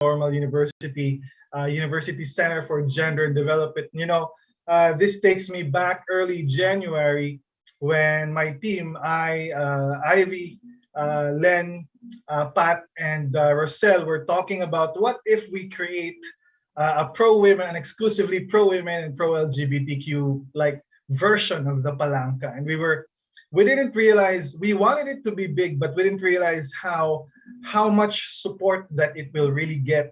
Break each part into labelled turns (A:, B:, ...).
A: Normal University, University Center for Gender and Development. This takes me back early January when my team, Ivy, Len, Pat, and Rosel were talking about what if we create a pro women, an exclusively pro women and pro LGBTQ like version of the Palanca, and we didn't realize we wanted it to be big, but we didn't realize how much support that it will really get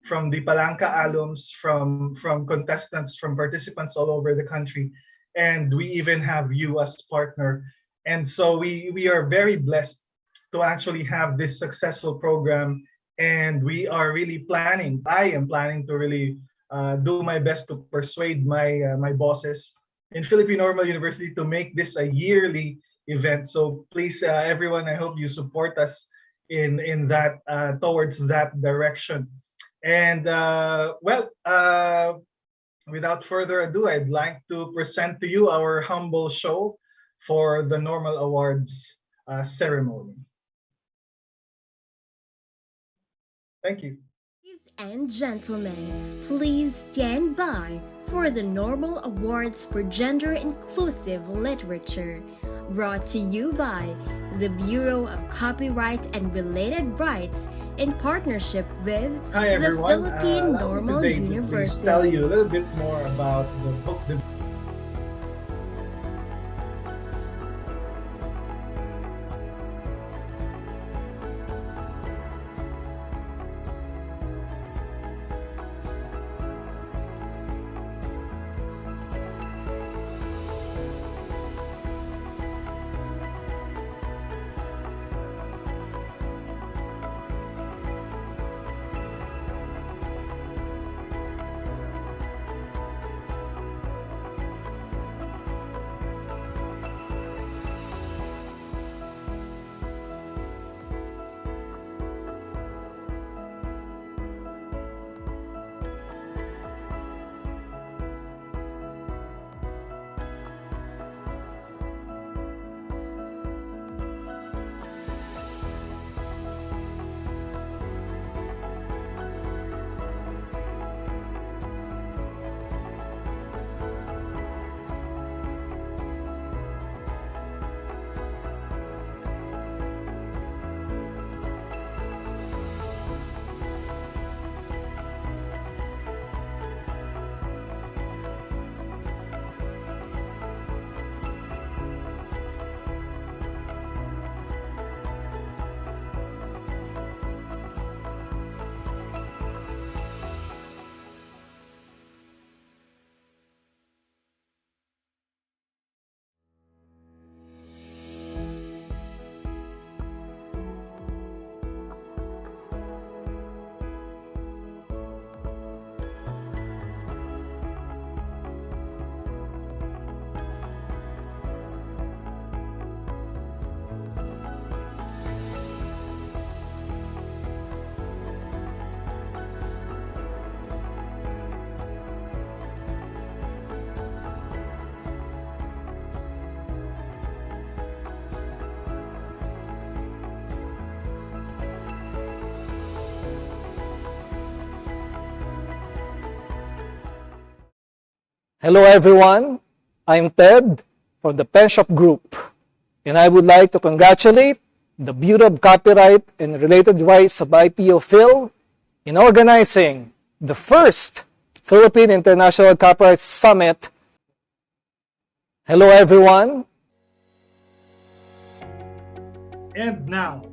A: from the Palanca alums, from contestants, from participants all over the country, and we even have you as partner. And so we are very blessed to actually have this successful program, and we are really planning. I am planning to really do my best to persuade my bosses in Philippine Normal University to make this a yearly event. So please, everyone, I hope you support us in that towards that direction. And without further ado, I'd like to present to you our humble show for the Normal Awards ceremony. Thank you.
B: Ladies and gentlemen, please stand by for the Normal Awards for Gender Inclusive Literature, brought to you by the Bureau of Copyright and Related Rights in partnership with
A: Hi
B: the
A: everyone.
B: Philippine
A: Allow me
B: Normal
A: today to please
B: University.
A: tell you a little bit more about the book.
C: Hello everyone, I'm Ted from the Pen Shop Group, and I would like to congratulate the Bureau of Copyright and Related Rights of IPO Phil in organizing the first Philippine International Copyright Summit. Hello everyone.
A: And now,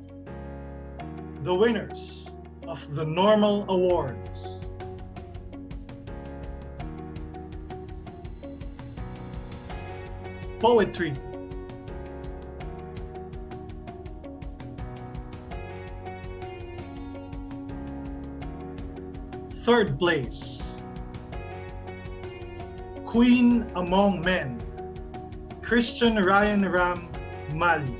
A: the winners of the Normal Awards. Poetry. Third place, Queen Among Men, Christian Ryan Ram Mali.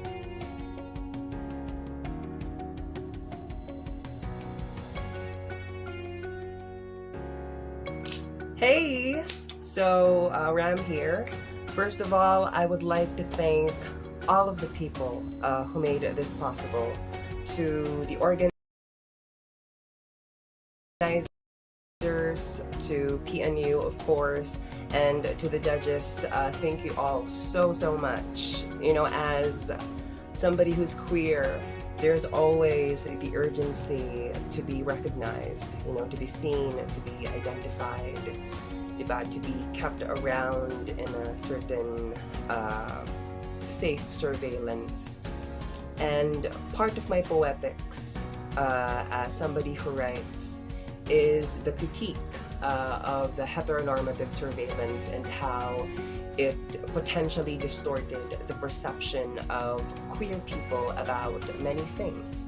D: Hey! So, Ram here. First of all, I would like to thank all of the people who made this possible, to the organ to PNU, of course, and to the judges. Thank you all so much. You know, as somebody who's queer, there's always the urgency to be recognized, you know, to be seen, to be identified, to be kept around in a certain safe surveillance. And part of my poetics as somebody who writes is the critique of the heteronormative surveillance and how it potentially distorted the perception of queer people about many things.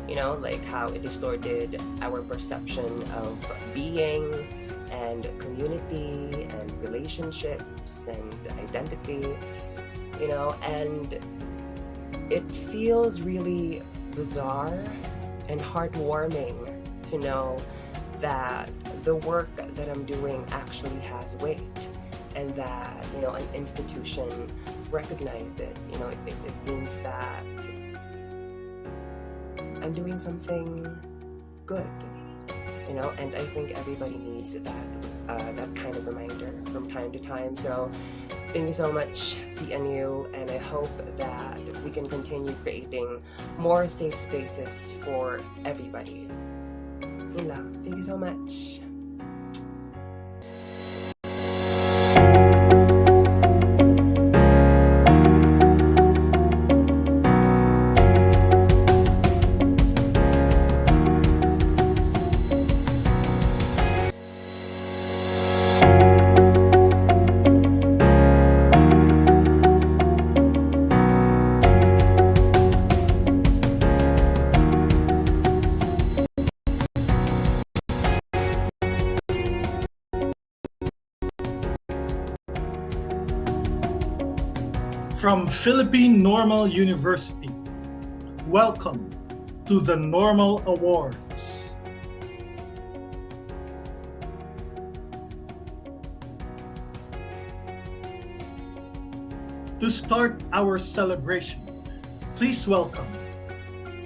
D: You know, like how it distorted our perception of being and community and relationships and identity, you know, and it feels really bizarre and heartwarming to know that the work that I'm doing actually has weight, and that, you know, an institution recognized it. You know, it means that I'm doing something good, you know, and I think everybody needs that kind of reminder from time to time. So thank you so much, PNU, and I hope that we can continue creating more safe spaces for everybody. Yun lang. Thank you so much.
A: From Philippine Normal University, welcome to the Normal Awards. To start our celebration, please welcome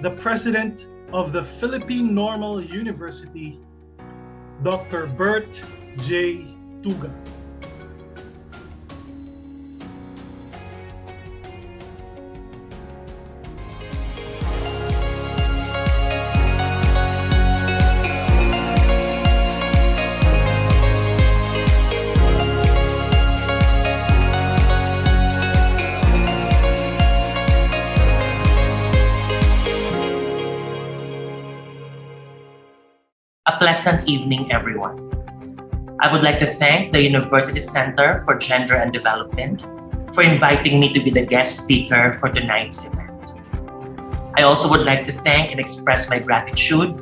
A: the President of the Philippine Normal University, Dr. Bert J. Tuga.
E: A pleasant evening, everyone. I would like to thank the University Center for Gender and Development for inviting me to be the guest speaker for tonight's event. I also would like to thank and express my gratitude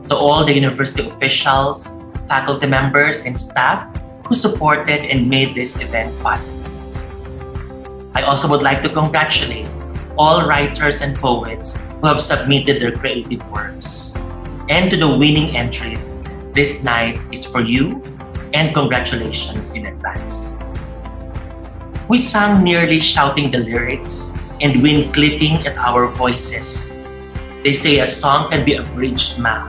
E: to all the university officials, faculty members, and staff who supported and made this event possible. I also would like to congratulate all writers and poets who have submitted their creative works. And to the winning entries, this night is for you, and congratulations in advance. We sang nearly shouting the lyrics and wind clipping at our voices. They say a song can be a bridged map,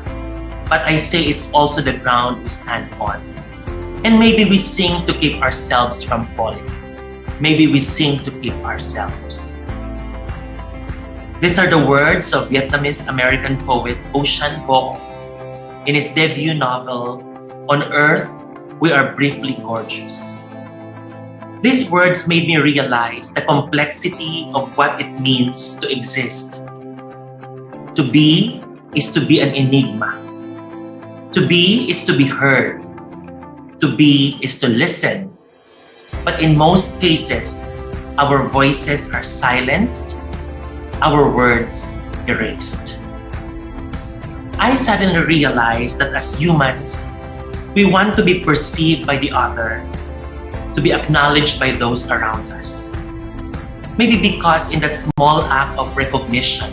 E: but I say it's also the ground we stand on. And maybe we sing to keep ourselves from falling. Maybe we sing to keep ourselves. These are the words of Vietnamese-American poet Ocean Vuong in his debut novel, On Earth, We Are Briefly Gorgeous. These words made me realize the complexity of what it means to exist. To be is to be an enigma. To be is to be heard. To be is to listen. But in most cases, our voices are silenced, our words erased. I suddenly realized that as humans, we want to be perceived by the other, to be acknowledged by those around us. Maybe because in that small act of recognition,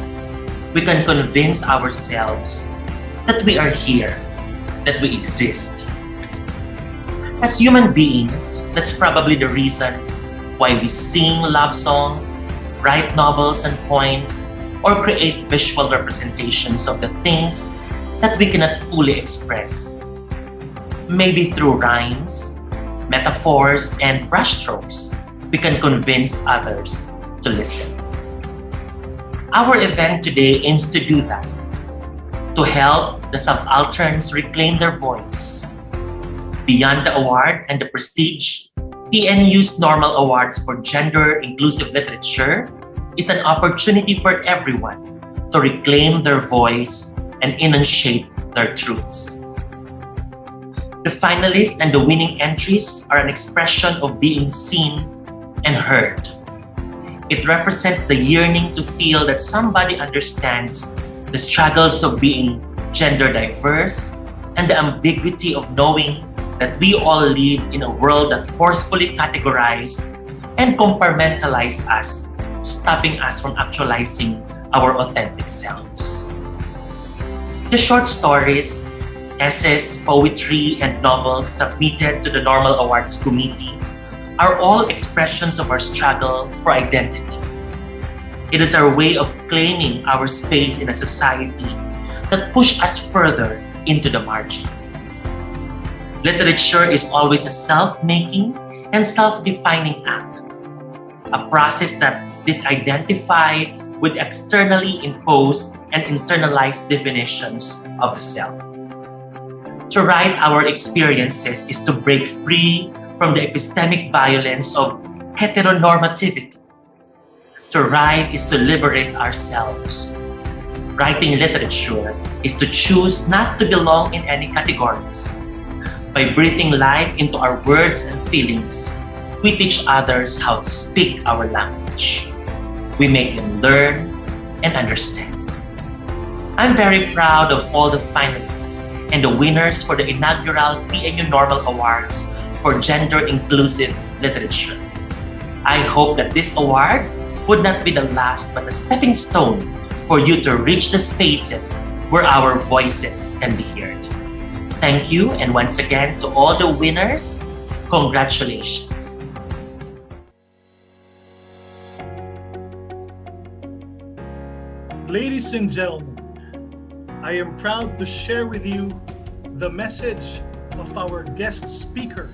E: we can convince ourselves that we are here, that we exist. As human beings, that's probably the reason why we sing love songs, write novels and poems, or create visual representations of the things that we cannot fully express Maybe through rhymes, metaphors, and brushstrokes, we can convince others to listen. Our event today aims to do that, to help the subalterns reclaim their voice. Beyond the award and the prestige, PNU's Normal Awards for Gender Inclusive Literature is an opportunity for everyone to reclaim their voice and enunciate their truths. The finalists and the winning entries are an expression of being seen and heard. It represents the yearning to feel that somebody understands the struggles of being gender diverse and the ambiguity of knowing that we all live in a world that forcefully categorizes and compartmentalizes us, stopping us from actualizing our authentic selves. The short stories, essays, poetry, and novels submitted to the Normal Awards Committee are all expressions of our struggle for identity. It is our way of claiming our space in a society that pushes us further into the margins. Literature is always a self-making and self-defining act, a process that disidentify with externally imposed and internalized definitions of the self. To write our experiences is to break free from the epistemic violence of heteronormativity. To write is to liberate ourselves. Writing literature is to choose not to belong in any categories. By breathing life into our words and feelings, we teach others how to speak our language. We make them learn and understand. I'm very proud of all the finalists and the winners for the inaugural PNU Normal Awards for Gender Inclusive Literature. I hope that this award would not be the last but a stepping stone for you to reach the spaces where our voices can be heard. Thank you, and once again to all the winners, congratulations.
A: Ladies and gentlemen, I am proud to share with you the message of our guest speaker,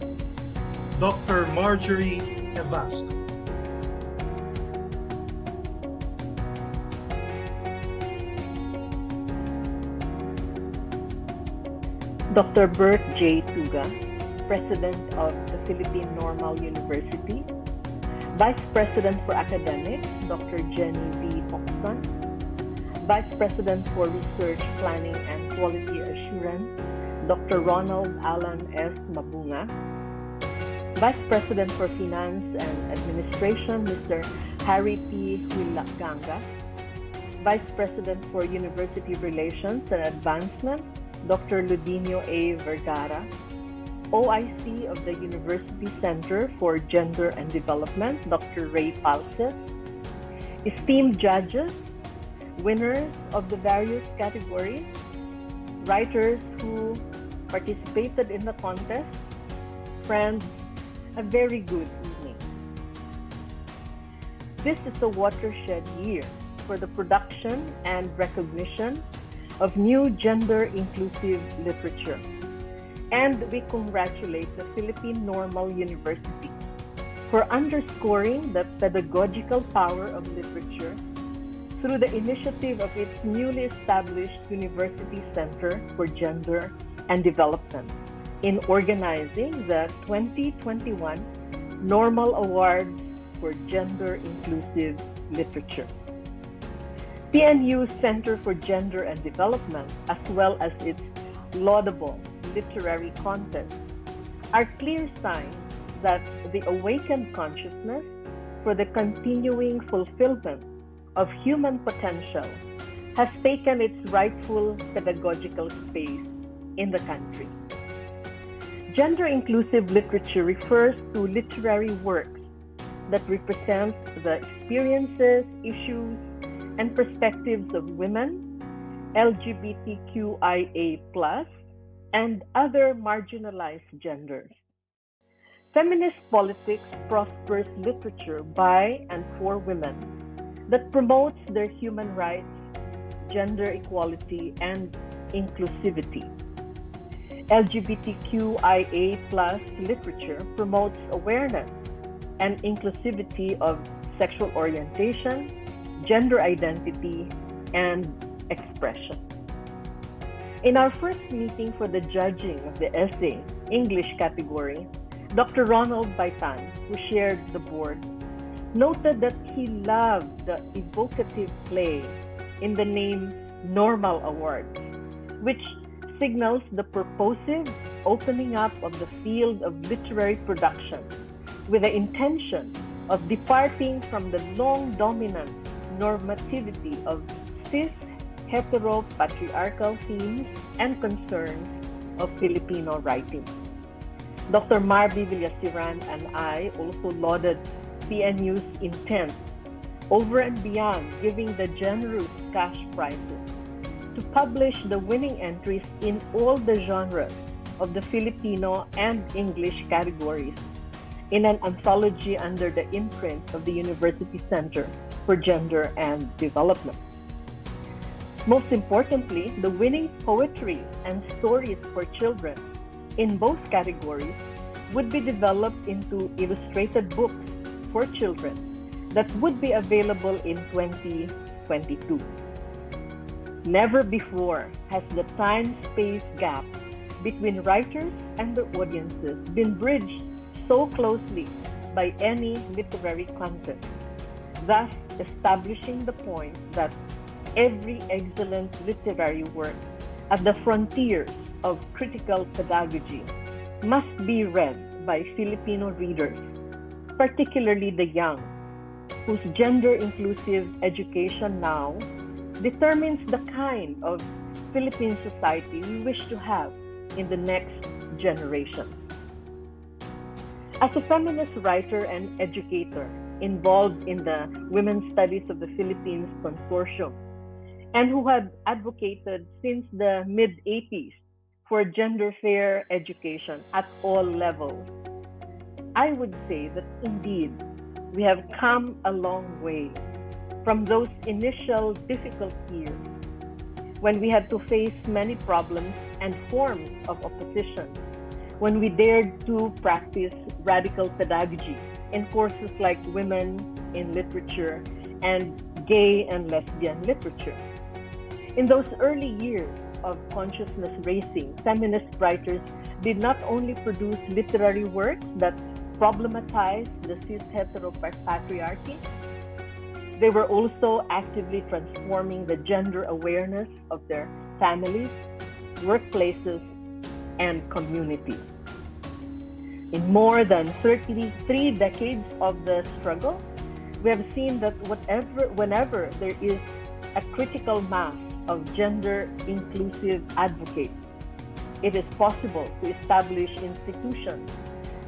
A: Dr. Marjorie Evasco.
F: Dr. Bert J. Tuga, President of the Philippine Normal University, Vice President for Academics, Dr. Jenny V. Pocson, Vice President for Research, Planning, and Quality Assurance, Dr. Ronald Alan S. Mabunga, Vice President for Finance and Administration, Mr. Harry P. Huilaganga, Vice President for University Relations and Advancement, Dr. Ludinio A. Vergara, OIC of the University Center for Gender and Development, Dr. Ray Palces, esteemed judges, winners of the various categories, writers who participated in the contest, friends, a very good evening. This is a watershed year for the production and recognition of new gender-inclusive literature. And we congratulate the Philippine Normal University for underscoring the pedagogical power of literature through the initiative of its newly established University Center for Gender and Development in organizing the 2021 Normal Awards for Gender-Inclusive Literature. PNU Center for Gender and Development, as well as its laudable literary contest, are clear signs that the awakened consciousness for the continuing fulfillment of human potential has taken its rightful pedagogical space in the country. Gender-inclusive literature refers to literary works that represent the experiences, issues, and perspectives of women, LGBTQIA+, and other marginalized genders. Feminist politics prospers literature by and for women that promotes their human rights, gender equality, and inclusivity. LGBTQIA+ literature promotes awareness and inclusivity of sexual orientation, gender identity, and expression. In our first meeting for the judging of the essay English category, Dr. Ronald Baitan, who shared the board, noted that he loved the evocative play in the name Normal Awards, which signals the purposive opening up of the field of literary production with the intention of departing from the long dominant normativity of cis hetero-patriarchal themes and concerns of Filipino writing. Dr. Marby Villasiran and I also lauded PNU's intent over and beyond giving the generous cash prizes to publish the winning entries in all the genres of the Filipino and English categories in an anthology under the imprint of the University Center for Gender and Development. Most importantly, the winning poetry and stories for children in both categories would be developed into illustrated books for children that would be available in 2022. Never before has the time-space gap between writers and their audiences been bridged so closely by any literary content, thus establishing the point that every excellent literary work at the frontiers of critical pedagogy must be read by Filipino readers, particularly the young, whose gender-inclusive education now determines the kind of Philippine society we wish to have in the next generation. As a feminist writer and educator involved in the Women's Studies of the Philippines Consortium, and who had advocated since the mid-80s for gender-fair education at all levels, I would say that indeed we have come a long way from those initial difficult years when we had to face many problems and forms of opposition, when we dared to practice radical pedagogy in courses like Women in Literature and Gay and Lesbian Literature. In those early years of consciousness raising, feminist writers did not only produce literary works that problematized the cis-hetero patriarchy, they were also actively transforming the gender awareness of their families, workplaces, and communities. In more than 33 decades of the struggle, we have seen that whenever there is a critical mass of gender-inclusive advocates, it is possible to establish institutions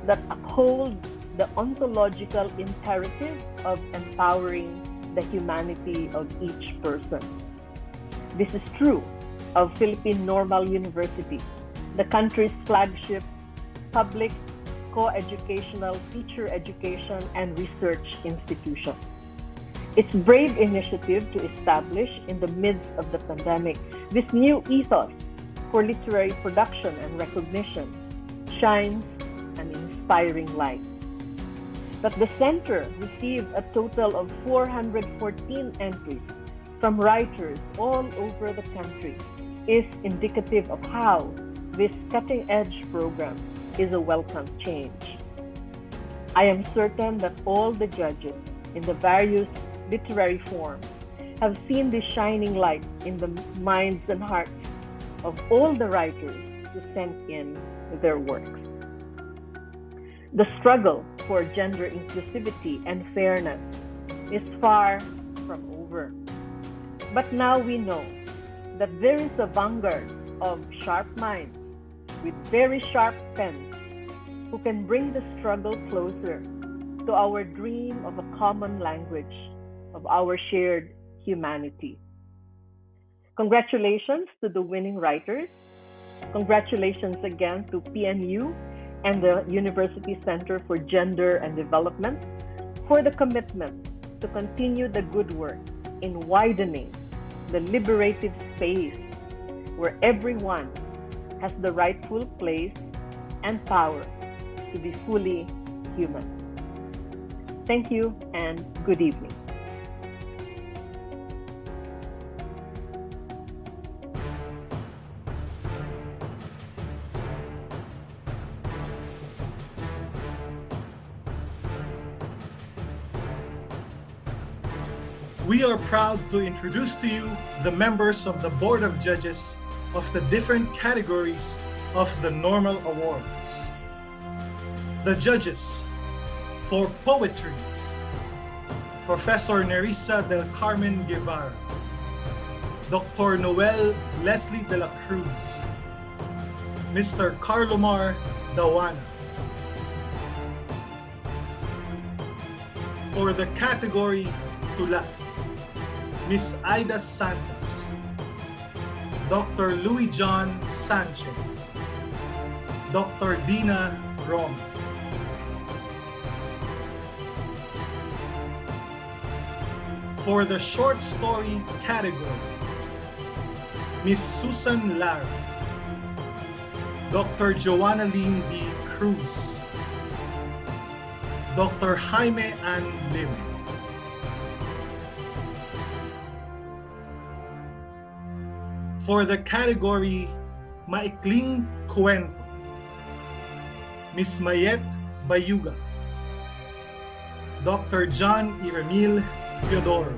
F: that uphold the ontological imperative of empowering the humanity of each person. This is true of Philippine Normal University, the country's flagship public co-educational teacher education and research institution. Its brave initiative to establish in the midst of the pandemic this new ethos for literary production and recognition shines an inspiring light. That the center received a total of 414 entries from writers all over the country is indicative of how this cutting-edge program is a welcome change. I am certain that all the judges in the various literary forms have seen this shining light in the minds and hearts of all the writers who sent in their works. The struggle for gender inclusivity and fairness is far from over. But now we know that there is a vanguard of sharp minds with very sharp pens who can bring the struggle closer to our dream of a common language of our shared humanity. Congratulations to the winning writers. Congratulations again to PNU and the University Center for Gender and Development for the commitment to continue the good work in widening the liberated space where everyone has the rightful place and power to be fully human. Thank you and good evening.
A: We are proud to introduce to you the members of the Board of Judges of the different categories of the Normal Awards. The judges for poetry: Professor Nerissa del Carmen Guevara, Dr. Noel Leslie de la Cruz, Mr. Carlomar Dawana. For the category Tula, Miss Aida Santos, Dr. Louis John Sanchez, Dr. Dina Rom. For the short story category, Miss Susan Lara, Dr. Joanna Leen B. Cruz, Dr. Jaime Ann Lim. For the category Maikling Kwento, Miss Mayet Bayuga, Dr. John Iramil Teodoro,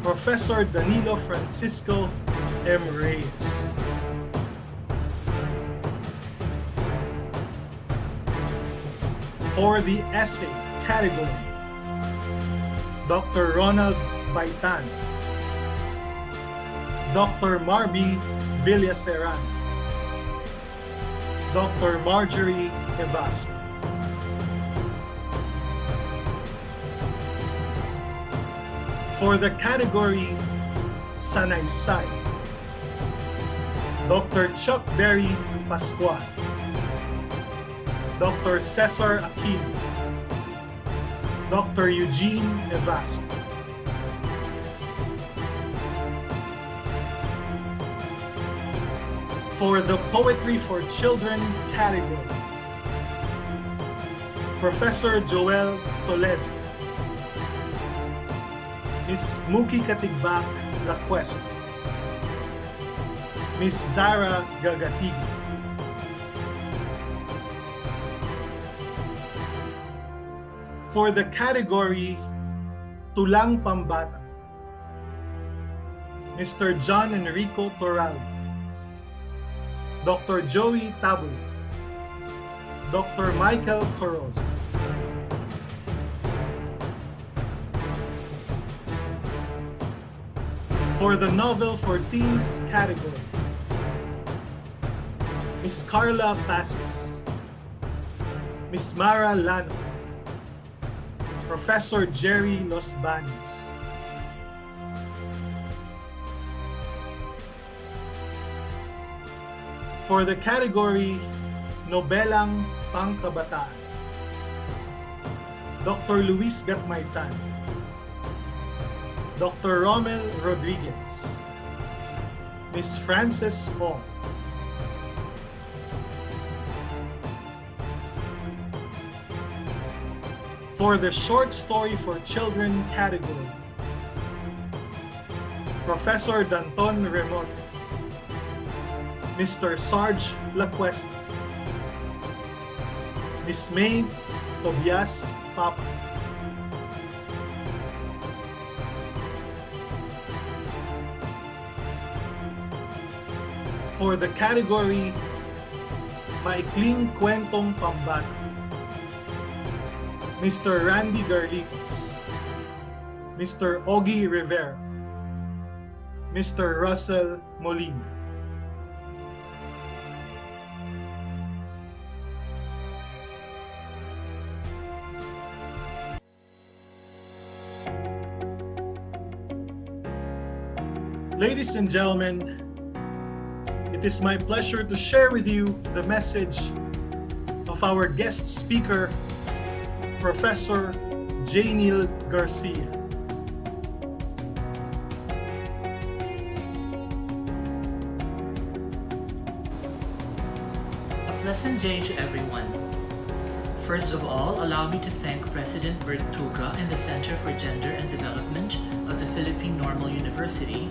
A: Professor Danilo Francisco M. Reyes. For the essay category, Dr. Ronald Baitan, Dr. Marby Villaseran, Dr. Marjorie Evasco. For the category Sanaysay, Dr. Chuck Berry Pascual, Dr. Cesar Aquino, Dr. Eugene Evasco. For the Poetry for Children category, Professor Joel Toledo, Miss Muki Katigbak Lacuesta, Miss Zara Gagatigi. For the category Tulang Pambata, Mr. John Enrico Toral, Dr. Joey Tabu, Dr. Michael Coroza. For the Novel for Teens category, Miss Carla Pasis, Miss Mara Lanot, Professor Jerry Los Baños. For the category Nobelang Pangkabataan, Dr. Luis Gatmaitan, Dr. Romel Rodriguez, Miss Frances Ong. For the Short Story for Children category, Professor Danton Remote, Mr. Sarge Lacuesta, Miss May Tobias Papa. For the category Maikling Kwentong Pambata, Mr. Randy Garlicos, Mr. Ogie Rivera, Mr. Russell Molina. Ladies and gentlemen, it is my pleasure to share with you the message of our guest speaker, Professor Janiel Garcia.
G: Pleasant day to everyone. First of all, allow me to thank President Bert Tuca and the Center for Gender and Development of the Philippine Normal University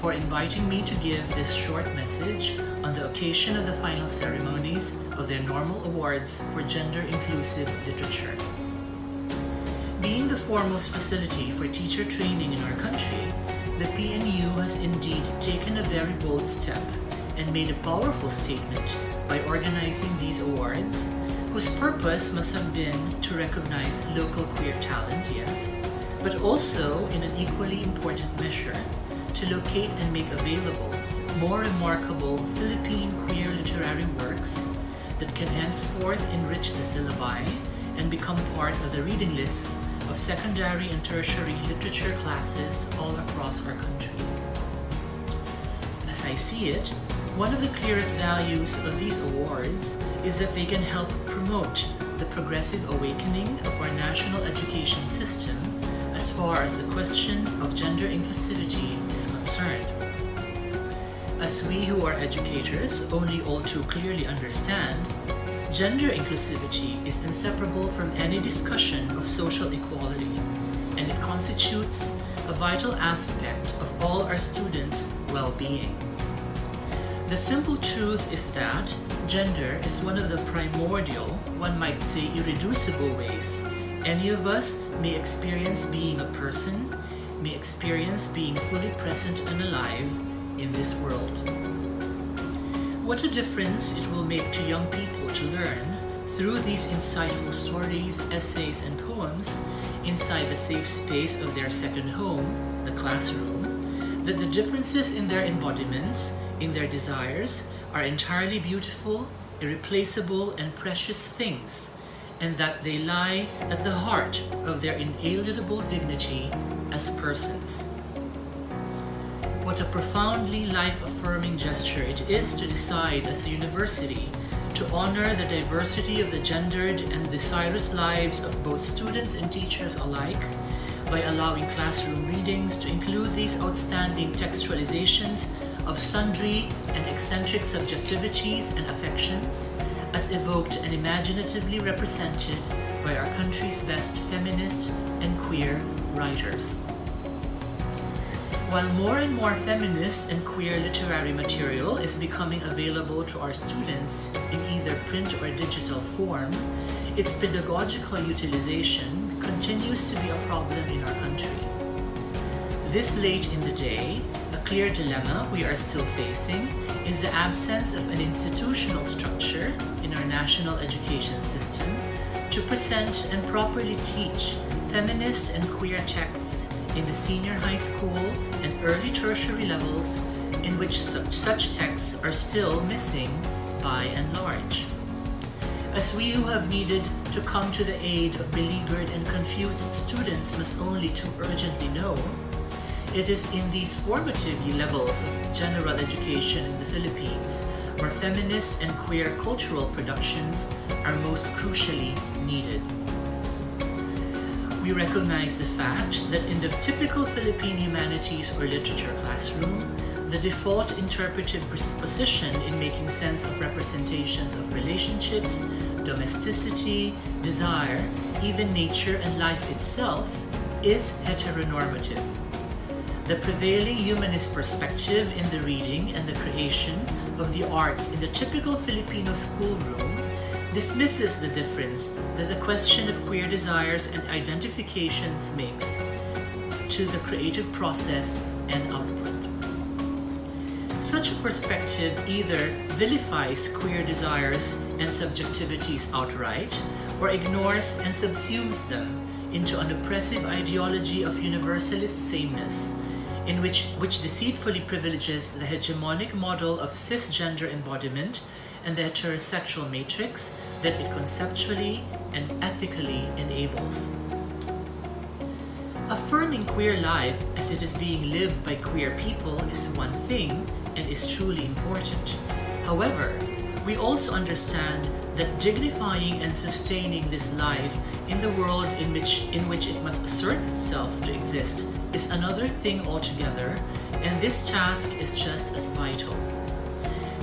G: for inviting me to give this short message on the occasion of the final ceremonies of their Normal Awards for Gender-Inclusive Literature. Being the foremost facility for teacher training in our country, the PNU has indeed taken a very bold step and made a powerful statement by organizing these awards, whose purpose must have been to recognize local queer talent, yes, but also, in an equally important measure, to locate and make available more remarkable Philippine queer literary works that can henceforth enrich the syllabi and become part of the reading lists of secondary and tertiary literature classes all across our country. As I see it, one of the clearest values of these awards is that they can help promote the progressive awakening of our national education system as far as the question of gender inclusivity is concerned. As we who are educators only all too clearly understand, gender inclusivity is inseparable from any discussion of social equality, and it constitutes a vital aspect of all our students' well-being. The simple truth is that gender is one of the primordial, one might say irreducible ways any of us may experience being a person, may experience being fully present and alive in this world. What a difference it will make to young people to learn, through these insightful stories, essays, and poems, inside the safe space of their second home, the classroom, that the differences in their embodiments, in their desires, are entirely beautiful, irreplaceable, and precious things, and that they lie at the heart of their inalienable dignity as persons. What a profoundly life-affirming gesture it is to decide as a university to honor the diversity of the gendered and desirous lives of both students and teachers alike by allowing classroom readings to include these outstanding textualizations of sundry and eccentric subjectivities and affections, as evoked and imaginatively represented by our country's best feminist and queer writers. While more and more feminist and queer literary material is becoming available to our students in either print or digital form, its pedagogical utilization continues to be a problem in our country. This late in the day, a clear dilemma we are still facing is the absence of an institutional structure in our national education system to present and properly teach feminist and queer texts in the senior high school and early tertiary levels, in which such texts are still missing by and large. As we who have needed to come to the aid of beleaguered and confused students must only too urgently know, it is in these formative levels of general education in the Philippines where feminist and queer cultural productions are most crucially needed. We recognize the fact that in the typical Philippine humanities or literature classroom, the default interpretive position in making sense of representations of relationships, domesticity, desire, even nature and life itself is heteronormative. The prevailing humanist perspective in the reading and the creation of the arts in the typical Filipino schoolroom dismisses the difference that the question of queer desires and identifications makes to the creative process and output. Such a perspective either vilifies queer desires and subjectivities outright, or ignores and subsumes them into an oppressive ideology of universalist sameness, in which deceitfully privileges the hegemonic model of cisgender embodiment and the heterosexual matrix that it conceptually and ethically enables. Affirming queer life as it is being lived by queer people is one thing and is truly important. However, we also understand that dignifying and sustaining this life in the world in which it must assert itself to exist is another thing altogether, and this task is just as vital.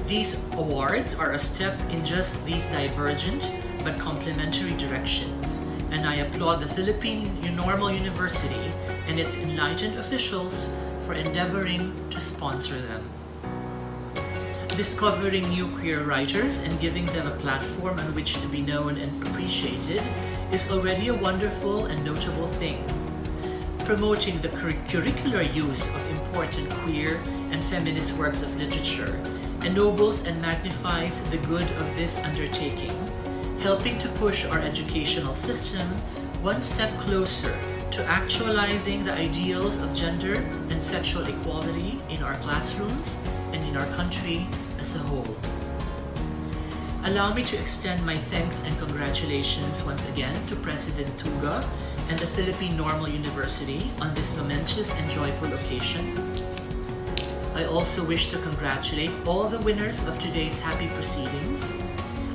G: These awards are a step in just these divergent but complementary directions, and I applaud the Philippine Normal University and its enlightened officials for endeavoring to sponsor them. Discovering new queer writers and giving them a platform on which to be known and appreciated is already a wonderful and notable thing. Promoting the curricular use of important queer and feminist works of literature ennobles and magnifies the good of this undertaking, helping to push our educational system one step closer to actualizing the ideals of gender and sexual equality in our classrooms and in our country as a whole. Allow me to extend my thanks and congratulations once again to President Tuga and the Philippine Normal University on this momentous and joyful occasion. I also wish to congratulate all the winners of today's happy proceedings.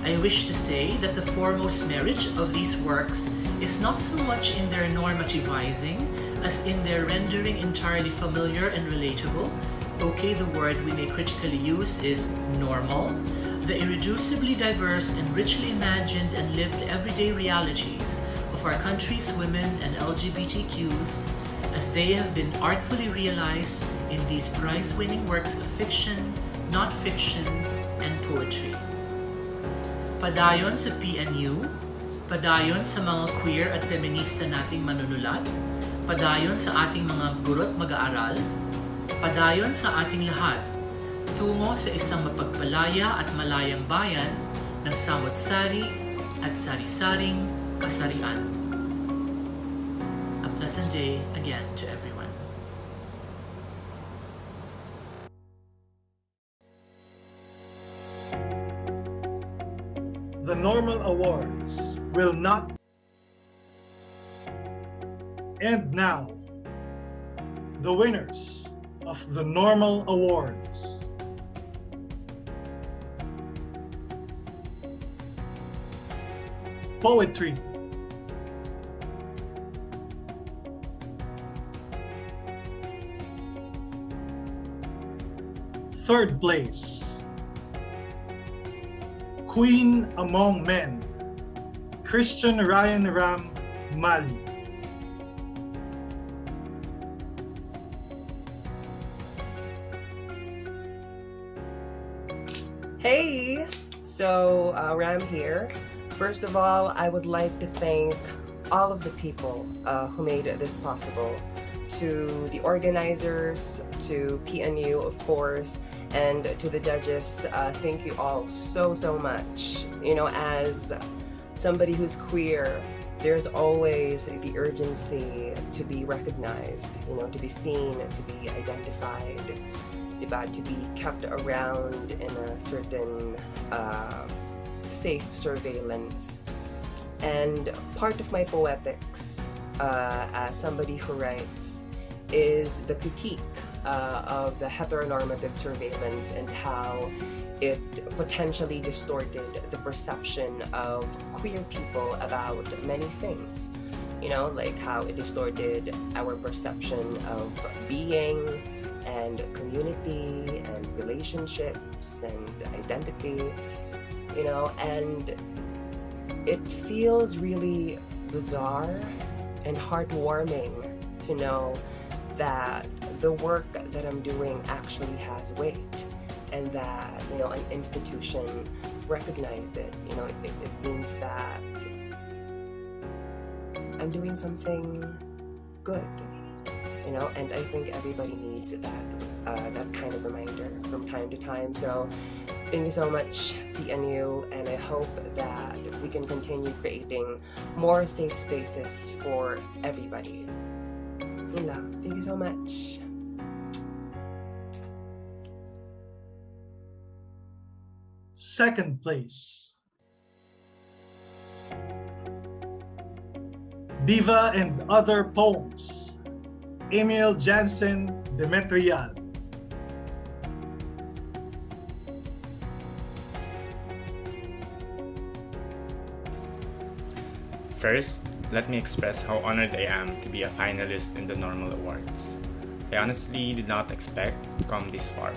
G: I wish to say that the foremost merit of these works is not so much in their normativizing as in their rendering entirely familiar and relatable. Okay, the word we may critically use is normal, the irreducibly diverse and richly imagined and lived everyday realities of our country's women and LGBTQs as they have been artfully realized in these prize-winning works of fiction, non-fiction, and poetry. Padayon sa PNU, padayon sa mga queer at feminista nating manunulat, padayon sa ating mga guro't mag-aaral, padayon sa ating lahat, tungo sa isang mapagpalaya at malayang bayan ng samot-sari at sari-saring kasarian. A pleasant day again to everyone.
A: The Normal Awards will not end now. The winners of the Normal Awards. Poetry. Third place. Queen Among Men, Christian Ryan Ram Mali.
D: Hey! So, Ram here. First of all, I would like to thank all of the people who made this possible. To the organizers, to PNU, of course, and to the judges, thank you all so much. You know, as somebody who's queer, there's always the urgency to be recognized, you know, to be seen, to be identified, to be kept around in a certain safe surveillance. And part of my poetics, as somebody who writes, is the critique of the heteronormative surveillance and how it potentially distorted the perception of queer people about many things. You know, like how it distorted our perception of being and community and relationships and identity, you know, and it feels really bizarre and heartwarming to know that the work that I'm doing actually has weight and that, you know, an institution recognized it. You know, it means that I'm doing something good, you know, and I think everybody needs that kind of reminder from time to time. So thank you so much, PNU, and I hope that we can continue creating more safe spaces for everybody. Thank you so much.
A: Second place. Diva and Other Poems, Emil Jansen Demetrial.
H: First, let me express how honored I am to be a finalist in the Normal Awards. I honestly did not expect to come this far.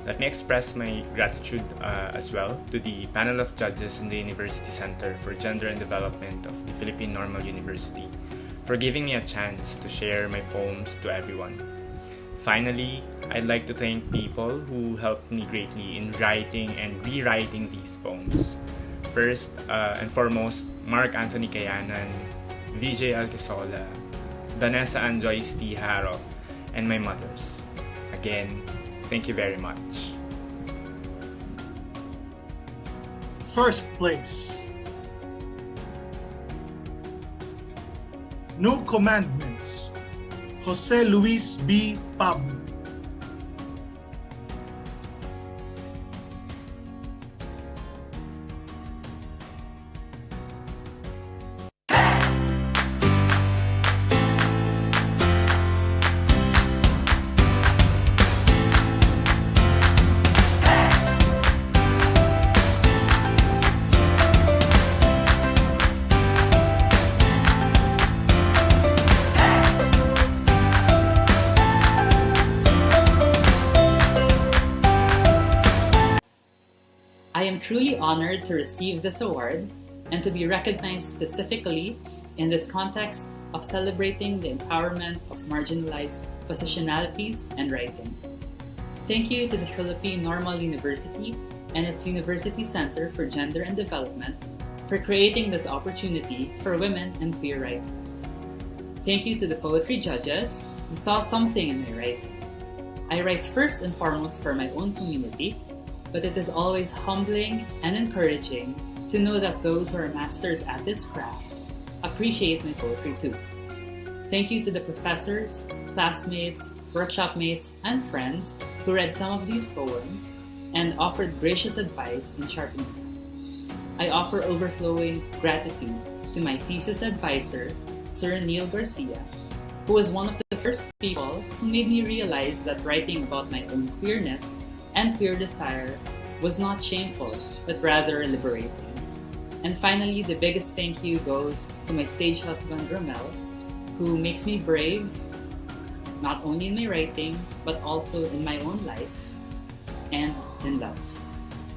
H: Let me express my gratitude as well to the panel of judges in the University Center for Gender and Development of the Philippine Normal University for giving me a chance to share my poems to everyone. Finally, I'd like to thank people who helped me greatly in writing and rewriting these poems. First and foremost, Mark Anthony Kayanan, Vijay Alquesola, Vanessa and Joyce T. Haro, and my mothers. Again, thank you very much.
A: First place. No Commandments, Jose Luis B. Pablo.
I: I am truly honored to receive this award and to be recognized specifically in this context of celebrating the empowerment of marginalized positionalities and writing. Thank you to the Philippine Normal University and its University Center for Gender and Development for creating this opportunity for women and queer writers. Thank you to the poetry judges who saw something in my writing. I write first and foremost for my own community, but it is always humbling and encouraging to know that those who are masters at this craft appreciate my poetry too. Thank you to the professors, classmates, workshop mates, and friends who read some of these poems and offered gracious advice in sharpening them. I offer overflowing gratitude to my thesis advisor, Sir Neil Garcia, who was one of the first people who made me realize that writing about my own queerness and queer desire was not shameful, but rather liberating. And finally, the biggest thank you goes to my stage husband, Romel, who makes me brave, not only in my writing, but also in my own life and in love.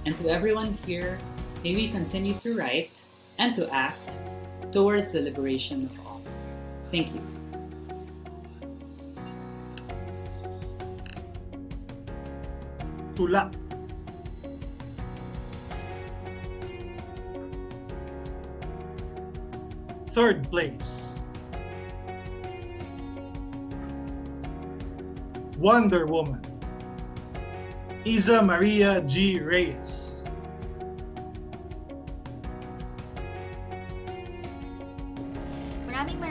I: And to everyone here, may we continue to write and to act towards the liberation of all. Thank you.
A: Tula. Third place. Wonder Woman. Isa Maria G. Reyes.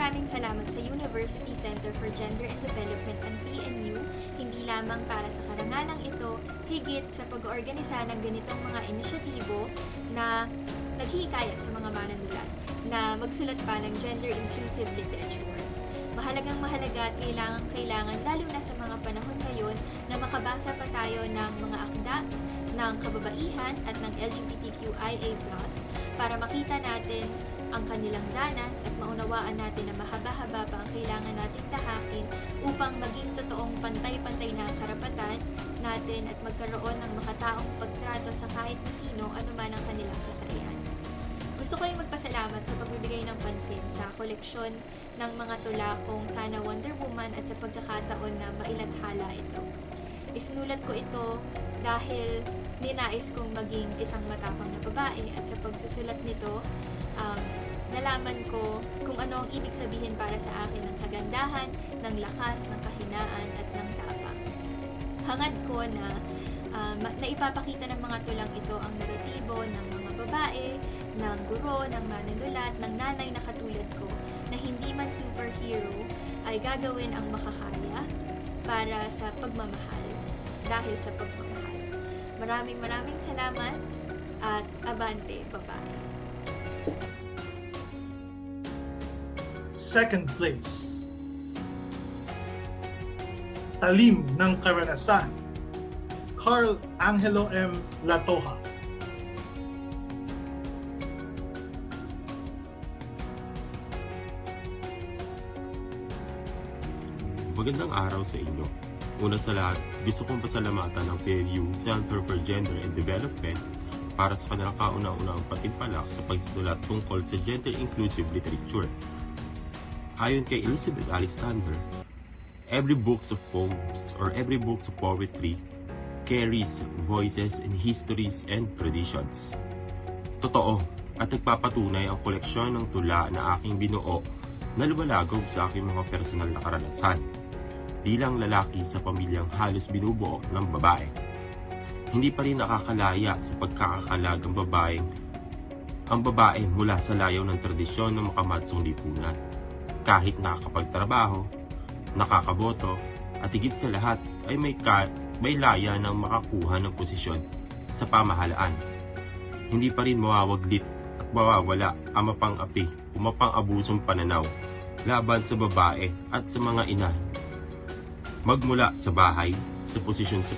J: Maraming salamat sa University Center for Gender and Development ng PNU, hindi lamang para sa karangalang ito, higit sa pag-oorganisa ng ganitong mga inisyatibo na naghihikayat sa mga manunulat na magsulat pa ng gender-inclusive literature. Mahalagang mahalaga at kailangan lalo na sa mga panahon ngayon na makabasa pa tayo ng mga akda ng kababaihan at ng LGBTQIA+, para makita natin ang kanilang danas at maunawaan natin na mahaba-haba pa ang kailangan nating tahakin upang maging totoong pantay-pantay na karapatan natin at magkaroon ng makataong pagtrato sa kahit na sino anuman ang kanilang kasarian. Gusto ko rin magpasalamat sa pagbibigay ng pansin sa koleksyon ng mga tula kung Sana Wonder Woman at sa pagkakataon na mailathala ito. Isinulat ko ito dahil ninais kong maging isang matapang na babae at sa pagsusulat nito, nalaman ko kung ano ang ibig sabihin para sa akin ng kagandahan, ng lakas, ng kahinaan at ng tapang. Hangad ko na naipapakita ng mga tulang ito ang naratibo ng mga babae, ng guro, ng manunulat, ng nanay na katulad ko na hindi man superhero ay gagawin ang makakaya para sa pagmamahal, dahil sa pagmamahal. Maraming salamat at abante, babae.
A: Second place. Talim ng Karanasan. Carl Angelo M. Latoha.
K: Magandang araw sa inyo. Una sa lahat, gusto kong pasalamatan ang PNU Center for Gender and Development para sa kanilang kauna-unang patimpalak sa pagsusulat tungkol sa gender-inclusive literature. Ayon kay Elizabeth Alexander, every book of poems or every book of poetry carries voices and histories and traditions. Totoo, at nagpapatunay ang koleksyon ng tula na aking binuo na lumalagaw sa aking mga personal na karanasan bilang lalaki sa pamilyang halos binubuo ng babae. Hindi pa rin nakakalaya sa pagkakakalag ang babae mula sa layaw ng tradisyon ng makamatsong lipunan. Kahit nakakapagtrabaho, nakakaboto, at higit sa lahat ay may laya ng makakuha ng posisyon sa pamahalaan. Hindi pa rin mawawaglit at mawawala ang mapang-api o mapang-abusong pananaw laban sa babae at sa mga ina. Magmula sa bahay, sa posisyon sa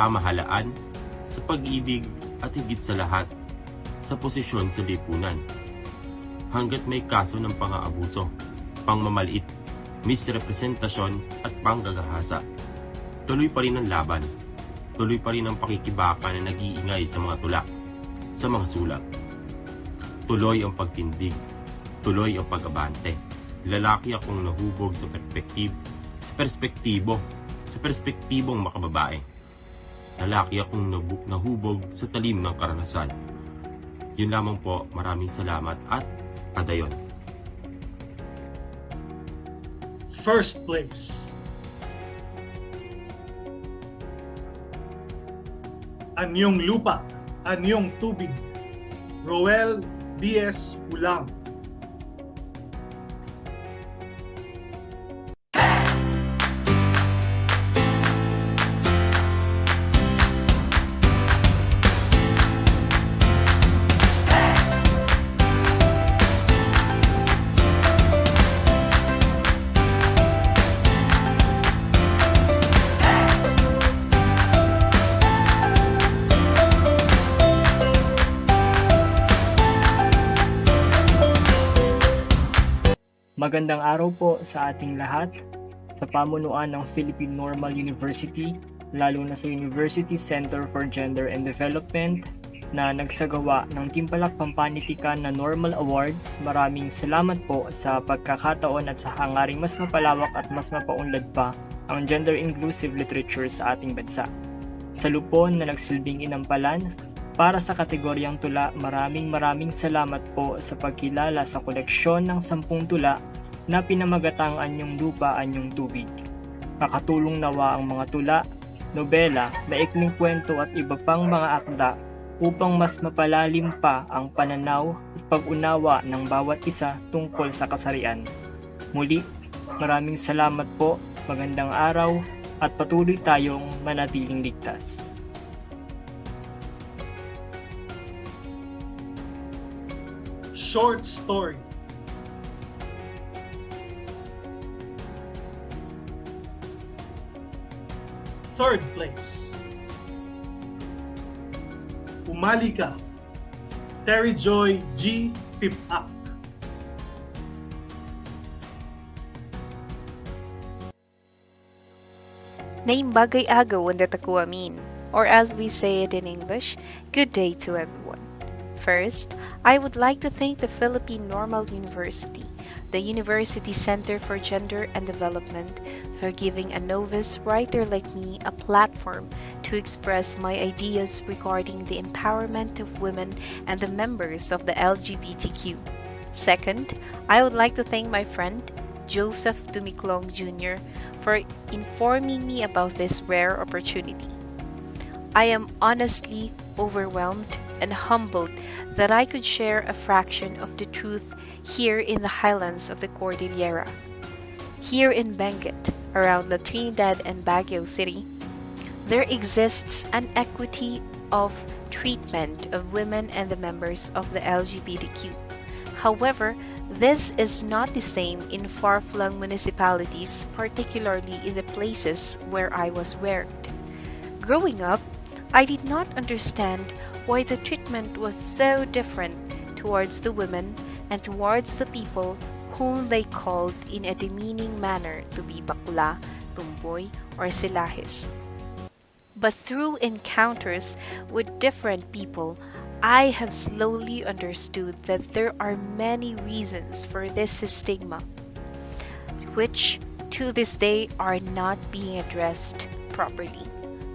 K: pamahalaan, sa pag-ibig at higit sa lahat, sa posisyon sa lipunan. Hanggat may kaso ng pang-aabuso, pangmamaliit, misrepresentasyon at panggagahasa, tuloy pa rin ang laban. Tuloy pa rin ang pakikibaka na nag-iingay sa mga tula, sa mga sulat. Tuloy ang pagtindig, tuloy ang pag-abante. Lalaki akong nahubog sa perspektibong makababae. Lalaki akong nahubog sa talim ng karanasan. Yun lamang po, maraming salamat at padayon.
A: First place. Anyong lupa, anyong tubig. Roel Diaz Ulam.
L: Magandang araw po sa ating lahat. Sa pamunuan ng Philippine Normal University, lalo na sa University Center for Gender and Development na nagsagawa ng Timpalak Pampanitikan na Normal Awards, maraming salamat po sa pagkakataon at sa hangaring mas mapalawak at mas mapaunlad pa ang gender-inclusive literature sa ating bansa. Sa lupon na nagsilbing inampalan, para sa kategoryang tula, maraming salamat po sa pagkilala sa koleksyon ng 10 tula na pinamagatang Anyong Lupa, Anyong Tubig. Nakatulong nawa ang mga tula, nobela, maikling kwento at iba pang mga akda upang mas mapalalim pa ang pananaw at pag-unawa ng bawat isa tungkol sa kasarian. Muli, maraming salamat po, magandang araw at patuloy tayong manatiling ligtas.
A: Short story. Third place. Umali Ka. Terry Joy G. Tipak.
M: Naimbagay agaw ang dataku amin, or as we say it in English, good day to everyone. First, I would like to thank the Philippine Normal University, the University Center for Gender and Development, for giving a novice writer like me a platform to express my ideas regarding the empowerment of women and the members of the LGBTQ. Second, I would like to thank my friend, Joseph Dumiclong Jr., for informing me about this rare opportunity. I am honestly overwhelmed and humbled that I could share a fraction of the truth here in the highlands of the Cordillera. Here in Benguet, around La Trinidad and Baguio City, there exists an equity of treatment of women and the members of the LGBTQ. However, this is not the same in far-flung municipalities, particularly in the places where I was reared. Growing up, I did not understand why the treatment was so different towards the women and towards the people whom they called in a demeaning manner to be bakla, tumboy or silahis. But through encounters with different people, I have slowly understood that there are many reasons for this stigma, which to this day are not being addressed properly.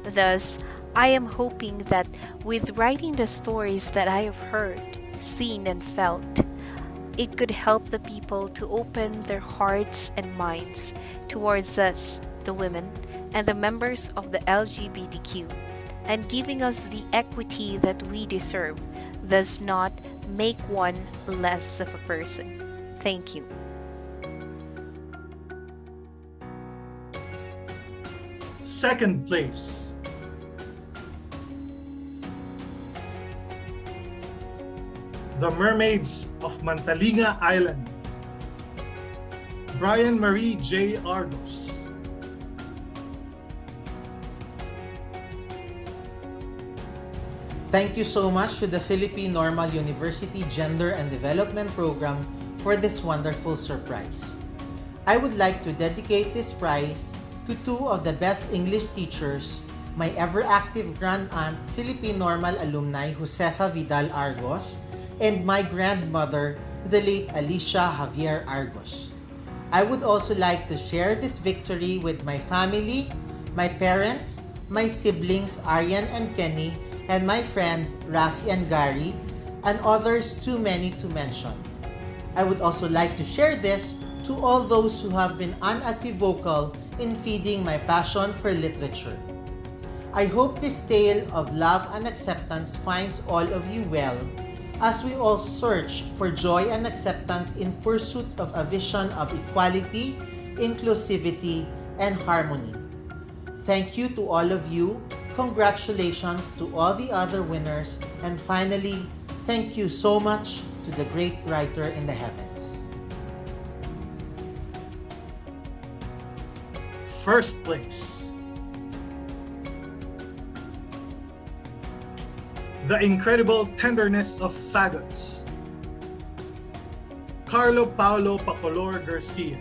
M: Thus, I am hoping that with writing the stories that I have heard, seen, and felt, it could help the people to open their hearts and minds towards us, the women, and the members of the LGBTQ, and giving us the equity that we deserve does not make one less of a person. Thank you.
A: Second place. The Mermaids of Mantalinga Island. Brian Marie J. Argos.
N: Thank you so much to the Philippine Normal University Gender and Development Program for this wonderful surprise. I would like to dedicate this prize to two of the best English teachers, my ever-active grand-aunt, Philippine Normal alumni Josefa Vidal Argos, and my grandmother, the late Alicia Javier Argos. I would also like to share this victory with my family, my parents, my siblings Aryan and Kenny, and my friends Rafi and Gary, and others too many to mention. I would also like to share this to all those who have been unequivocal in feeding my passion for literature. I hope this tale of love and acceptance finds all of you well, as we all search for joy and acceptance in pursuit of a vision of equality, inclusivity, and harmony. Thank you to all of you. Congratulations to all the other winners. And finally, thank you so much to the great writer in the heavens.
A: First place. The Incredible Tenderness of Faggots. Carlo Paulo Pacolor Garcia.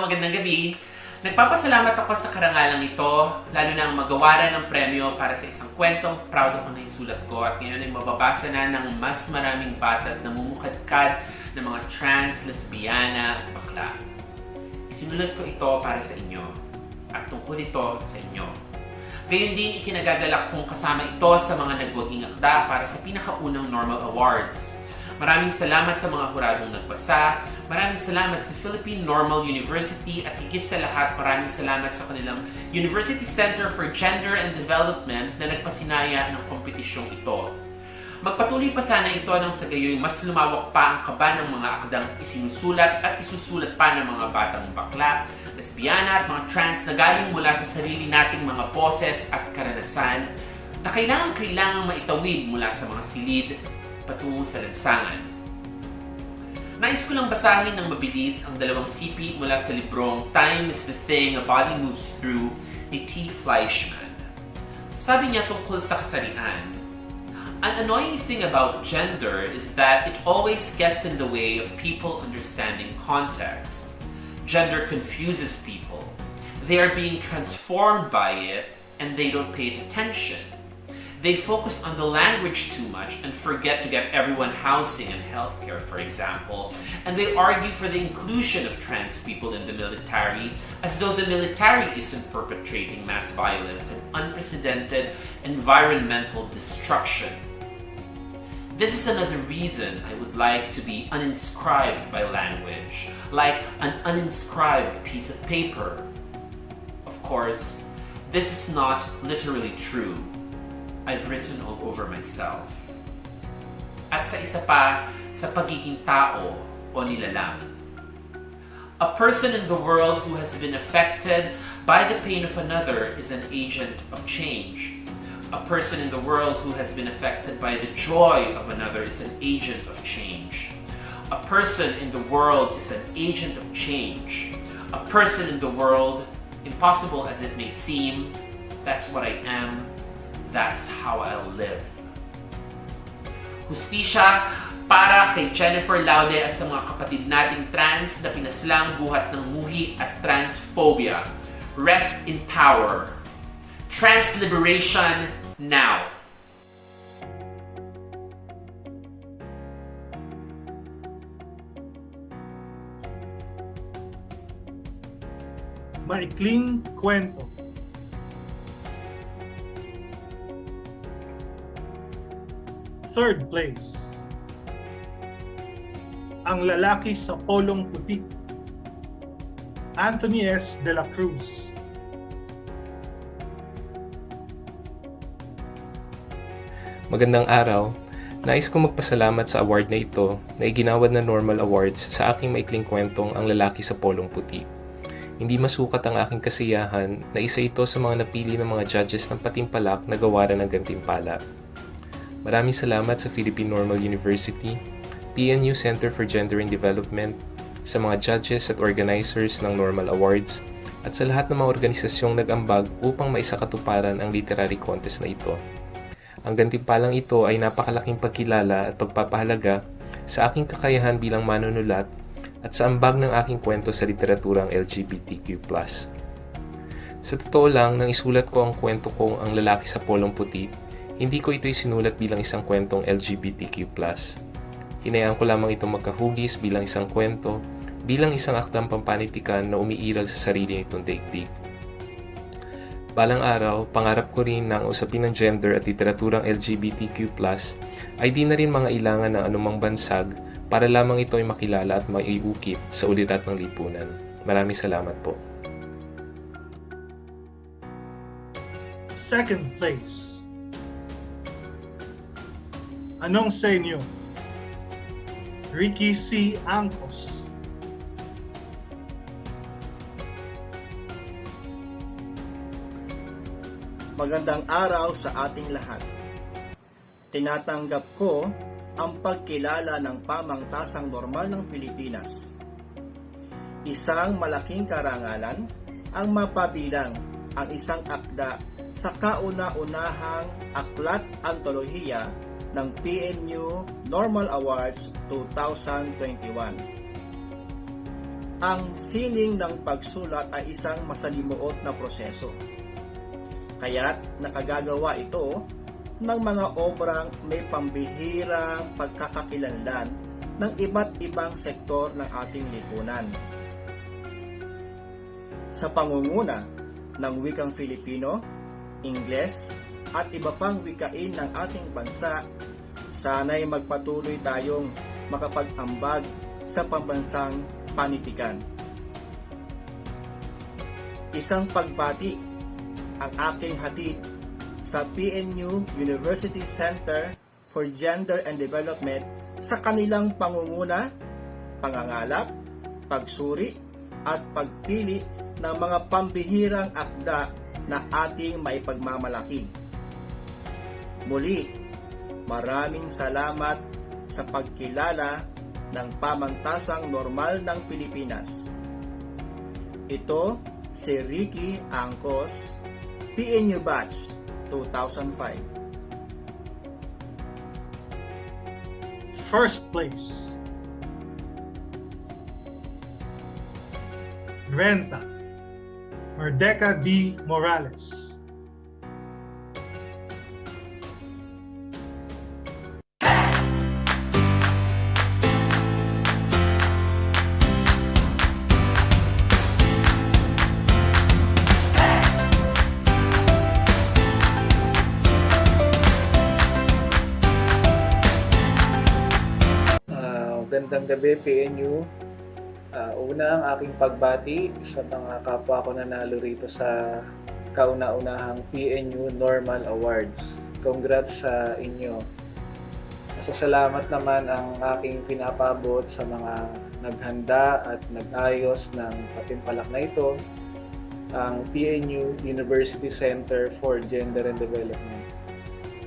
O: Magandang gabi. Nagpapasalamat ako sa karangalang ito, lalo na ang magawaran ng premyo para sa isang kwentong proud ako na isulat ko at ngayon ay mababasa na ng mas maraming bata at namumukadkad ng mga trans, lesbiana at bakla. Isinulat ko ito para sa inyo at tungkol ito sa inyo. Gayon din ikinagagalak kong kasama ito sa mga nagwaging akda para sa pinakaunang Normal Awards. Maraming salamat sa mga huradong nagbasa, maraming salamat sa Philippine Normal University at higit sa lahat maraming salamat sa kanilang University Center for Gender and Development na nagpasinaya ng kompetisyong ito. Magpatuloy pa sana ito nang sa gayoy mas lumawak pa ang kaba ng mga akdang isinusulat at isusulat pa ng mga batang bakla, lesbiana at mga trans na galing mula sa sarili nating mga boses at karanasan na kailangang maitawid mula sa mga silid patungo sa lansangan. Nais ko lang basahin ng mabilis ang dalawang sipi mula sa librong Time is the Thing a Body Moves Through ni T. Fleischman. Sabi niya tungkol sa kasarian, an annoying thing about gender is that it always gets in the way of people understanding context. Gender confuses people. They are being transformed by it and they don't pay attention. They focus on the language too much and forget to get everyone housing and healthcare, for example. And they argue for the inclusion of trans people in the military as though the military isn't perpetrating mass violence and unprecedented environmental destruction. This is another reason I would like to be uninscribed by language, like an uninscribed piece of paper. Of course, this is not literally true. I've written all over myself. At sa isa pa, sa pagiging tao o nilalang. A person in the world who has been affected by the pain of another is an agent of change. A person in the world who has been affected by the joy of another is an agent of change. A person in the world is an agent of change. A person in the world, impossible as it may seem, that's what I am, that's how I'll live. Hustisya para kay Jennifer Laude at sa mga kapatid nating trans na pinaslang buhat ng muhi at transphobia. Rest in power. Trans liberation now.
A: Maikling kwento. Third place. Ang lalaki sa polong puti. Anthony S. de la Cruz.
P: Magandang araw. Nais kong magpasalamat sa award na ito na iginawad na Normal Awards sa aking maikling kwentong Ang Lalaki sa Polong Puti. Hindi masukat ang aking kasiyahan na isa ito sa mga napili ng mga judges ng Patimpalak na gawaran ng gantimpala. Maraming salamat sa Philippine Normal University, PNU Center for Gender and Development, sa mga judges at organizers ng Normal Awards, at sa lahat ng mga organisasyong nag-ambag upang maisakatuparan ang literary contest na ito. Ang gantimpalang ito ay napakalaking pagkilala at pagpapahalaga sa aking kakayahan bilang manunulat at sa ambag ng aking kwento sa literaturang LGBTQ+. Sa totoo lang, nang isulat ko ang kwento kong Ang Lalaki sa Polong Puti, hindi ko ito'y sinulat bilang isang kwentong LGBTQ+. Hinayaan ko lamang itong magkahugis bilang isang kwento, bilang isang akdang pampanitikan na umiiral sa sarili nitong daigdig. Balang araw, pangarap ko rin na ang usapin ng gender at literaturang LGBTQ+, ay di na rin mga ilangan ng anumang bansag para lamang ito ay makilala at maiukit sa ulirat ng lipunan. Maraming salamat po.
A: Second place. Anong sa inyo? Ricky C. Angkos.
Q: Magandang araw sa ating lahat. Tinatanggap ko ang pagkilala ng Pamangtasang Normal ng Pilipinas. Isang malaking karangalan ang mapabilang ang isang akda sa kauna-unahang aklat antolohiya ng PNU Normal Awards 2021. Ang sining ng pagsulat ay isang masalimuot na proseso. Kaya't nakagagawa ito ng mga obrang may pambihirang pagkakakilanlan ng iba't ibang sektor ng ating lipunan. Sa pangunguna ng wikang Filipino, Ingles, at iba pang wikain ng ating bansa, sana'y magpatuloy tayong makapag-ambag sa pambansang panitikan. Isang pagbati ang aking hatid sa PNU University Center for Gender and Development sa kanilang pangunguna, pangangalap, pagsuri, at pagpili ng mga pambihirang akda na ating maipagmamalaki. Muli, maraming salamat sa pagkilala ng Pamangtasang Normal ng Pilipinas. Ito si Ricky Angkos, PNU Batch 2005.
A: First place. Renta. Merdeka D. Morales.
R: Magandang gabi, PNU. Una ang aking pagbati sa mga kapwa ko nanalo rito sa kauna-unahang PNU Normal Awards. Congrats sa inyo. Masasalamat naman ang aking pinapabot sa mga naghanda at nag-ayos ng patimpalak na ito, ang PNU University Center for Gender and Development.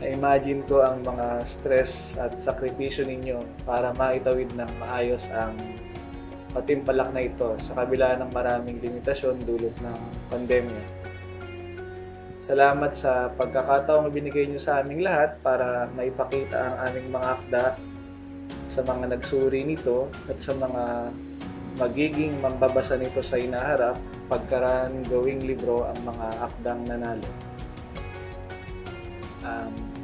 R: Na-imagine ko ang mga stress at sakripisyo ninyo para maitawid ng maayos ang patimpalak na ito sa kabila ng maraming limitasyon dulot ng pandemya. Salamat sa pagkakataong binigay niyo sa aming lahat para maipakita ang aming mga akda sa mga nagsuri nito at sa mga magiging mambabasa nito sa inaharap pagkaraan gawing libro ang mga akdang nanalo.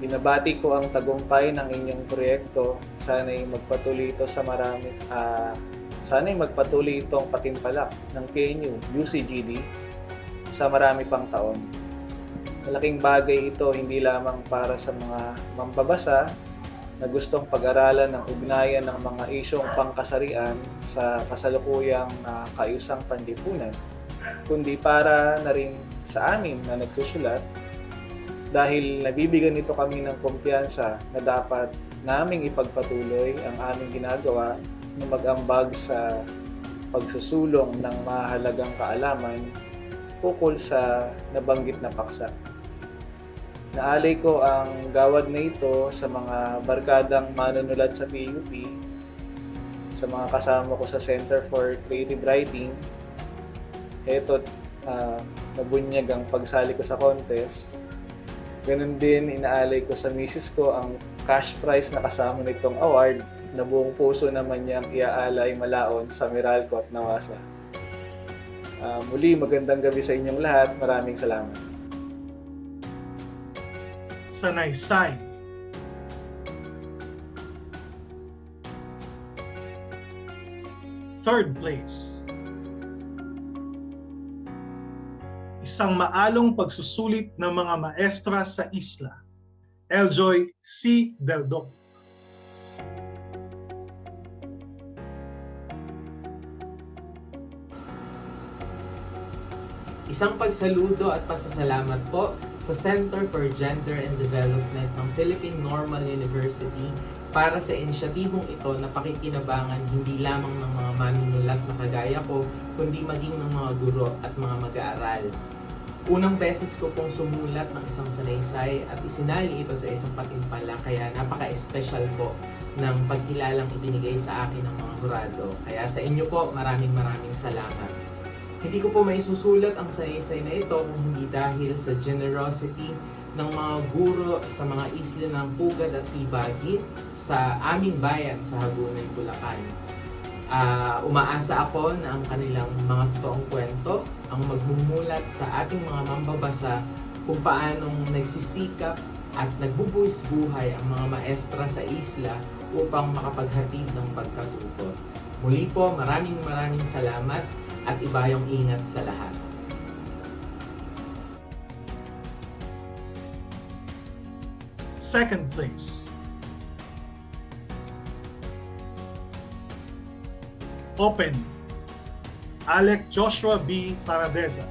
R: Binabati ko ang tagumpay ng inyong proyekto. Sana'y magpatuloy ito sa sana'y magpatuloy itong patimpalak ng PNU UCGD sa marami pang taon. Malaking bagay ito hindi lamang para sa mga mambabasa na gustong pag-aralan ng ugnayan ng mga isyong pangkasarian sa kasalukuyang kaayusang panlipunan, kundi para na rin sa amin na nagsusulat dahil nabibigyan nito kami ng kumpiyansa na dapat naming ipagpatuloy ang aming ginagawa na mag-ambag sa pagsusulong ng mahalagang kaalaman ukol sa nabanggit na paksa. Naalay ko ang gawad na ito sa mga barkadang manunulat sa PUP, sa mga kasama ko sa Center for Creative Writing. Ito, nabunyag ang pagsali ko sa contest. Ganun din, inaalay ko sa misis ko ang cash prize na kasama nitong award na buong puso naman niyang iaalay malaon sa Meralco at Nawasa. Muli, magandang gabi sa inyong lahat. Maraming salamat.
A: Sanaysay. Third place. Isang maalong pagsusulit ng mga maestra sa isla. Eljoy C. Deldoc.
S: Isang pagsaludo at pasasalamat po sa Center for Gender and Development ng Philippine Normal University para sa inisyatibong ito na pakikinabangan hindi lamang ng mga manunulat na kagaya ko, kundi maging ng mga guro at mga mag-aaral. Unang beses ko pong sumulat ng isang sanaysay at isinali ito sa isang patimpala, kaya napaka-espesyal po ng pagkilalang ibinigay sa akin ng mga hurado. Kaya sa inyo po, maraming salamat. Hindi ko po maisusulat ang sanaysay na ito kung hindi dahil sa generosity ng mga guro sa mga isla ng Pugad at Tibagit sa aming bayan sa Hagonoy, Bulacan. Umaasa ako na ang kanilang mga totoong kwento ang magmumulat sa ating mga mambabasa kung paanong nagsisikap at nagbubuwis buhay ang mga maestra sa isla upang makapaghatid ng pagkatuto. Muli po, maraming salamat at ibayong ingat sa lahat.
A: Second place. Open. Alec Joshua B. Paradeza.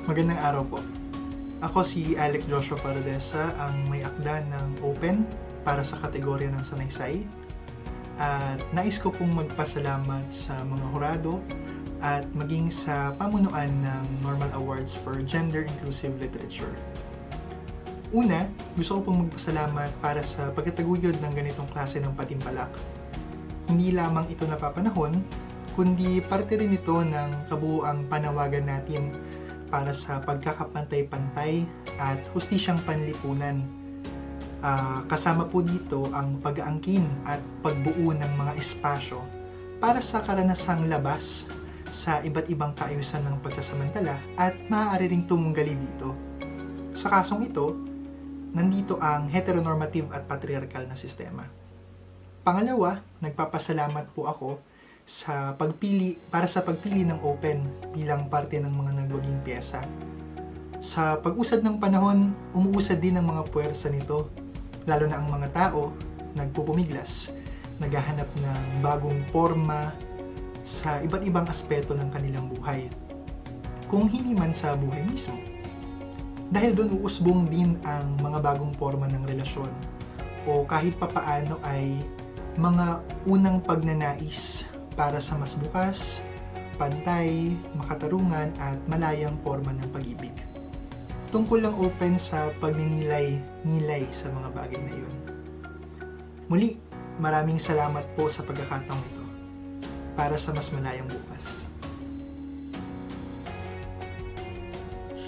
T: Magandang araw po. Ako si Alec Joshua Paradesa, ang may akda ng Open para sa kategorya ng Sanaysay. At nais ko pong magpasalamat sa mga hurado at maging sa pamunuan ng Normal Awards for Gender Inclusive Literature. Una, gusto ko pong magpasalamat para sa pagkataguyod ng ganitong klase ng patimpalak. Hindi lamang ito napapanahon, kundi parte rin ito ng kabuuang panawagan natin para sa pagkakapantay-pantay at hustisyang panlipunan. Kasama po dito ang pag-aangkin at pagbuo ng mga espasyo para sa karanasang labas sa iba't ibang kaayusan ng pagsasamantala at maaari ring tumunggali dito. Sa kasong ito, nandito ang heteronormative at patriarchal na sistema. Pangalawa, nagpapasalamat po ako para sa pagpili ng Open bilang parte ng mga nagwaging piyesa. Sa pag-usad ng panahon, umuusad din ang mga puwersa nito, lalo na ang mga tao nagpupumiglas, naghahanap ng bagong forma sa iba't ibang aspeto ng kanilang buhay. Kung hindi man sa buhay mismo. Dahil doon uusbong din ang mga bagong forma ng relasyon o kahit papaano ay mga unang pagnanais para sa mas bukas, pantay, makatarungan at malayang forma ng pag-ibig. Tungkol lang open sa pagninilay-nilay sa mga bagay na yun. Muli, maraming salamat po sa pagkakataong ito para sa mas malayang bukas.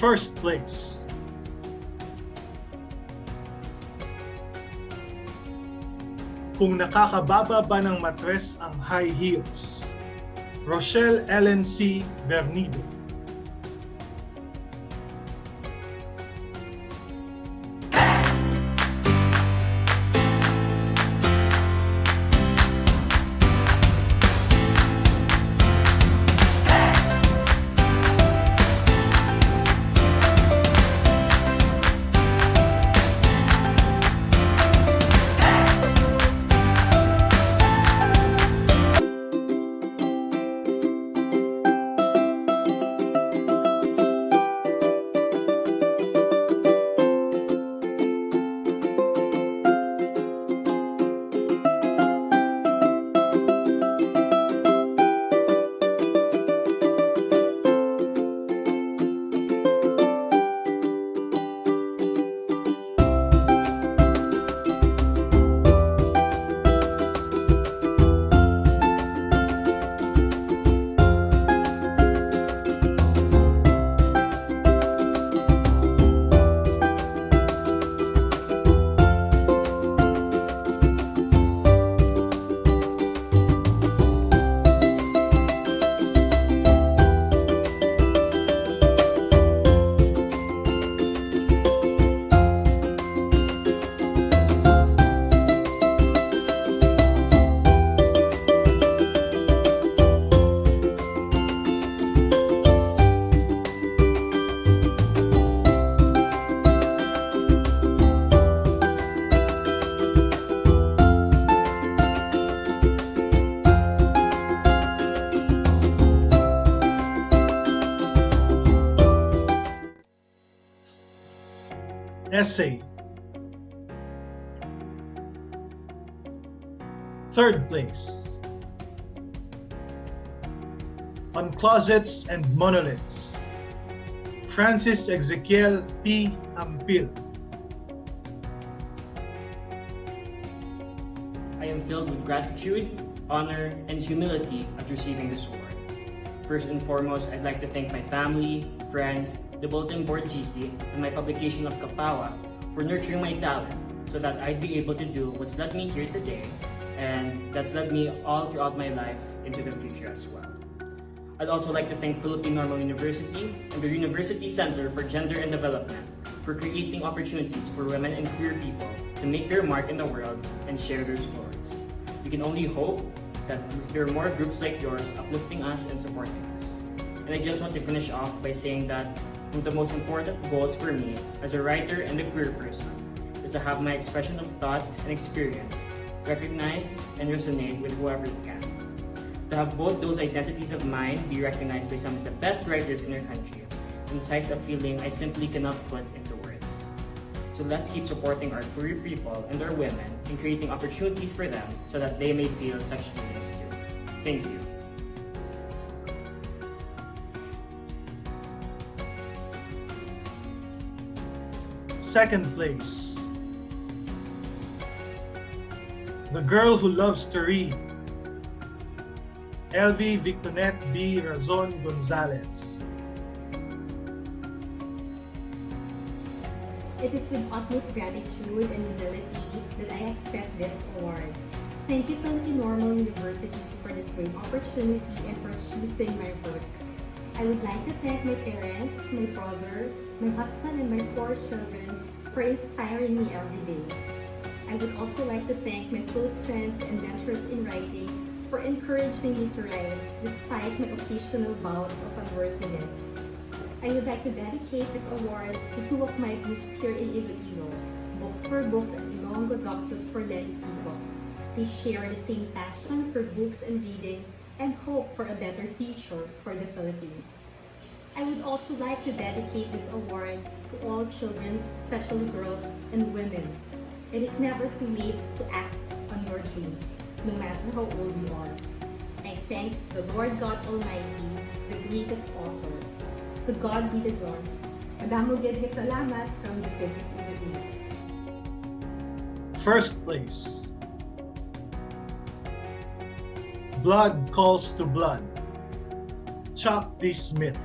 A: First place. Kung nakakababa ba ng matres ang high heels? Rochelle Ellen C. Bernido. Essay. Third place. On Closets and Monoliths. Francis Ezekiel P. Ampil.
L: I am filled with gratitude, honor, and humility at receiving this award. First and foremost, I'd like to thank my family, friends, the Bulletin Board GC, and my publication of Kapawa for nurturing my talent so that I'd be able to do what's led me here today and that's led me all throughout my life into the future as well. I'd also like to thank Philippine Normal University and the University Center for Gender and Development for creating opportunities for women and queer people to make their mark in the world and share their stories. We can only hope that there are more groups like yours uplifting us and supporting us. And I just want to finish off by saying that one of the most important goals for me as a writer and a queer person is to have my expression of thoughts and experience recognized and resonate with whoever it can. To have both those identities of mine be recognized by some of the best writers in our country incites a feeling I simply cannot put into words. So let's keep supporting our queer people and our women and creating opportunities for them so that they may feel such feelings too. Thank you.
A: Second place. The Girl Who Loves to Read. LV Victonet B. Razon Gonzalez.
U: It is with utmost gratitude and humility that I accept this award. Thank you, Philippine Normal University, for this great opportunity and for choosing my work. I would like to thank my parents, my brother, my husband, and my 4 children for inspiring me every day. I would also like to thank my close friends and mentors in writing for encouraging me to write despite my occasional bouts of unworthiness. I would like to dedicate this award to 2 of my groups here in Iloilo, Books for Books and Ilonggo Doctors for Lenny Kibo. They share the same passion for books and reading and hope for a better future for the Philippines. I would also like to dedicate this award to all children, especially girls and women. It is never too late to act on your dreams, no matter how old you are. I thank the Lord God Almighty, the greatest author. To God be the glory. Madamo gid salamat from the city of Iloilo.
A: First place. Blood calls to blood. Chop this myth.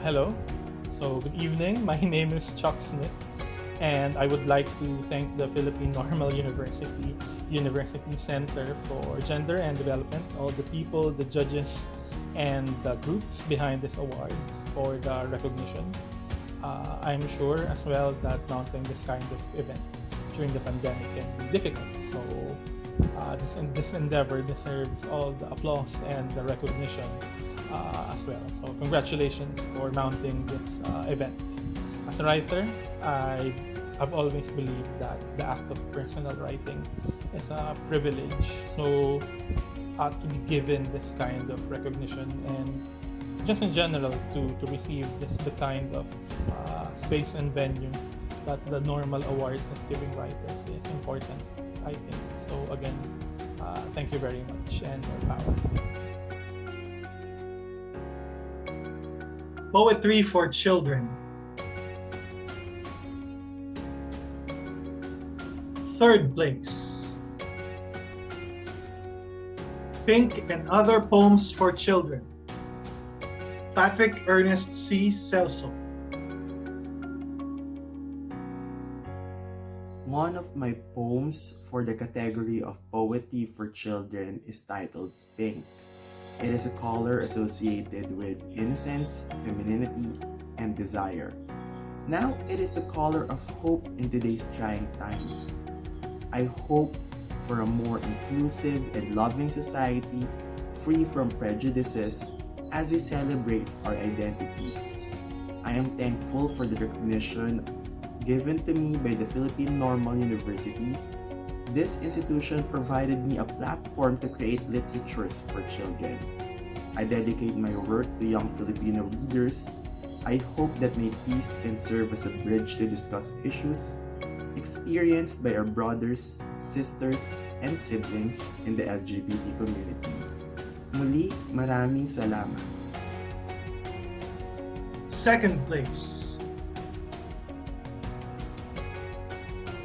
B: Hello. So good evening. My name is Chuck Smith, and I would like to thank the Philippine Normal University Center for Gender and Development, all the people, the judges, and the groups behind this award for the recognition. I'm sure as well that mounting this kind of event during the pandemic can be difficult. So this endeavor deserves all the applause and the recognition as well. So congratulations for mounting this event. As a writer, I've always believed that the act of personal writing is a privilege. So to be given this kind of recognition and just in general to receive the kind of space and venue that the normal awards is giving writers is important, I think. So again, thank you very much and more power.
A: Poetry for children. Third place. Pink and Other Poems for Children. Patrick Ernest C. Celso.
V: One of my poems for the category of poetry for children is titled Pink. It is a color associated with innocence, femininity, and desire. Now it is the color of hope in today's trying times. I hope for a more inclusive and loving society, free from prejudices, as we celebrate our identities. I am thankful for the recognition given to me by the Philippine Normal University. This institution provided me a platform to create literatures for children. I dedicate my work to young Filipino readers. I hope that my piece can serve as a bridge to discuss issues experienced by our brothers, sisters, and siblings in the LGBT community. Muli, maraming salamat.
A: Second place.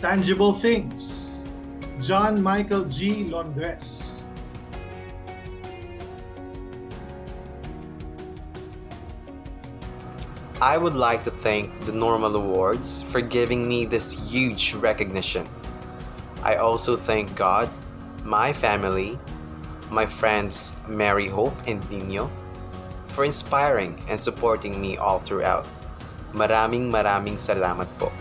A: Tangible Things. John Michael G. Londres.
W: I would like to thank the Normal Awards for giving me this huge recognition. I also thank God, my family, my friends Mary Hope and Nino, for inspiring and supporting me all throughout. Maraming salamat po.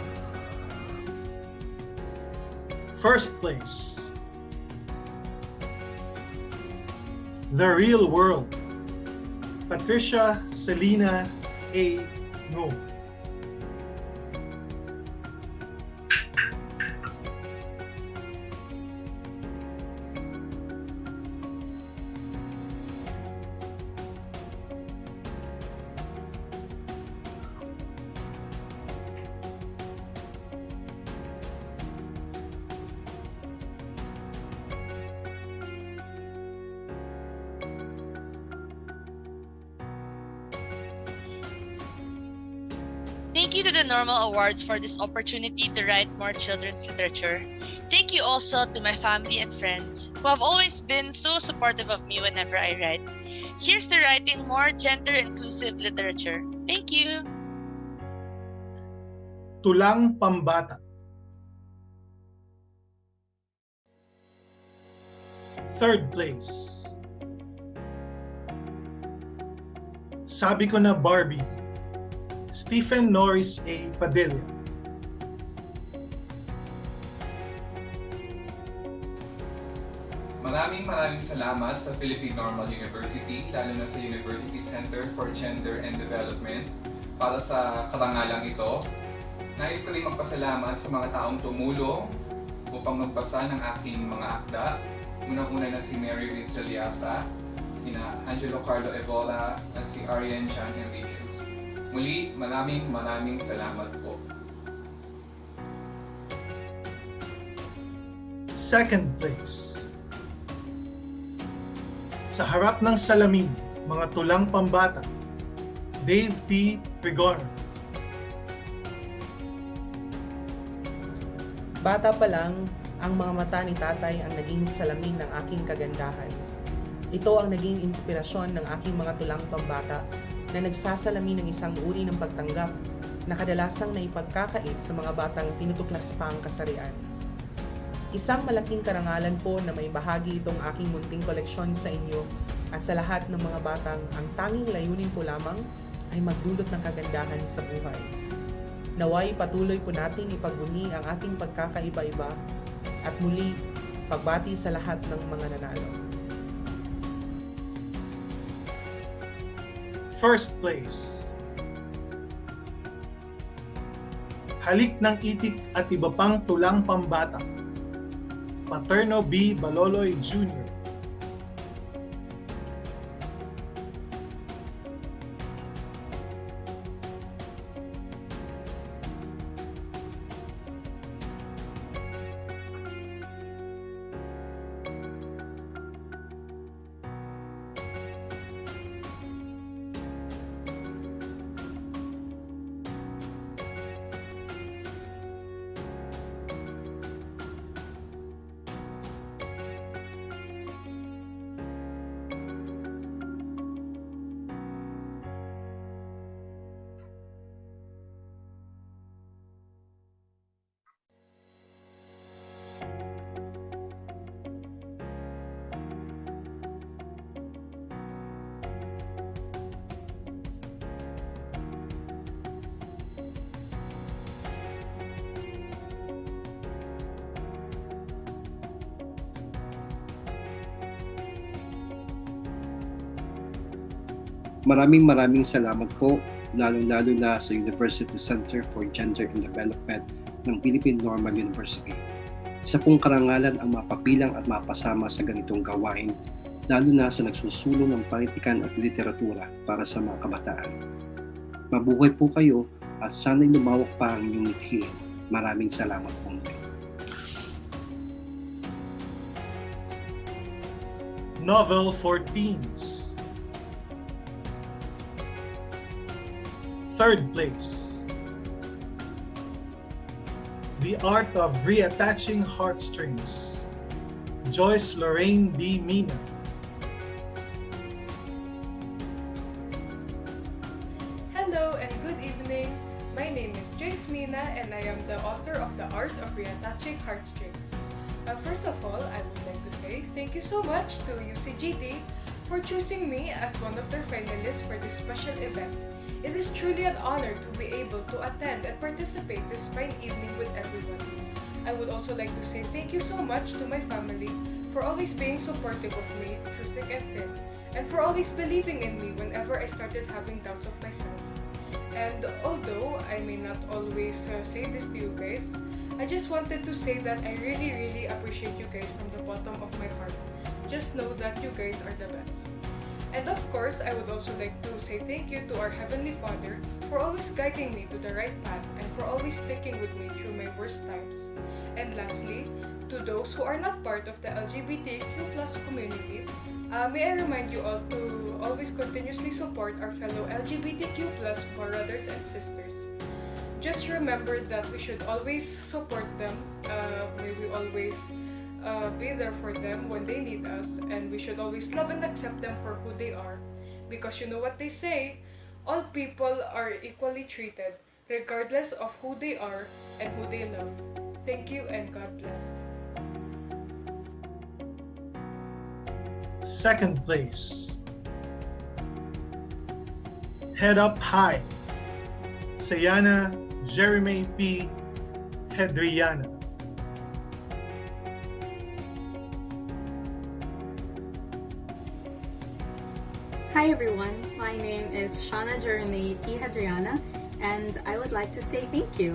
A: First place. The Real World. Patricia Selena A. Ngo.
X: Thank you to the Normal Awards for this opportunity to write more children's literature. Thank you also to my family and friends who have always been so supportive of me whenever I write. Here's to writing more gender-inclusive literature. Thank you!
A: Tulang Pambata. Third place. Sabi ko na Barbie. Stephen Norris A. Padilla.
C: Maraming salamat sa Philippine Normal University, lalo na sa University Center for Gender and Development para sa karangalang ito. Nais ko rin magpasalamat sa mga taong tumulong upang magbasa ng aking mga akda. Unang-una na si Mary Liz Eliasa, sina Angelo Carlo Evola, at si Arian Jan Enriquez. Muli, maraming salamat po.
A: Second place. Sa harap ng salamin, mga tulang pambata, Dave T. Rigor.
E: Bata pa lang, ang mga mata ni tatay ang naging salamin ng aking kagandahan. Ito ang naging inspirasyon ng aking mga tulang pambata na nagsasalamin ng isang uri ng pagtanggap na kadalasang naipagkakait sa mga batang tinutuklas pa ang kasarian. Isang malaking karangalan po na may bahagi itong aking munting koleksyon sa inyo at sa lahat ng mga batang ang tanging layunin po lamang ay magdulot ng kagandahan sa buhay. Naway patuloy po nating ipagbunyi ang ating pagkakaiba-iba at muli pagbati sa lahat ng mga nanalo.
A: First place. Halik ng itik at iba pang tulang pambata, Paterno B. Baloloy Jr.
F: Maraming salamat po, lalong-lalo na sa University Center for Gender and Development ng Philippine Normal University. Isa pong karangalan ang mapapilang at mapasama sa ganitong gawain, lalo na sa nagsusulong ng panitikan at literatura para sa mga kabataan. Mabuhay po kayo at sana'y lumawak pa ang inyong mithiin. Maraming salamat po.
A: Novel for Teens. Third place. The Art of Reattaching Heartstrings, Joyce Lorraine D. Mina.
G: Hello and good evening. My name is Joyce Mina and I am the author of The Art of Reattaching Heartstrings. First of all, I would like to say thank you so much to UCGD for choosing me as one of their finalists for this special event. It is truly an honor to be able to attend and participate this fine evening with everyone. I would also like to say thank you so much to my family for always being supportive of me through thick and thin, and for always believing in me whenever I started having doubts of myself. And although I may not always say this to you guys, I just wanted to say that I really appreciate you guys from the bottom of my heart. Just know that you guys are the best. And of course, I would also like to say thank you to our Heavenly Father for always guiding me to the right path and for always sticking with me through my worst times. And lastly, to those who are not part of the LGBTQ+ community, may I remind you all to always continuously support our fellow LGBTQ+ brothers and sisters. Just remember that we should always support them, may we always be there for them when they need us, and we should always love and accept them for who they are, because you know what they say, all people are equally treated regardless of who they are and who they love. Thank you and God bless.
A: Second place. Head Up High, Sayana Jeremy P. Hedriana.
D: Hi everyone, my name is Shauna Jeremy P. Hadriana, and I would like to say thank you.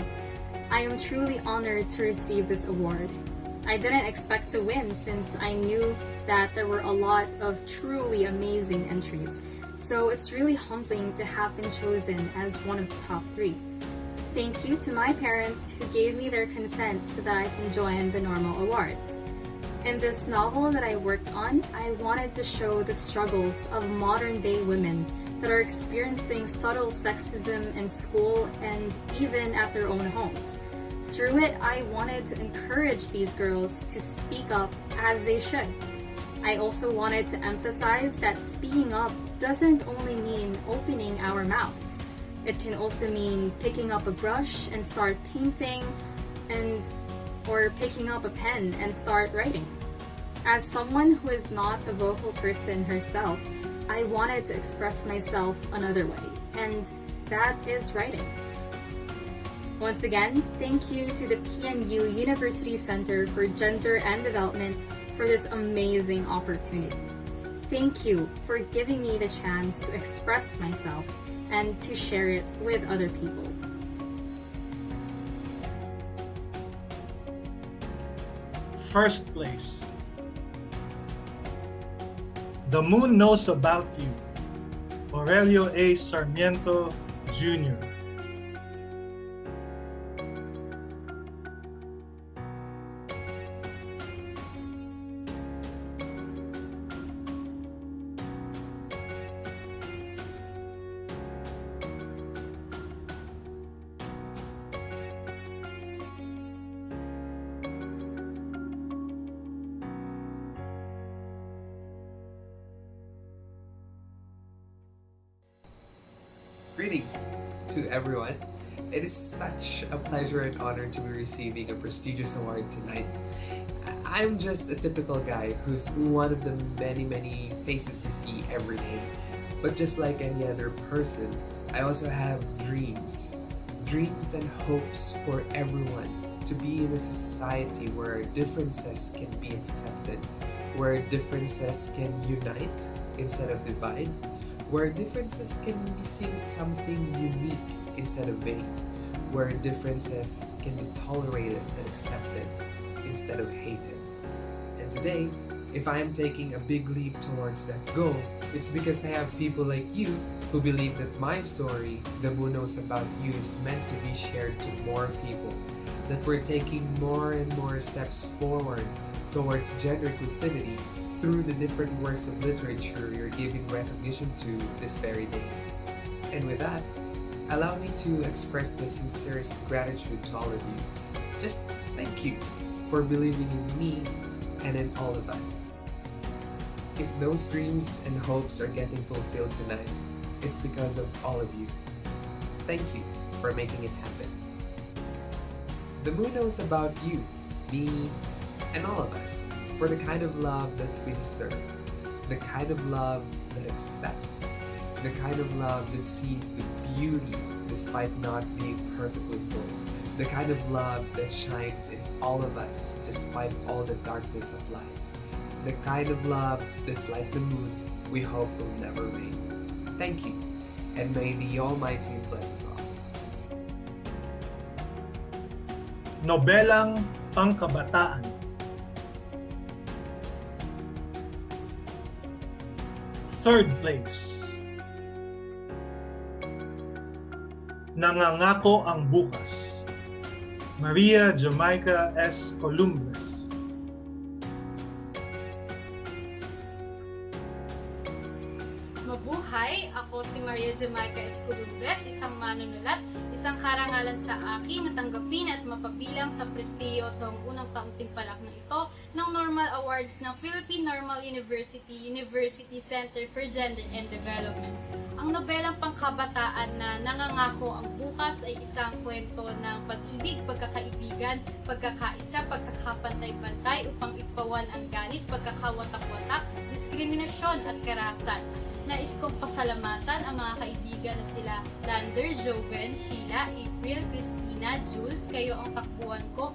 D: I am truly honored to receive this award. I didn't expect to win since I knew that there were a lot of truly amazing entries, so it's really humbling to have been chosen as one of the top 3. Thank you to my parents who gave me their consent so that I can join the Normal Awards. In this novel that I worked on, I wanted to show the struggles of modern-day women that are experiencing subtle sexism in school and even at their own homes. Through it, I wanted to encourage these girls to speak up as they should. I also wanted to emphasize that speaking up doesn't only mean opening our mouths. It can also mean picking up a brush and start painting, or picking up a pen and start writing. As someone who is not a vocal person herself, I wanted to express myself another way, and that is writing. Once again, thank you to the PNU University Center for Gender and Development for this amazing opportunity. Thank you for giving me the chance to express myself and to share it with other people.
A: First place. The Moon Knows About You, Aurelio A. Sarmiento Jr.
H: Greetings to everyone. It is such a pleasure and honor to be receiving a prestigious award tonight. I'm just a typical guy who's one of the many faces you see every day. But just like any other person, I also have dreams. Dreams and hopes for everyone to be in a society where differences can be accepted, where differences can unite instead of divide, where differences can be seen as something unique instead of vain, where differences can be tolerated and accepted instead of hated. And today, if I am taking a big leap towards that goal, it's because I have people like you who believe that my story, The Moon Knows About You, is meant to be shared to more people, that we're taking more and more steps forward towards gender inclusivity through the different works of literature you're giving recognition to this very day. And with that, allow me to express my sincerest gratitude to all of you. Just thank you for believing in me and in all of us. If those dreams and hopes are getting fulfilled tonight, it's because of all of you. Thank you for making it happen. The Moon Knows About You, me, and all of us, for the kind of love that we deserve, the kind of love that accepts, the kind of love that sees the beauty despite not being perfectly full, the kind of love that shines in all of us despite all the darkness of life, the kind of love that's like the moon we hope will never wane. Thank you, and may the Almighty bless us all.
A: Nobelang Pangkabataan. Third place. Nangangako ang Bukas, Maria Jamaica S. Columbus.
I: Mabuhay! Ako si Maria Jamaica S. Columbus, isang manunulat, isang karangalan sa akin na tanggapin at mapabilang sa prestiyosong unang taong timpalak na ito ng Normal Awards ng Philippine Normal University Center for Gender and Development. Ang nobelang pangkabataan na nangangako ang bukas ay isang kwento ng pag-ibig, pagkakaibigan, pagkakaisa, pagkakapantay-pantay upang ipawan ang galit, pagkakawatak-watak, diskriminasyon at karahasan. Nais kong pasalamatan ang mga kaibigan na sila Lander, Joven, Sheila, April, Christina, Jules. Kayo ang takbuhan ko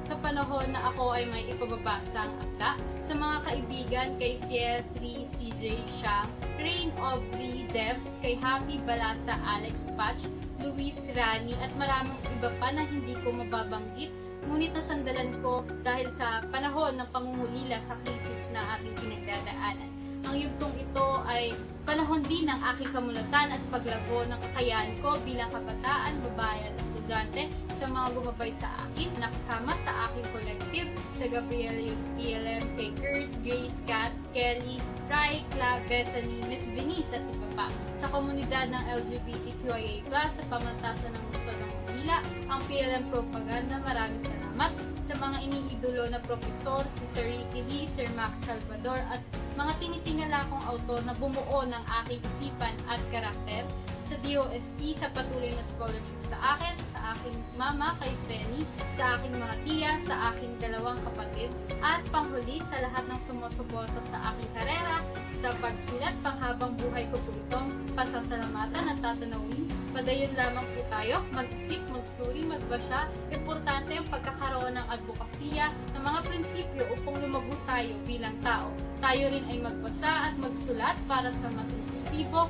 I: sa panahon na ako ay may ipababasang akda. Sa mga kaibigan kay Fiel 3, CJ, Shang, Rain Aubrey, Devs, kay Happy Balasa, Alex Patch, Luis Rani at maraming iba pa na hindi ko mababanggit. Ngunit nasandalan ko dahil sa panahon ng pangungulila sa krisis na ating pinagdadaanan. Ang yugtong ito ay panahon din ng aking kamulatan at paglago ng kakayahan ko bilang kabataan, babae at estudyante sa mga gumabay sa akin, nakasama sa aking collective, sa Gabriel Youth PLM, Fakers, Grace, Kat, Kelly, Rai, Cla, Bethany, Miss Venice at iba pa. Sa komunidad ng LGBTQIA+, sa pamantasan ng lungsod ng Manila, ang PLM Propaganda, maraming salamat. Sa mga iniidolo na profesor, si Sir Ricky Lee, Sir Max Salvador at mga tinitingala kong autor na bumuo ng aking isipan at karakter, sa DOST, sa patuloy na scholarship sa akin, sa aking mama kay Penny, sa aking mga tiya, sa aking dalawang kapatid, at panghuli sa lahat ng sumusuporta sa aking karera, sa pagsulat panghabang buhay ko po itong pasasalamatan at tatanawin. Padayon lamang po tayo, mag-isip, magsuri, magbasya. Importante ang pagkakaroon ng advokasya ng mga prinsipyo upang lumago tayo bilang tao. Tayo rin ay magbasa at magsulat para sa mas inklusibo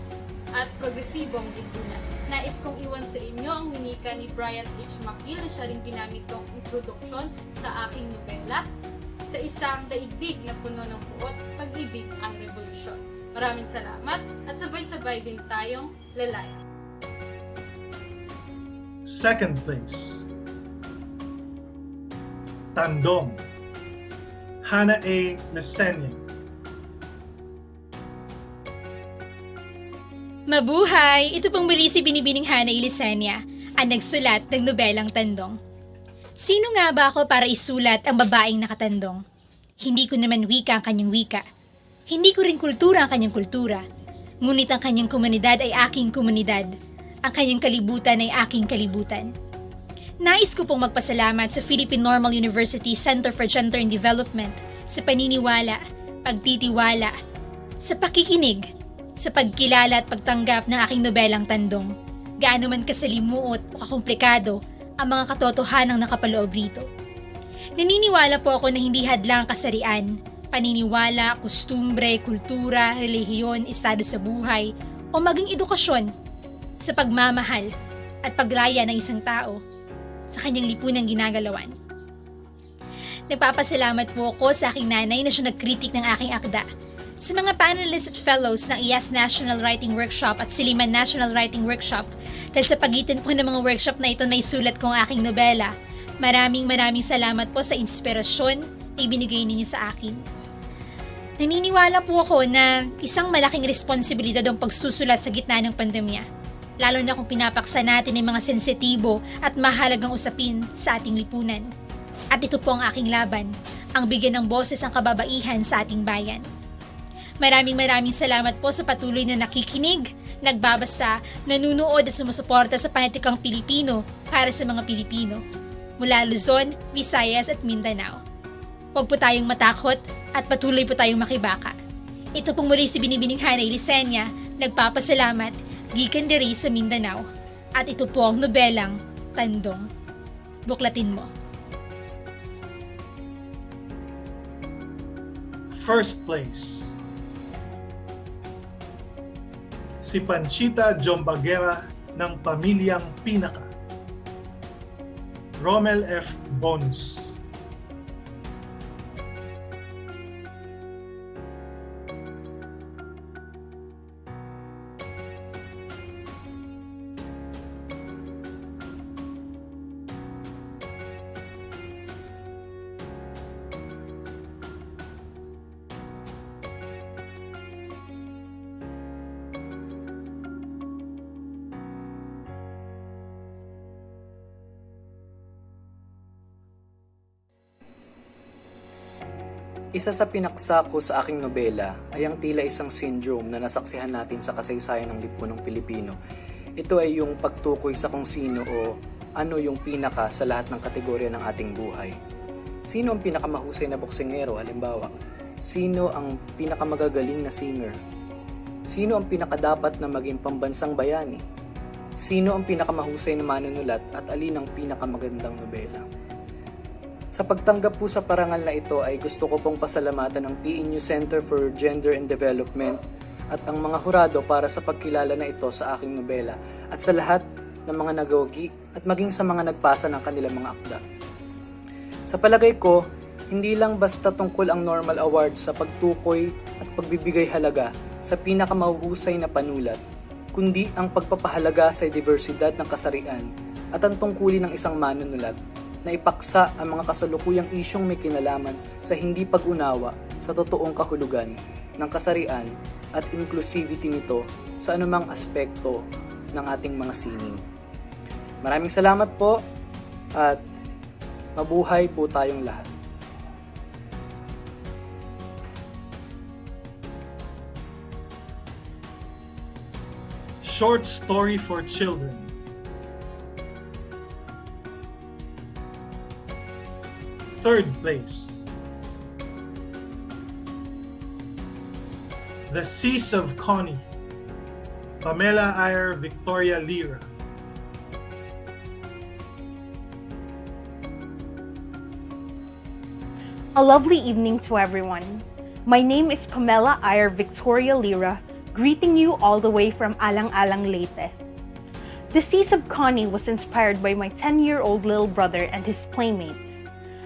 I: at progresibong lipunan. Nais kong iwan sa inyo ang winika ni Brian H. McGill na siya rin ginamit kong introduksyon sa aking nobela, sa isang daigdig na puno ng puot, pag-ibig ang revolusyon. Maraming salamat at sabay-sabay din tayong lalay.
A: Second place, Tandong, Hannah A. Lesenia.
J: Mabuhay! Ito pong muli si Binibining Hannah A. Lesenia, ang nagsulat ng nobelang Tandong. Sino nga ba ako para isulat ang babaeng nakatandong? Hindi ko naman wika ang kanyang wika. Hindi ko rin kultura ang kanyang kultura. Ngunit ang kanyang komunidad ay aking komunidad. Ang kanyang kalibutan ay aking kalibutan. Nais ko pong magpasalamat sa Philippine Normal University Center for Gender and Development sa paniniwala, pagtitiwala, sa pakikinig, sa pagkilala at pagtanggap ng aking nobelang Tandong. Gaano man kasalimuot o kakomplikado ang mga katotohanang nakapaloob rito. Naniniwala po ako na hindi hadlang kasarian, paniniwala, kostumbre, kultura, relihiyon, estado sa buhay, o maging edukasyon sa pagmamahal at paglaya ng isang tao sa kanyang lipunang ginagalawan. Nagpapasalamat po ako sa aking nanay na siya nagkritik ng aking akda, sa mga panelists at fellows ng IAS National Writing Workshop at Silliman National Writing Workshop, dahil sa pagitan po ng mga workshop na ito na isulat ko ang aking nobela. Maraming salamat po sa inspirasyon na ibinigay ninyo sa akin. Naniniwala po ako na isang malaking responsibilidad ang pagsusulat sa gitna ng pandemya, lalo na kung pinapaksa natin ang mga sensitibo at mahalagang usapin sa ating lipunan. At ito po ang aking laban, ang bigyan ng boses ang kababaihan sa ating bayan. Maraming salamat po sa patuloy na nakikinig, nagbabasa, nanunood at sumusuporta sa Panitikang Pilipino para sa mga Pilipino, mula Luzon, Visayas at Mindanao. Huwag po tayong matakot at patuloy po tayong makibaka. Ito pong muli si Binibining Hannah A. Lesenia, nagpapasalamat, gikan diri sa Mindanao. At ito po ang nobelang Tandong. Buklatin mo.
A: First place, si Panchita Jombagera ng Pamilyang Pinaka, Romel F. Bonus.
K: Isa sa pinaksa ko sa aking nobela ay ang tila isang syndrome na nasaksihan natin sa kasaysayan ng lipunong Pilipino. Ito ay yung pagtukoy sa kung sino o ano yung pinaka sa lahat ng kategorya ng ating buhay. Sino ang pinakamahusay na boksingero, halimbawa? Sino ang pinakamagagaling na singer? Sino ang pinakadapat na maging pambansang bayani? Sino ang pinakamahusay na manunulat at alin ang pinakamagandang nobela? Sa pagtanggap po sa parangal na ito ay gusto ko pong pasalamatan ang PNU Center for Gender and Development at ang mga hurado para sa pagkilala na ito sa aking nobela at sa lahat ng mga nagawagi at maging sa mga nagpasa ng kanilang mga akda. Sa palagay ko, hindi lang basta tungkol ang Normal Awards sa pagtukoy at pagbibigay halaga sa pinakamahuhusay na panulat, kundi ang pagpapahalaga sa diversidad ng kasarian at ang tungkulin ng isang manunulat na ipaksa ang mga kasalukuyang isyong may kinalaman sa hindi pag-unawa sa totoong kahulugan ng kasarian at inclusivity nito sa anumang aspekto ng ating mga sining. Maraming salamat po at mabuhay po tayong lahat.
A: Short story for children. Third place. The Seas of Connie. Pamela Ayer, Victoria Lira.
M: A lovely evening to everyone. My name is Pamela Ayer Victoria Lira, greeting you all the way from Alang-Alang, Leyte. The Seas of Connie was inspired by my 10-year-old little brother and his playmates.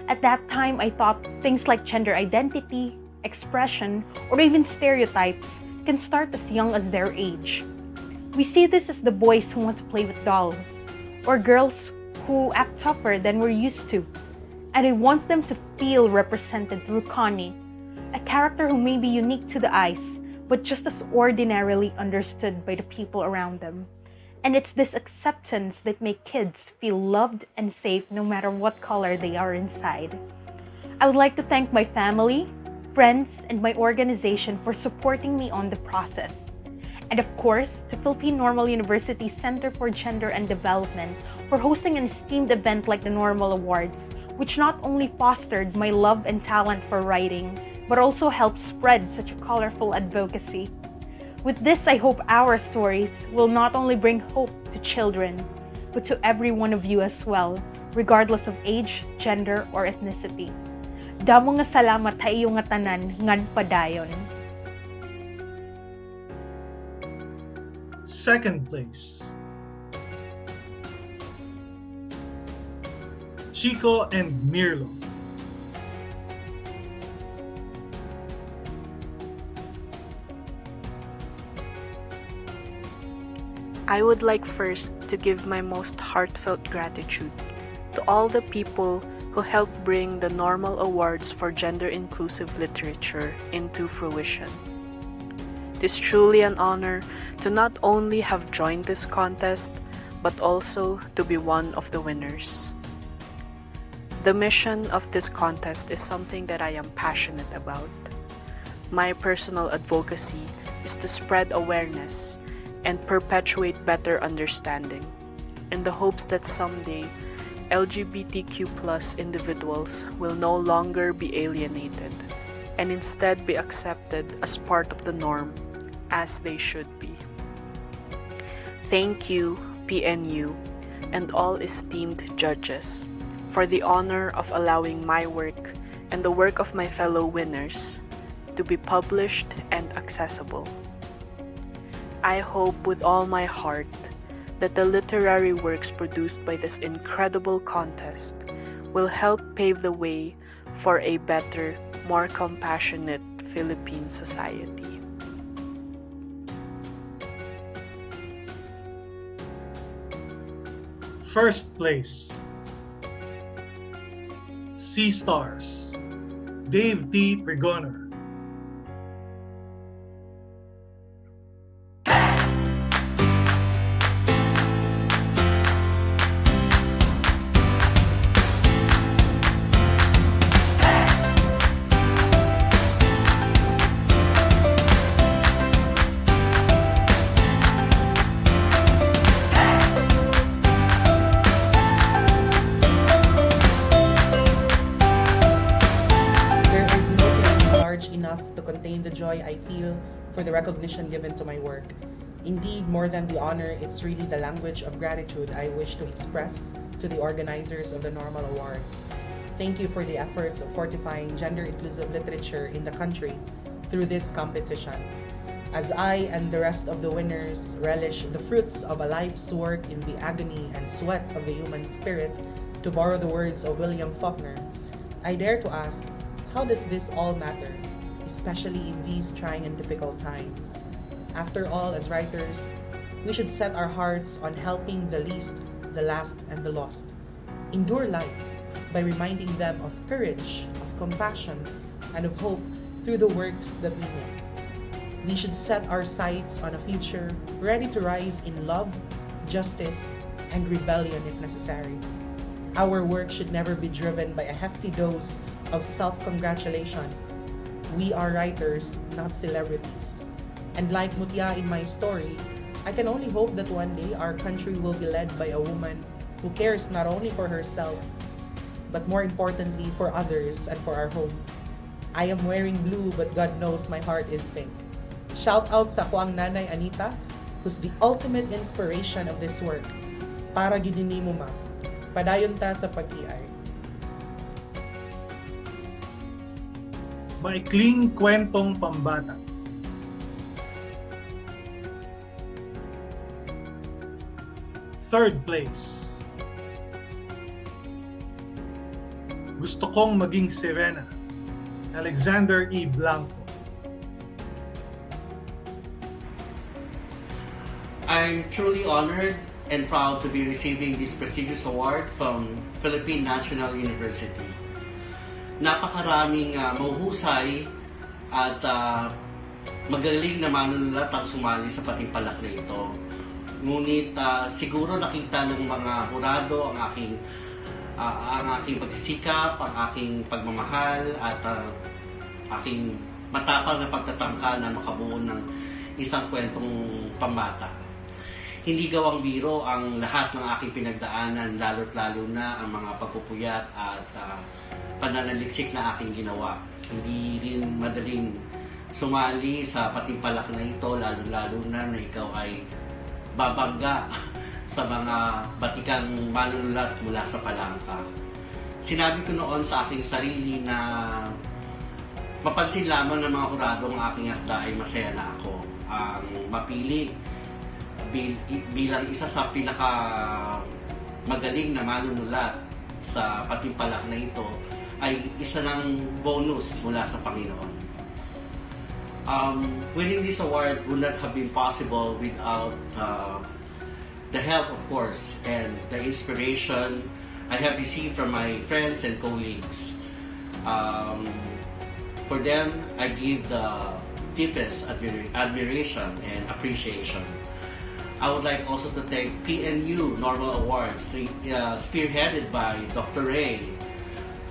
M: At that time, I thought things like gender identity, expression, or even stereotypes can start as young as their age. We see this as the boys who want to play with dolls, or girls who act tougher than we're used to. And I want them to feel represented through Connie, a character who may be unique to the eyes, but just as ordinarily understood by the people around them. And it's this acceptance that makes kids feel loved and safe no matter what color they are inside. I would like to thank my family, friends, and my organization for supporting me on the process. And of course, to Philippine Normal University Center for Gender and Development for hosting an esteemed event like the Normal Awards, which not only fostered my love and talent for writing, but also helped spread such a colorful advocacy. With this, I hope our stories will not only bring hope to children, but to every one of you as well, regardless of age, gender, or ethnicity. Damo nga salamat sa iyo nga tanan ngan padayon.
A: Second place. Chico and Mirlo.
N: I would like first to give my most heartfelt gratitude to all the people who helped bring the Normal Awards for Gender Inclusive Literature into fruition. It is truly an honor to not only have joined this contest, but also to be one of the winners. The mission of this contest is something that I am passionate about. My personal advocacy is to spread awareness and perpetuate better understanding, in the hopes that someday LGBTQ+ individuals will no longer be alienated and instead be accepted as part of the norm, as they should be. Thank you, PNU, and all esteemed judges, for the honor of allowing my work and the work of my fellow winners to be published and accessible. I hope with all my heart that the literary works produced by this incredible contest will help pave the way for a better, more compassionate Philippine society.
A: First place. Sea Stars. Dave T. Pregoner.
E: I feel for the recognition given to my work. Indeed, more than the honor, it's really the language of gratitude I wish to express to the organizers of the Normal Awards. Thank you for the efforts of fortifying gender-inclusive literature in the country through this competition. As I and the rest of the winners relish the fruits of a life's work in the agony and sweat of the human spirit, to borrow the words of William Faulkner, I dare to ask, how does this all matter, especially in these trying and difficult times? After all, as writers, we should set our hearts on helping the least, the last, and the lost endure life by reminding them of courage, of compassion, and of hope through the works that we make. We should set our sights on a future ready to rise in love, justice, and rebellion if necessary. Our work should never be driven by a hefty dose of self-congratulation. We are writers, not celebrities. And like Mutya in my story, I can only hope that one day our country will be led by a woman who cares not only for herself, but more importantly for others and for our home. I am wearing blue, but God knows my heart is pink. Shout out sa kuang Nanay Anita, who's the ultimate inspiration of this work. Para gyud nimo ma. Padayon ta sa pag-iay.
A: Maikling kwentong pambata. Third place. Gusto kong maging sirena. Alexander E. Blanco.
O: I'm truly honored and proud to be receiving this prestigious award from Philippine National University. Napakaraming mahuhusay at magaling na manunulat ang sumali sa patimpalak na ito. Ngunit siguro nakita ng mga hurado ang aking pagsisikap, ang aking pagmamahal at aking matapang na pagtatangka na makabuo ng isang kwentong pambata. Hindi gawang biro ang lahat ng aking pinagdaanan, lalo't lalo na ang mga pagpupuyat at pananaliksik na aking ginawa. Hindi rin madaling sumali sa patimpalak na ito, lalo na ikaw ay babangga sa mga batikang manunulat mula sa palangka. Sinabi ko noon sa aking sarili na mapansin lamang ng mga huradong aking akda ay masaya na ako. Ang mapili bilang isa sa pinaka magaling na manunulat sa patimpalak na ito ay isa ng bonus mula sa Panginoon. Winning this award would not have been possible without the help, of course, and the inspiration I have received from my friends and colleagues. For them, I give the deepest admiration and appreciation. I would like also to thank PNU Normal Awards, spearheaded by Dr. Ray,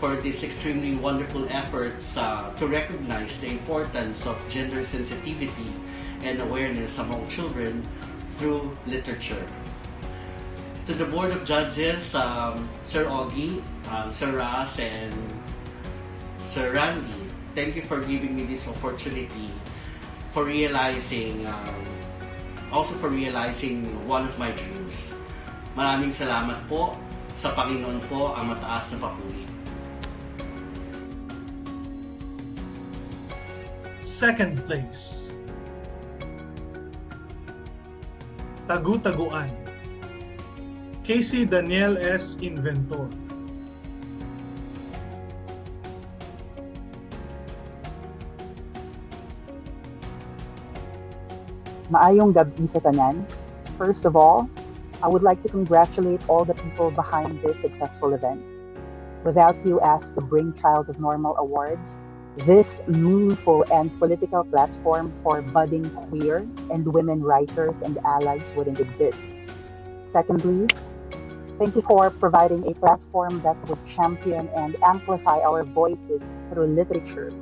O: for these extremely wonderful efforts to recognize the importance of gender sensitivity and awareness among children through literature. To the Board of Judges, Sir Augie, Sir Ras, and Sir Randy, thank you for giving me this opportunity for realizing one of my dreams. Maraming salamat po. Sa Panginoon po ang mataas na papuri.
A: Second place. Tagu-taguan. Casey Daniel S. Inventor.
P: Maayong gabi sa tanan. First of all, I would like to congratulate all the people behind this successful event. Without you as the brainchild of Normal Awards, this meaningful and political platform for budding queer and women writers and allies wouldn't exist. Secondly, thank you for providing a platform that would champion and amplify our voices through literature,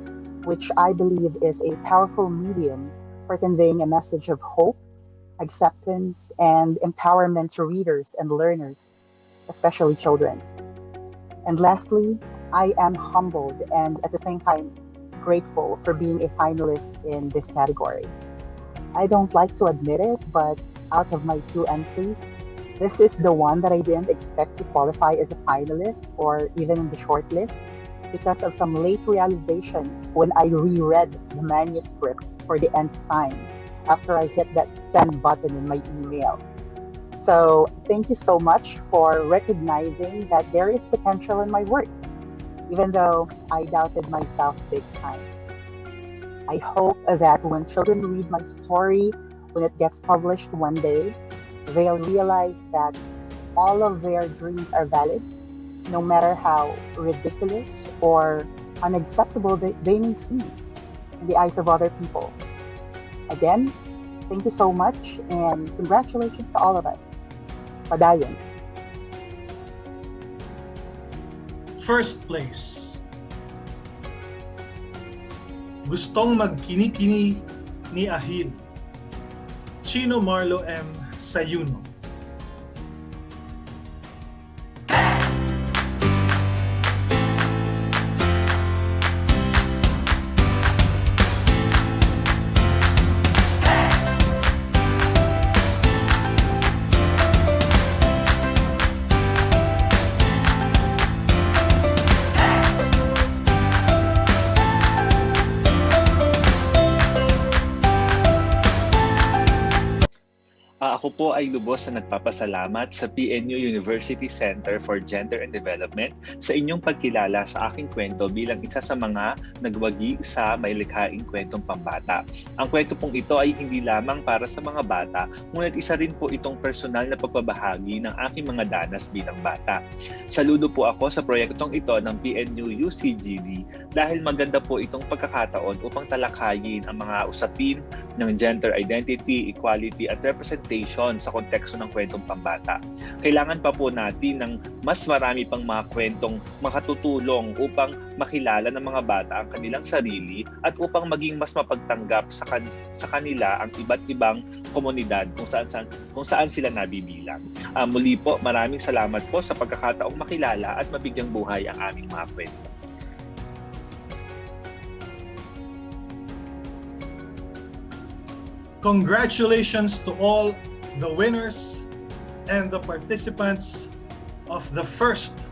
P: which I believe is a powerful medium for conveying a message of hope, acceptance, and empowerment to readers and learners, especially children. And lastly, I am humbled and at the same time grateful for being a finalist in this category. I don't like to admit it, but out of my 2 entries, this is the one that I didn't expect to qualify as a finalist or even in the shortlist because of some late realizations when I reread the manuscript for the nth time after I hit that send button in my email. So thank you so much for recognizing that there is potential in my work, even though I doubted myself big time. I hope that when children read my story, when it gets published one day, they'll realize that all of their dreams are valid, no matter how ridiculous or unacceptable they may seem in the eyes of other people. Again, thank you so much and congratulations to all of us. Padayon.
A: First place. Gustong magkini-kini ni Ahid. Chino Marlo M. Sayuno.
Q: Ako po ay lubos na nagpapasalamat sa PNU University Center for Gender and Development sa inyong pagkilala sa aking kwento bilang isa sa mga nagwagi sa mailikhaing kwentong pambata. Ang kwento pong ito ay hindi lamang para sa mga bata, ngunit isa rin po itong personal na pagbabahagi ng aking mga danas bilang bata. Saludo po ako sa proyektong ito ng PNU UCGD dahil maganda po itong pagkakataon upang talakayin ang mga usapin ng gender identity, equality at representation sa konteksto ng kwentong pambata. Kailangan pa po natin ng mas marami pang mga kwentong makatutulong upang makilala ng mga bata ang kanilang sarili at upang maging mas mapagtanggap sa kanila ang iba't ibang komunidad kung saan sila nabibilang. Muli po, maraming salamat po sa pagkakataong makilala at mabigyang buhay ang aming mga kwento.
A: Congratulations to all the winners and the participants of the first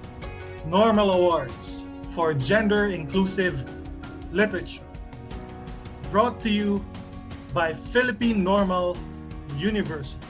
A: Normal Awards for Gender Inclusive Literature, brought to you by Philippine Normal University.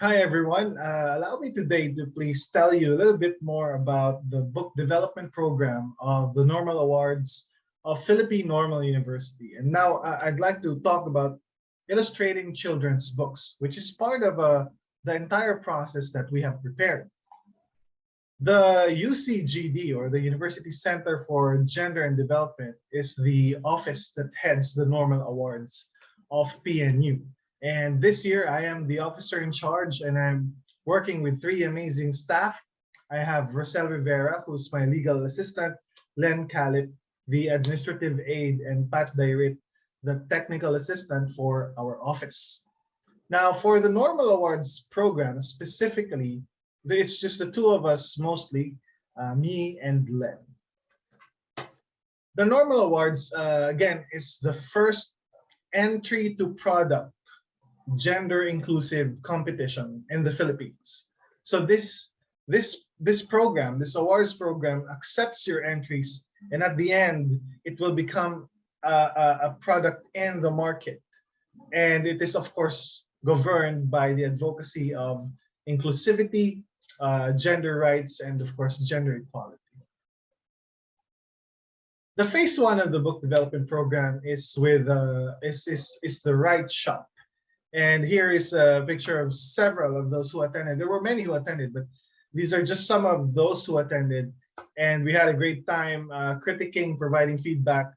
A: Hi everyone, allow me today to please tell you a little bit more about the book development program of the Normal Awards of Philippine Normal University. And now I'd like to talk about illustrating children's books, which is part of the entire process that we have prepared. The UCGD, or the University Center for Gender and Development, is the office that heads the Normal Awards of PNU. And this year, I am the officer in charge, and I'm working with 3 amazing staff. I have Rosel Rivera, who's my legal assistant, Len Calip, the administrative aide, and Pat Dairit, the technical assistant for our office. Now, for the Normal Awards program specifically, it's just the two of us mostly, me and Len. The Normal Awards, again, is the first entry to product gender inclusive competition in the Philippines. So this program, this awards program, accepts your entries, and at the end, it will become a product in the market. And it is, of course, governed by the advocacy of inclusivity, gender rights, and of course, gender equality. The phase one of the book development program is with is the Right Shop. And here is a picture of several of those who attended. There were many who attended, but these are just some of those who attended. And we had a great time critiquing, providing feedback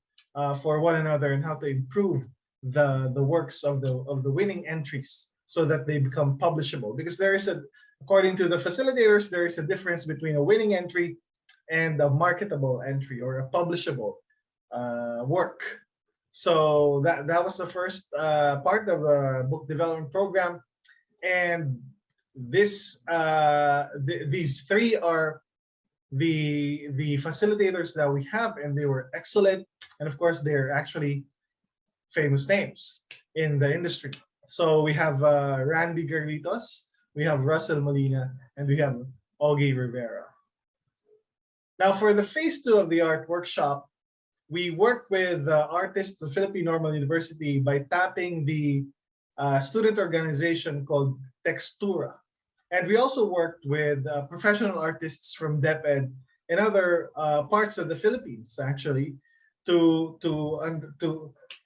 A: for one another and how to improve the works of the winning entries so that they become publishable. Because there is according to the facilitators, there is a difference between a winning entry and a marketable entry or a publishable work. So that was the first part of the book development program, and these three are the facilitators that we have, and they were excellent, and of course they're actually famous names in the industry. So we have Randy Garlitos, we have Russell Molina, and we have Augie Rivera. Now for the phase two of the art workshop, we work with artists of Philippine Normal University by tapping the student organization called Textura. And we also worked with professional artists from DepEd and other parts of the Philippines, actually, to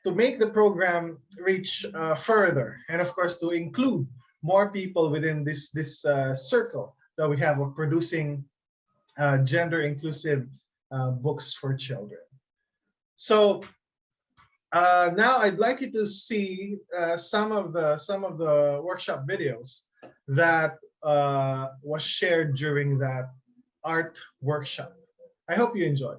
A: make the program reach further, and of course to include more people within this circle that we have of producing gender inclusive books for children. So now I'd like you to see some of the workshop videos that was shared during that art workshop. I hope you enjoy.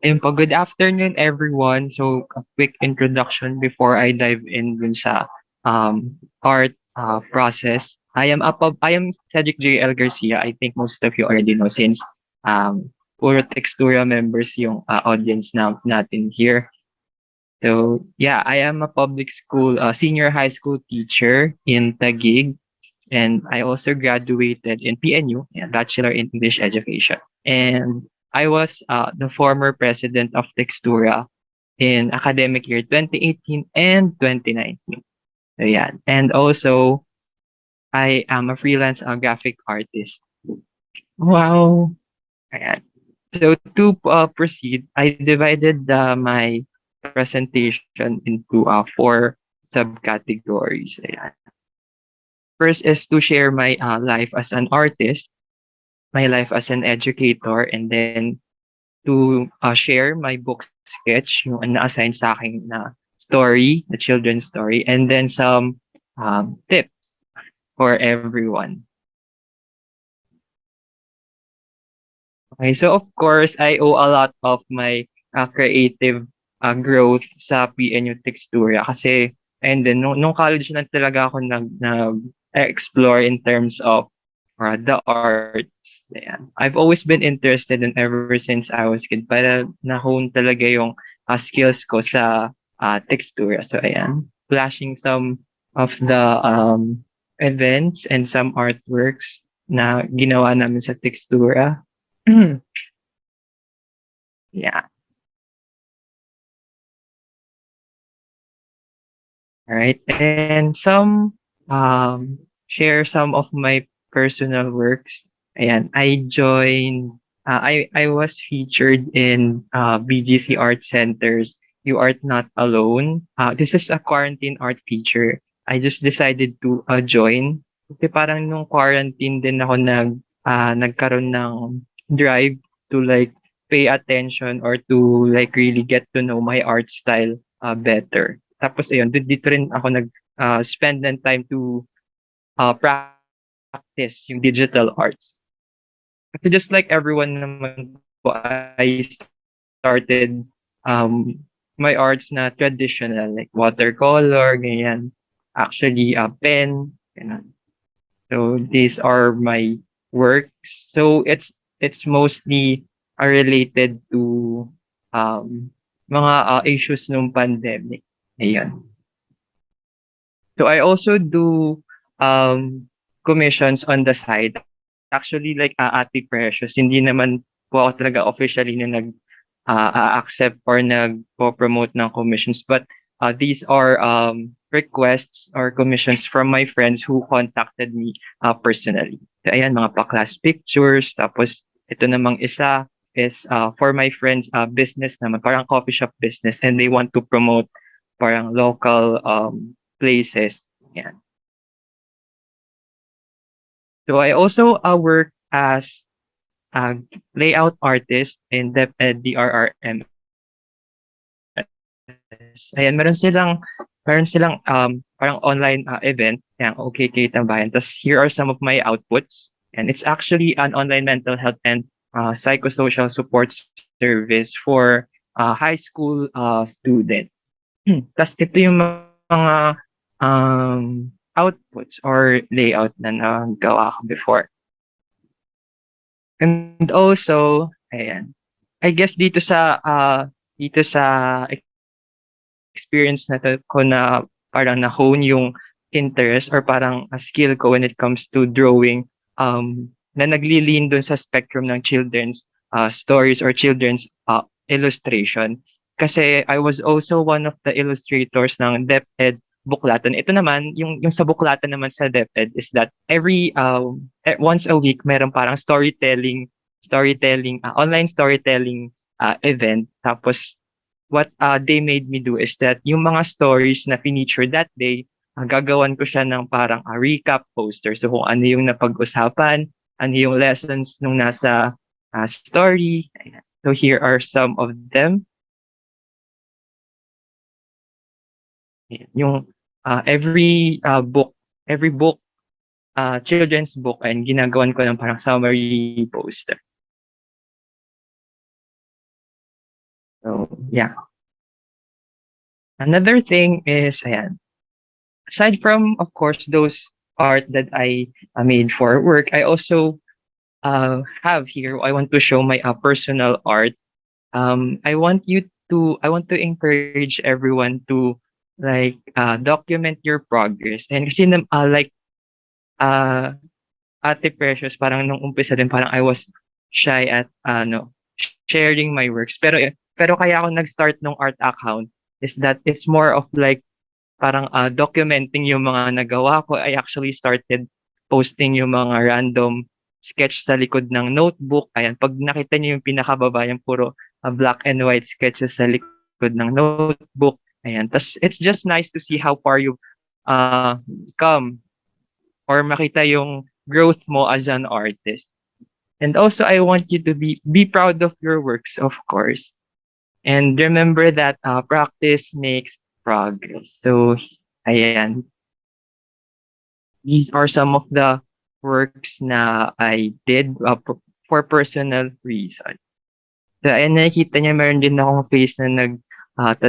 L: Ayun po, good afternoon everyone. So a quick introduction before I dive in dun sa art process. I am Cedric J.L. Garcia. I think most of you already know since puro Textura members yung audience natin here. So yeah, I am a public school, senior high school teacher in Taguig. And I also graduated in PNU, Bachelor in English Education. And I was the former president of Textura in academic year 2018 and 2019. So yeah, and also I am a freelance graphic artist. Wow. Ayan. So to proceed, I divided my presentation into 4 subcategories. Ayan. First is to share my life as an artist, my life as an educator, and then to share my book sketch, yung na-assign sa akin na story, the children's story, and then some tips for everyone. Okay, so of course, I owe a lot of my creative growth sa PNU Textura kasi, and then nung college na talaga ako nag-explore in terms of the arts. Ayan. I've always been interested in ever since I was kid, para na-hone talaga yung skills ko sa Textura. So ayan, flashing some of the events and some artworks na ginawa namin sa Textura. Yeah. All right, and share some of my personal works. Ayan, I joined, I was featured in BGC Art Center's You Art Not Alone. This is a quarantine art feature. I just decided to join. Kasi parang nung quarantine din ako nagkaroon ng drive to like pay attention or to like really get to know my art style better. Tapos ayun, dito rin ako spend ng time to practice yung digital arts. Kasi just like everyone naman po, I started my arts na traditional, like watercolor, ganyan. Actually, pen, ganun. So these are my works. So it's mostly related to mga issues nung pandemic. Ayan. So I also do commissions on the side. Actually, like Ate Precious, hindi naman po ako talaga officially na accept or nagpo-promote ng commissions. But these are requests or commissions from my friends who contacted me personally. So, ayan, mga pa-class pictures. Tapos, ito namang isa is for my friends business naman, parang coffee shop business, and they want to promote parang local places. Yan. So I also work as a layout artist in DepEd DRRM. Ayan, meron silang parang online event, yung OKK Tambayan. Tapos here are some of my outputs. And it's actually an online mental health and psychosocial support service for high school students. Tapos ito yung mga outputs or layout na nagawa ko before. And also, ayan, I guess dito sa experience na to ko na parang na-hone yung interest or parang a skill ko when it comes to drawing na naglilin dun sa spectrum ng children's stories or children's illustration. Kasi I was also one of the illustrators ng DepEd Buklatan. Ito naman, yung sa Buklatan naman sa DepEd is that every once a week meron parang online storytelling event. Tapos what they made me do is that yung mga stories na feature that day, gagawan ko siya ng parang recap poster. So kung ano yung napag-usapan, ano yung lessons nung nasa story. So here are some of them. Yung every book, children's book, and ginagawan ko ng parang summary poster. So, yeah. Another thing is, ayan, aside from, of course, those art that I made for work, I also have here, I want to show my personal art. I want to encourage everyone to like document your progress. And kasi like Ate Precious, parang nung umpisa din, parang I was shy at sharing my works. Pero kaya ako nag-start ng art account is that it's more of like parang documenting yung mga nagawa ko. I actually started posting yung mga random sketch sa likod ng notebook. Ayan, pag nakita niyo yung pinakababa, yung puro black and white sketches sa likod ng notebook. Ayan, tas it's just nice to see how far you've come or makita yung growth mo as an artist. And also, I want you to be proud of your works, of course. And remember that practice makes progress. So, ayan. These are some of the works na I did for personal reasons. So, ayan, nakikita niya, meron din akong face na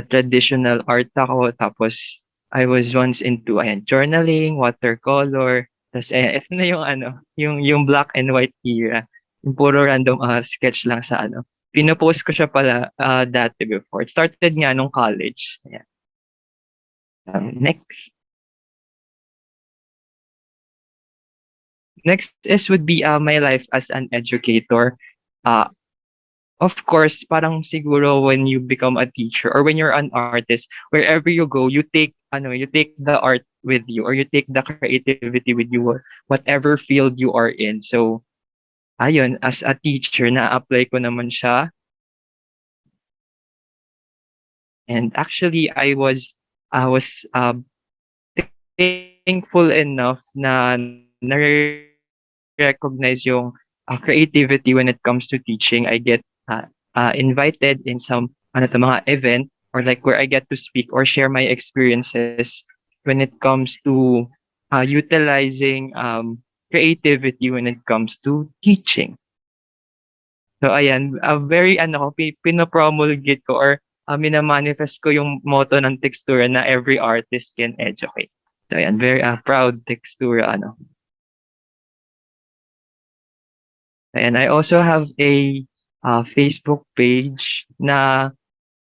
L: traditional art ako. Tapos, I was once into journaling, watercolor. Tapos, ito na yung black and white era. Yung puro random sketch lang sa Pinopost ko siya pala dati before. It started nga nung college. Ayan. Next would be my life as an educator. Of course, parang siguro when you become a teacher or when you're an artist, wherever you go, you take the art with you or you take the creativity with you, whatever field you are in. So, ayun, as a teacher, na-apply ko naman siya. And actually, I was thankful enough na recognize yung creativity when it comes to teaching. I get invited in some mga event or like where I get to speak or share my experiences when it comes to utilizing creativity when it comes to teaching. So ayan, very ano ko, pinopromulgate ko or minamanifest ko yung motto ng Textura na every artist can educate. So ayan, very proud Textura ano. And I also have a Facebook page na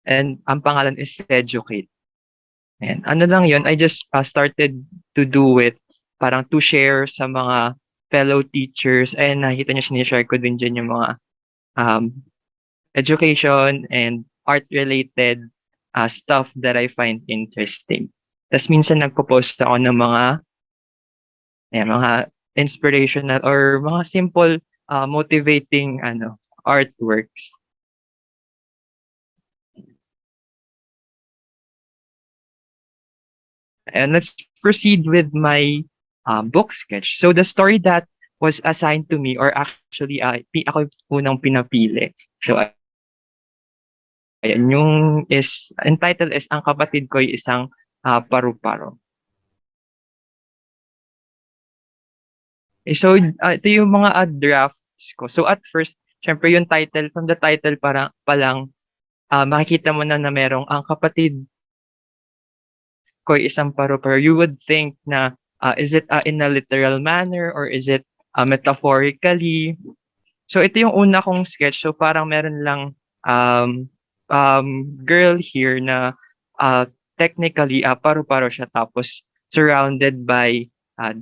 L: and ang pangalan is Educate. And ano lang yun, I just started to do it parang to share sa mga fellow teachers and nakita niyo sinishare ko din dyan yung mga education and art-related stuff that I find interesting. Tapos minsan nagpo-post ako ng mga inspirational or mga simple motivating artworks. And let's proceed with my book sketch. So the story that was assigned to me, or actually ako unang pinapili. So ayan, yung entitled is Ang Kapatid Ko'y Isang Paru-Paro. So ito yung mga drafts ko. So at first, syempre yung title, from the title pa lang, makikita mo na merong ang kapatid ko isang paru-paro. You would think na is it in a literal manner or is it metaphorically? So ito yung una kong sketch. So parang meron lang girl here na technically paru-paro siya tapos surrounded by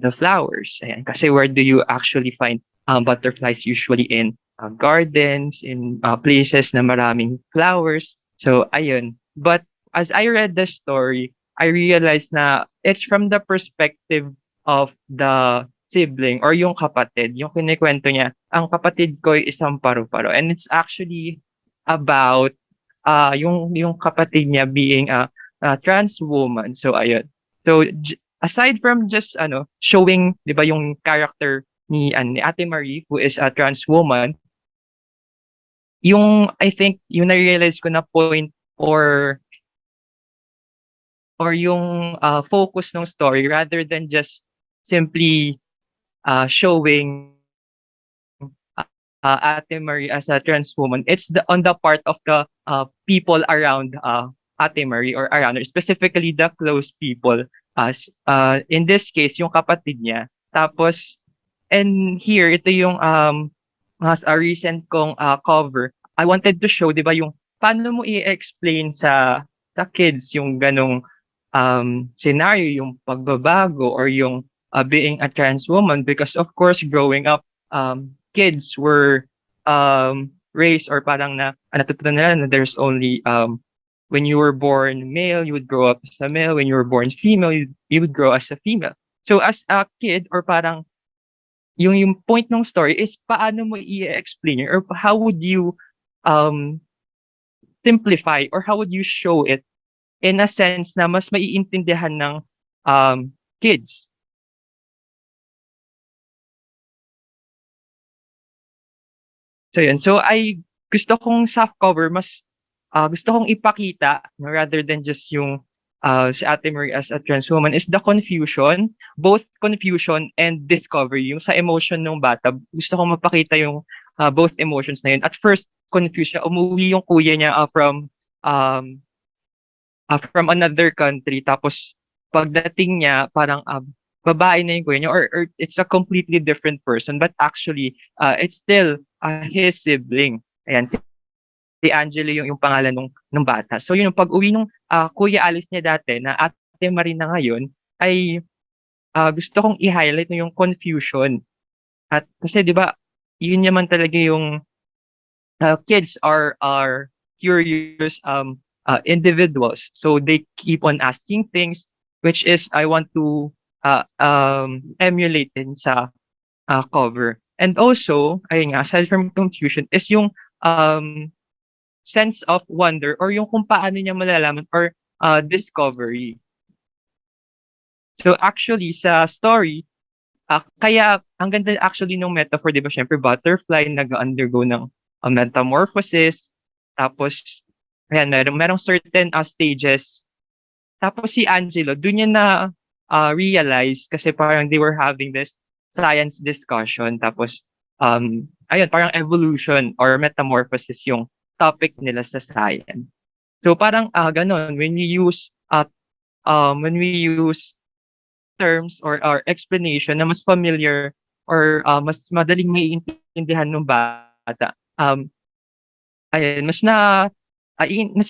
L: the flowers. Ayan. Kasi where do you actually find butterflies? Usually in gardens, in places na maraming flowers. So ayun. But as I read the story, I realized na it's from the perspective of the sibling or yung kapatid. Yung kinikwento niya, ang kapatid ko ay isang paru-paro. And it's actually about yung kapatid niya being a trans woman. So ayun. So aside from just showing, 'di ba, yung character ni Ate Marie who is a trans woman, yung I think yung na-realize ko na point or yung focus ng story rather than just simply showing Ate Marie as a trans woman, it's on the part of the people around Ate Marie or around her, specifically the close people. In this case, yung kapatid niya. Tapos, and here, ito yung recent kong cover. I wanted to show, di ba, yung paano mo i-explain sa kids yung ganong scenario, yung pagbabago or yung being a trans woman, because of course growing up kids were raised or parang natutunan nila na there's only when you were born male you would grow up as a male, when you were born female you would grow as a female. So as a kid or parang yung point ng story is paano mo i-explain or how would you simplify or how would you show it in a sense na mas maiintindihan ng kids. So yun. So gusto kong soft cover, mas gusto kong ipakita rather than just yung si Ate Marie as a trans woman is the confusion, both confusion and discovery. Yung sa emotion ng bata, gusto kong mapakita yung both emotions na yun. At first, confused siya. Umuwi yung kuya niya from another country. Tapos, pagdating niya, parang babae na yung kuya niya or it's a completely different person. But actually, it's still his sibling. Ayan, si Angelo yung pangalan ng bata. So, yun, pag-uwi nung Kuya Alice niya dati na Ate Marie na ngayon, ay gusto kong i-highlight yung confusion. At kasi, di ba, yun naman talaga yung kids are curious individuals. So they keep on asking things, which is I want to emulate din sa cover. And also, ayun nga, aside from confusion, is yung sense of wonder or yung kung paano niya malalaman or discovery. So actually, sa story, kaya ang ganda actually ng metaphor, di ba? Siyempre, butterfly nag-undergo ng metamorphosis. Tapos, ayan, merong certain stages. Tapos si Angelo, dun niya na realize kasi parang they were having this science discussion. Tapos, ayun, parang evolution or metamorphosis yung topic nila sa science. So parang ganun, when we use terms or explanation na mas familiar or mas madaling maiintindihan ng bata, ayun, mas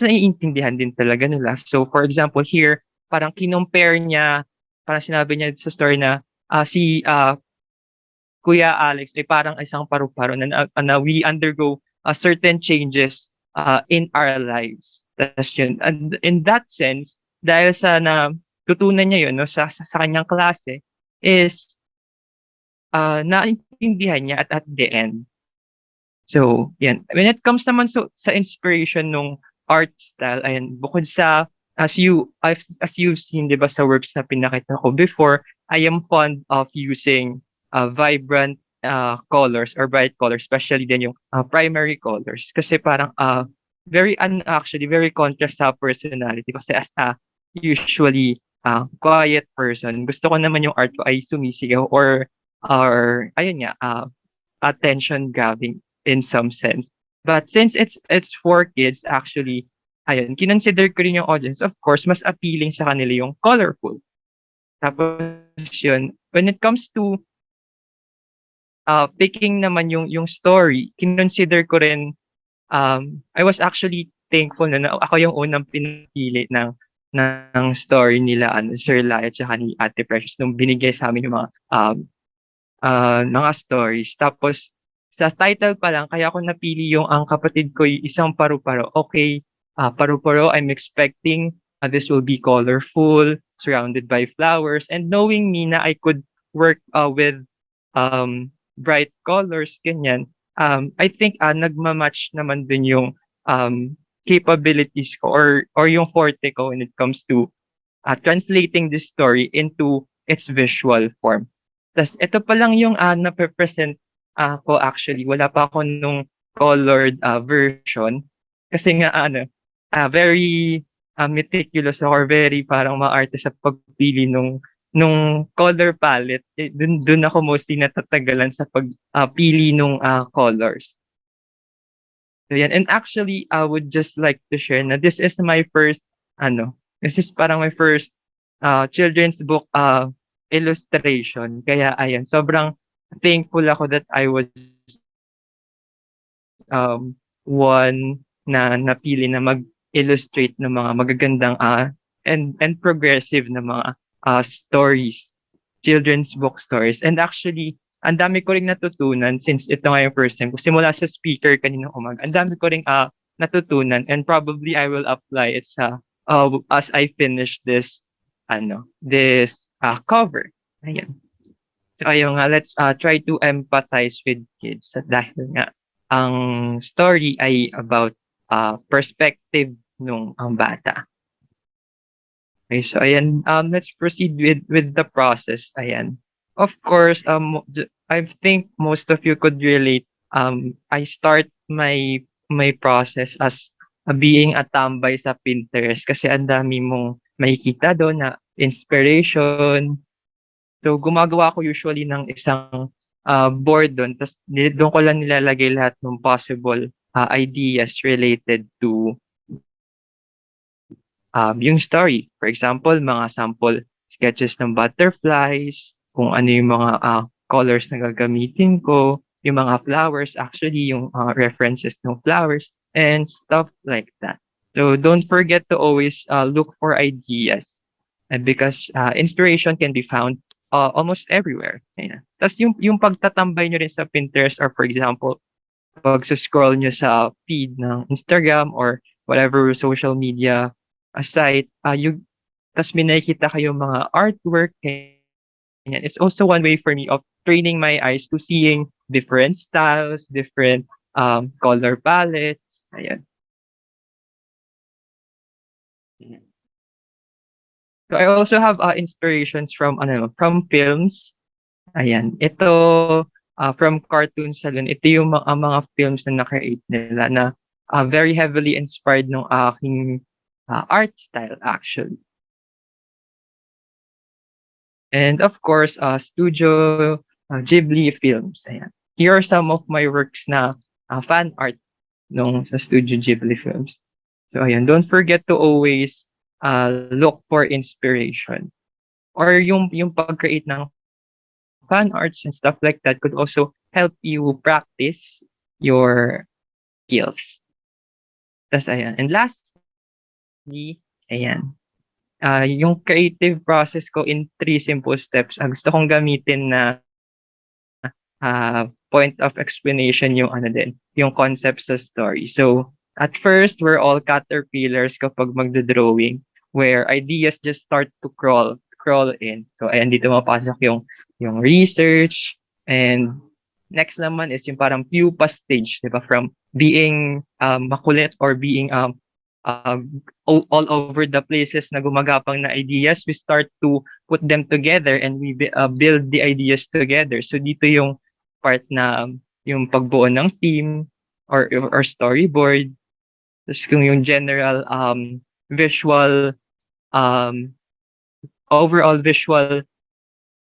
L: naiintindihan din talaga nila. So for example here, parang kinompare niya, parang sinabi niya sa story na si Kuya Alex ay parang isang paru-paro na we undergo certain changes in our lives. Tas yun. And in that sense, dahil sa natutunan niya yun no, sa kanyang klase, is naintindihan niya at the end. So, yan. When it comes naman sa inspiration nung art style, ayan, bukod sa, as you've seen, di ba, sa works na pinakita ko before, I am fond of using vibrant colors or bright colors, especially din yung primary colors. Kasi parang actually very contrast sa personality. Kasi as a usually quiet person, gusto ko naman yung art ko ay sumisigaw or ayun nga, attention grabbing in some sense. But since it's for kids, actually, ayun, kinonsider ko rin yung audience. Of course, mas appealing sa kanila yung colorful. Tapos yun, when it comes to picking naman yung story, kinonsider ko rin, I was actually thankful na ako yung unang pinili ng story nila, Sir Lai at saka ni Ate Precious nung binigay sa amin yung mga stories. Tapos, sa title pa lang, kaya ako napili yung ang kapatid ko yung isang paru-paro. Okay, paru-paro, I'm expecting this will be colorful, surrounded by flowers, and knowing me na I could work with bright colors, ganyan, I think nagmamatch naman din yung capabilities ko or yung forte ko when it comes to translating this story into its visual form. Tas ito pa lang yung na-present ko actually. Wala pa ako nung colored version kasi nga very meticulous or very parang maarte sa pagpili nung color palette. Dun ako mostly natatagalan sa pagpili nung colors. So yan. And actually, I would just like to share na this is my first this is parang my first children's book illustration. Kaya ayan, sobrang thankful ako that I was one na napili na mag-illustrate ng mga magagandang and progressive na mga stories, children's book stories. And actually, ang dami ko ring natutunan since ito nga yung first time ko. Simula sa speaker kaninang umaga, ang dami ko ring natutunan and probably I will apply it sa as I finish this cover. Ayan. So ayun nga, let's try to empathize with kids dahil nga ang story ay about perspective nung bata. Okay, so ayan, let's proceed with the process. Ayan. Of course, I think most of you could relate. I start my process as being a tambay sa Pinterest kasi ang dami mong makikita doon na inspiration. So gumagawa ko usually ng isang board doon, tapos doon ko lang nilalagay lahat ng possible ideas related to yung story. For example, mga sample sketches ng butterflies, kung ano yung mga colors na gagamitin ko, yung mga flowers, actually yung references ng flowers, and stuff like that. So don't forget to always look for ideas because inspiration can be found almost everywhere. Ayan. Tapos yung pagtatambay nyo rin sa Pinterest or for example, pag-scroll nyo sa feed ng Instagram or whatever social media site, tapos may nakikita kayong mga artwork, ganyan. It's also one way for me of training my eyes to seeing different styles, different color palettes. Ayan. So I also have inspirations from films. Ayan. Ito from cartoons din. Ito yung mga films na na-create nila na very heavily inspired ng aking art style actually. And of course, Studio Ghibli films. Ayan. here are some of my works na fan art nung sa Studio Ghibli Films. So ayan, don't forget to always look for inspiration. Or yung pag-create ng fan arts and stuff like that could also help you practice your skills. Tas ayan. And lastly, ayan. Yung creative process ko in 3 simple steps. Gusto kong gamitin na point of explanation yung ano din, yung concept sa story. So, at first, we're all caterpillars kapag magdodrawing where ideas just start to crawl in. So, ayan, dito mapasok yung research, and next naman is yung parang pupa stage, di ba? From being makulit or being all over the places na gumagapang na ideas, we start to put them together and we build the ideas together. So dito yung part na yung pagbuo ng team or storyboard. Tapos kung yung general visual overall visual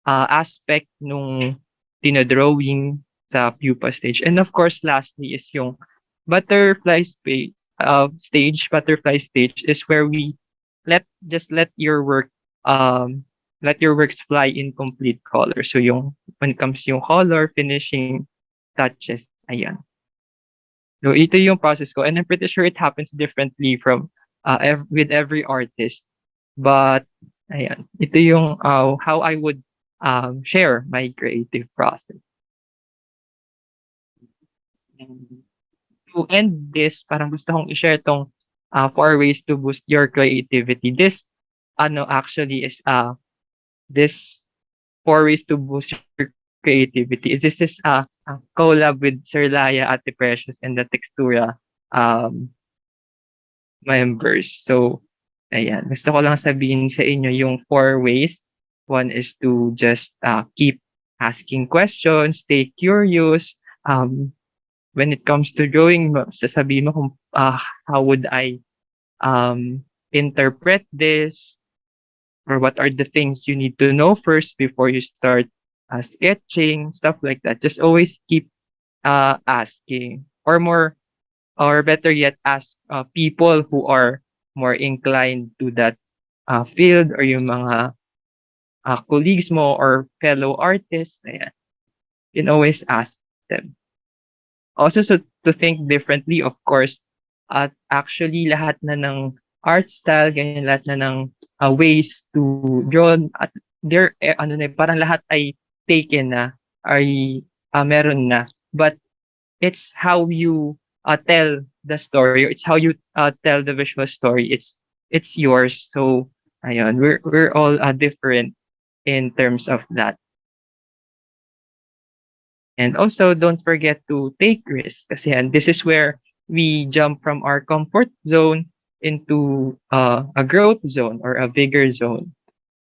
L: aspect nung dinodrawing sa pupa stage. And of course, lastly is yung butterfly stage is where we let your works fly in complete color. So yung when it comes yung color finishing touches, ayan. So ito yung process ko, and I'm pretty sure it happens differently from with every artist. But ayan, ito yung how I would share my creative process. And to end this, parang gusto kong i-share tong 4 ways to boost your creativity. This actually is this 4 ways to boost your creativity. This is a collab with Sir Laya, Ate Precious, and the Textura members. So, ayan. Gusto ko lang sabihin sa inyo yung 4 ways. One is to just keep asking questions, stay curious. When it comes to drawing, sasabihin mo kung how would I interpret this, or what are the things you need to know first before you start sketching, stuff like that. Just always keep asking, or better yet, ask people who are more inclined to that field, or yung mga colleagues mo or fellow artists. Ayan. You can always ask them. Also, so to think differently, of course, at actually lahat na ng art style, ganyan, lahat na ng ways to draw, at there, parang lahat ay taken na, ay meron na. But it's how you tell the story, it's how you tell the visual story. It's yours. So, ayun, we're all different in terms of that. And also, don't forget to take risks. Kasi this is where we jump from our comfort zone into a growth zone or a bigger zone,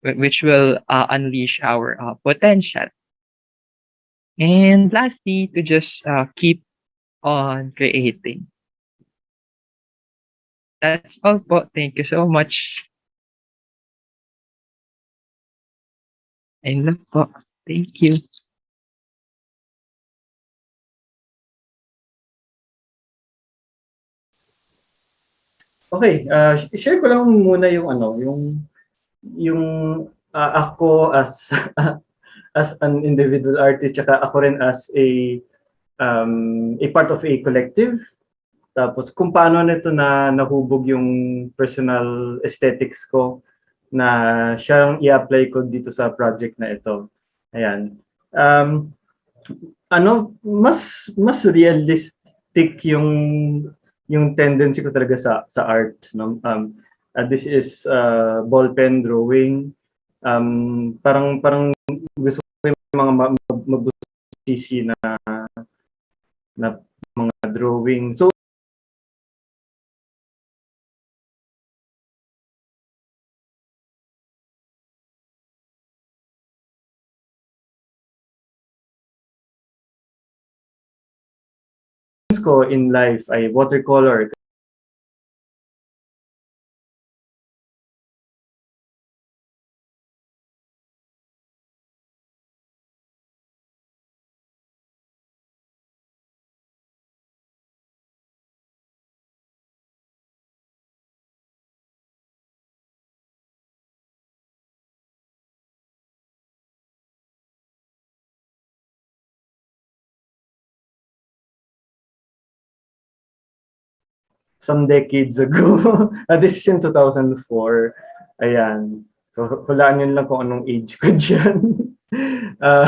L: which will unleash our potential. And lastly, to just keep on creating. That's all po. Thank you so much. Ayun lang po. Thank you.
R: Okay, i-share ko lang muna yung yung ako as as an individual artist, tsaka ako rin as a part of a collective. Tapos kung paano nito na nahubog yung personal aesthetics ko na siyang i-apply ko dito sa project na ito. Ayan. Mas realistic yung tendency ko talaga sa art, no? This is ballpen drawing. Parang gusto ko yung mga mabusisi na mga drawing. So ko in life ay watercolor. some decades ago. This is in 2004. Ayan. So, hulaan nyo lang kung anong age ko dyan. uh,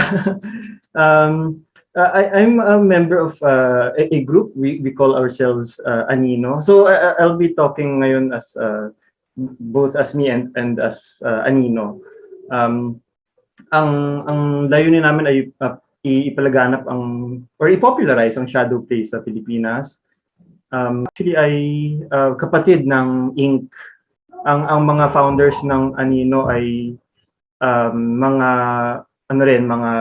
R: I'm a member of a group. We call ourselves Anino. So, I'll be talking ngayon as both as me and as Anino. Ang layunin namin ay ipalaganap or i-popularize ang shadow play sa Pilipinas. Actually ay kapatid ng Inc. Ang mga founders ng Anino ay mga mga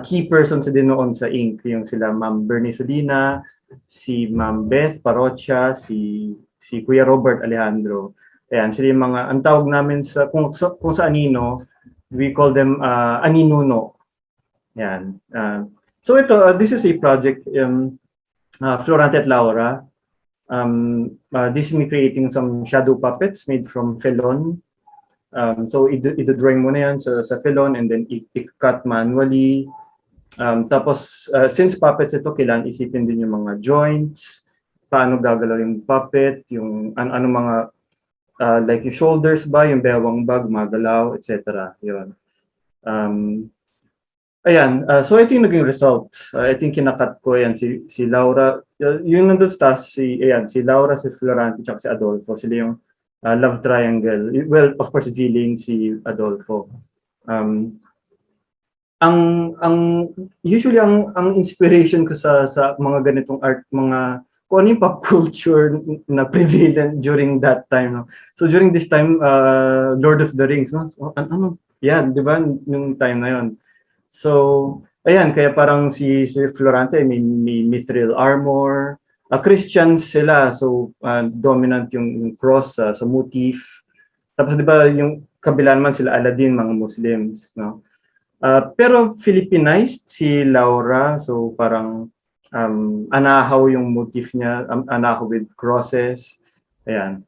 R: key persons din noon sa Inc. Yung sila Ma'am Bernie Solina, si Ma'am Beth Parocha, si Kuya Robert Alejandro. Ayan, sila yung mga, ang tawag namin kung sa Anino, we call them Aninuno. Yan. So ito, this is a project, Florante at Laura. This is me creating some shadow puppets made from Felon. So ito-drawing mo na yan sa Felon and then i-cut manually. Tapos, since puppets ito, kailangan isipin din yung mga joints, paano gagalaw yung puppet, yung ano mga like yung shoulders ba, yung bewang ba, gumagalaw, etc. Yun. Ayan, so ito yung naging result. Ito yung kinakat ko, ayan, si Laura, yung nandun sa taas, si Laura, si Florante, tsaka si Adolfo, sila yung love triangle. Well, of course, feeling si Adolfo. Usually ang inspiration ko sa mga ganitong art, mga kung ano yung pop culture na prevalent during that time. No? So during this time, Lord of the Rings, no? So, yan, di ba, nung time na yon. So, ayan, kaya parang si Florante may mithril armor. Christians sila, so dominant yung cross sa motif. Tapos di ba yung kabila naman sila Aladdin, mga Muslims. No? Pero Filipinized si Laura, so parang anahaw yung motif niya, anahaw with crosses. Ayan.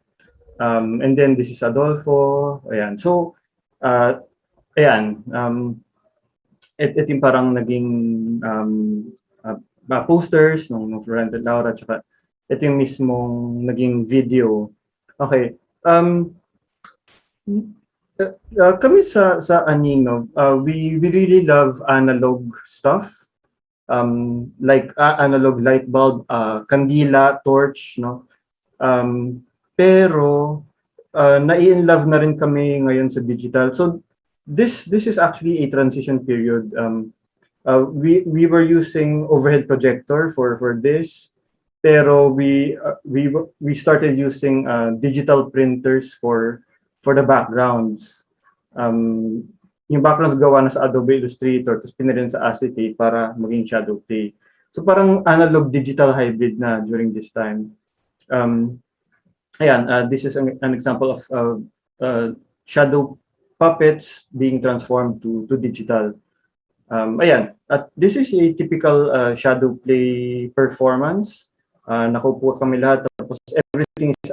R: And then this is Adolfo. Ayan. So, ayan. Ito yung parang naging posters ng Florante at Laura. Tsaka ito yung mismong naging video. Okay. Kami sa Anino, we really love analog stuff. Like analog light bulb, kandila, torch, no? Pero nai-inlove na rin kami ngayon sa digital. So this is actually a transition period. We were using overhead projector for this, pero we started using digital printers for the backgrounds. Yung backgrounds gawa na sa Adobe Illustrator, tapos pinirin sa acetate para maging shadow play. So parang analog digital hybrid na during this time. Ayan, this is an example of shadow puppets being transformed to digital. Ayan, at this is a typical shadow play performance. Nakaupo kami lahat, tapos everything is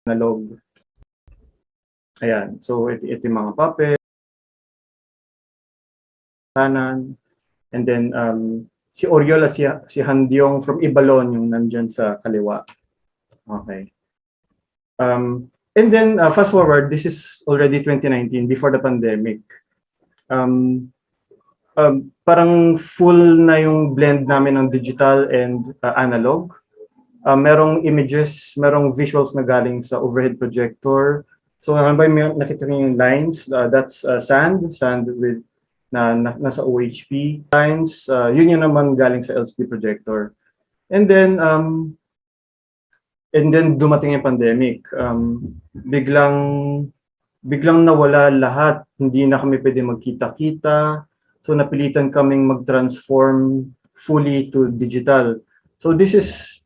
R: analog. Ayan, so ito yung mga puppets. Kanan. And then si Oriol at si Handyong from Ibalon yung nandyan sa kaliwa. Okay. And then fast forward, this is already 2019, before the pandemic. Parang full na yung blend namin ng digital and analog. Merong images, merong visuals na galing sa overhead projector. So halimbawa may nakita niyo yung lines, that's sand with nasa OHP lines, yun yung naman galing sa LCD projector. And then dumating yung pandemic. Biglang nawala lahat. Hindi na kami pwede magkita-kita. So napilitan kaming mag-transform fully to digital. So this is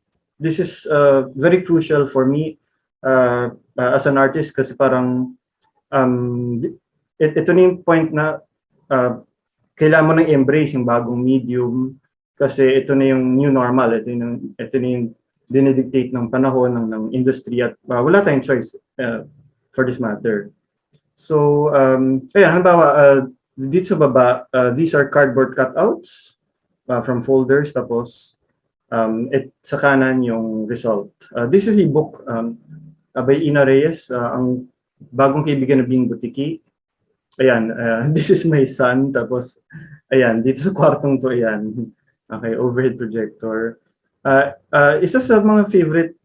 R: very crucial for me as an artist kasi parang ito na yung point na kailangan mo nang embrace yung bagong medium kasi ito na yung new normal, ito na yung dinidictate ng panahon ng industry at wala tayong choice for this matter. So ayan, halimbawa dito sa baba, these are cardboard cutouts from folders, tapos Sa kanan yung result. This is a book by Ina Reyes, ang bagong kaibigan na Bing Butiki. Ayan, this is my son. Tapos, ayan, dito sa kwartong to, ayan. Okay, overhead projector. Isa sa mga favorite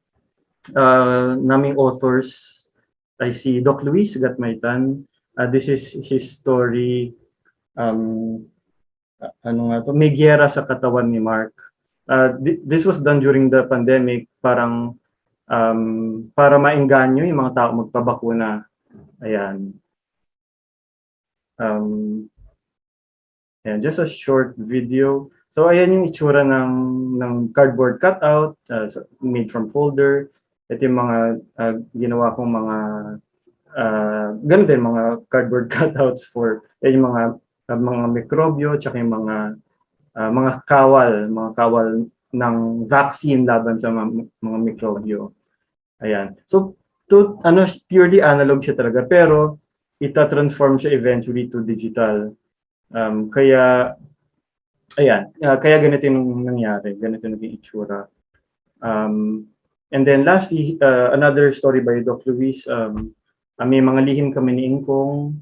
R: naming authors, I see Doc Luis Gatmaitan. This is his story, ano nga to, May Giyera sa Katawan ni Mark. This was done during the pandemic, parang para maengganyo yung mga tao magpabakuna. Ayan. Ayan, just a short video. So ayan yung itsura ng cardboard cutout made from folder. Ito yung mga ginawa kong mga ganun din, mga cardboard cutouts for yung mga mikrobyo, tsaka yung mga kawal ng vaccine laban sa mga mikrobyo. Ayan. So purely analog siya talaga, pero ita-transform siya eventually to digital. Kaya ganito yung nangyari, ganito naging itsura. And then lastly, another story by Doc Luis, may mga lihim kami ni Ingkong.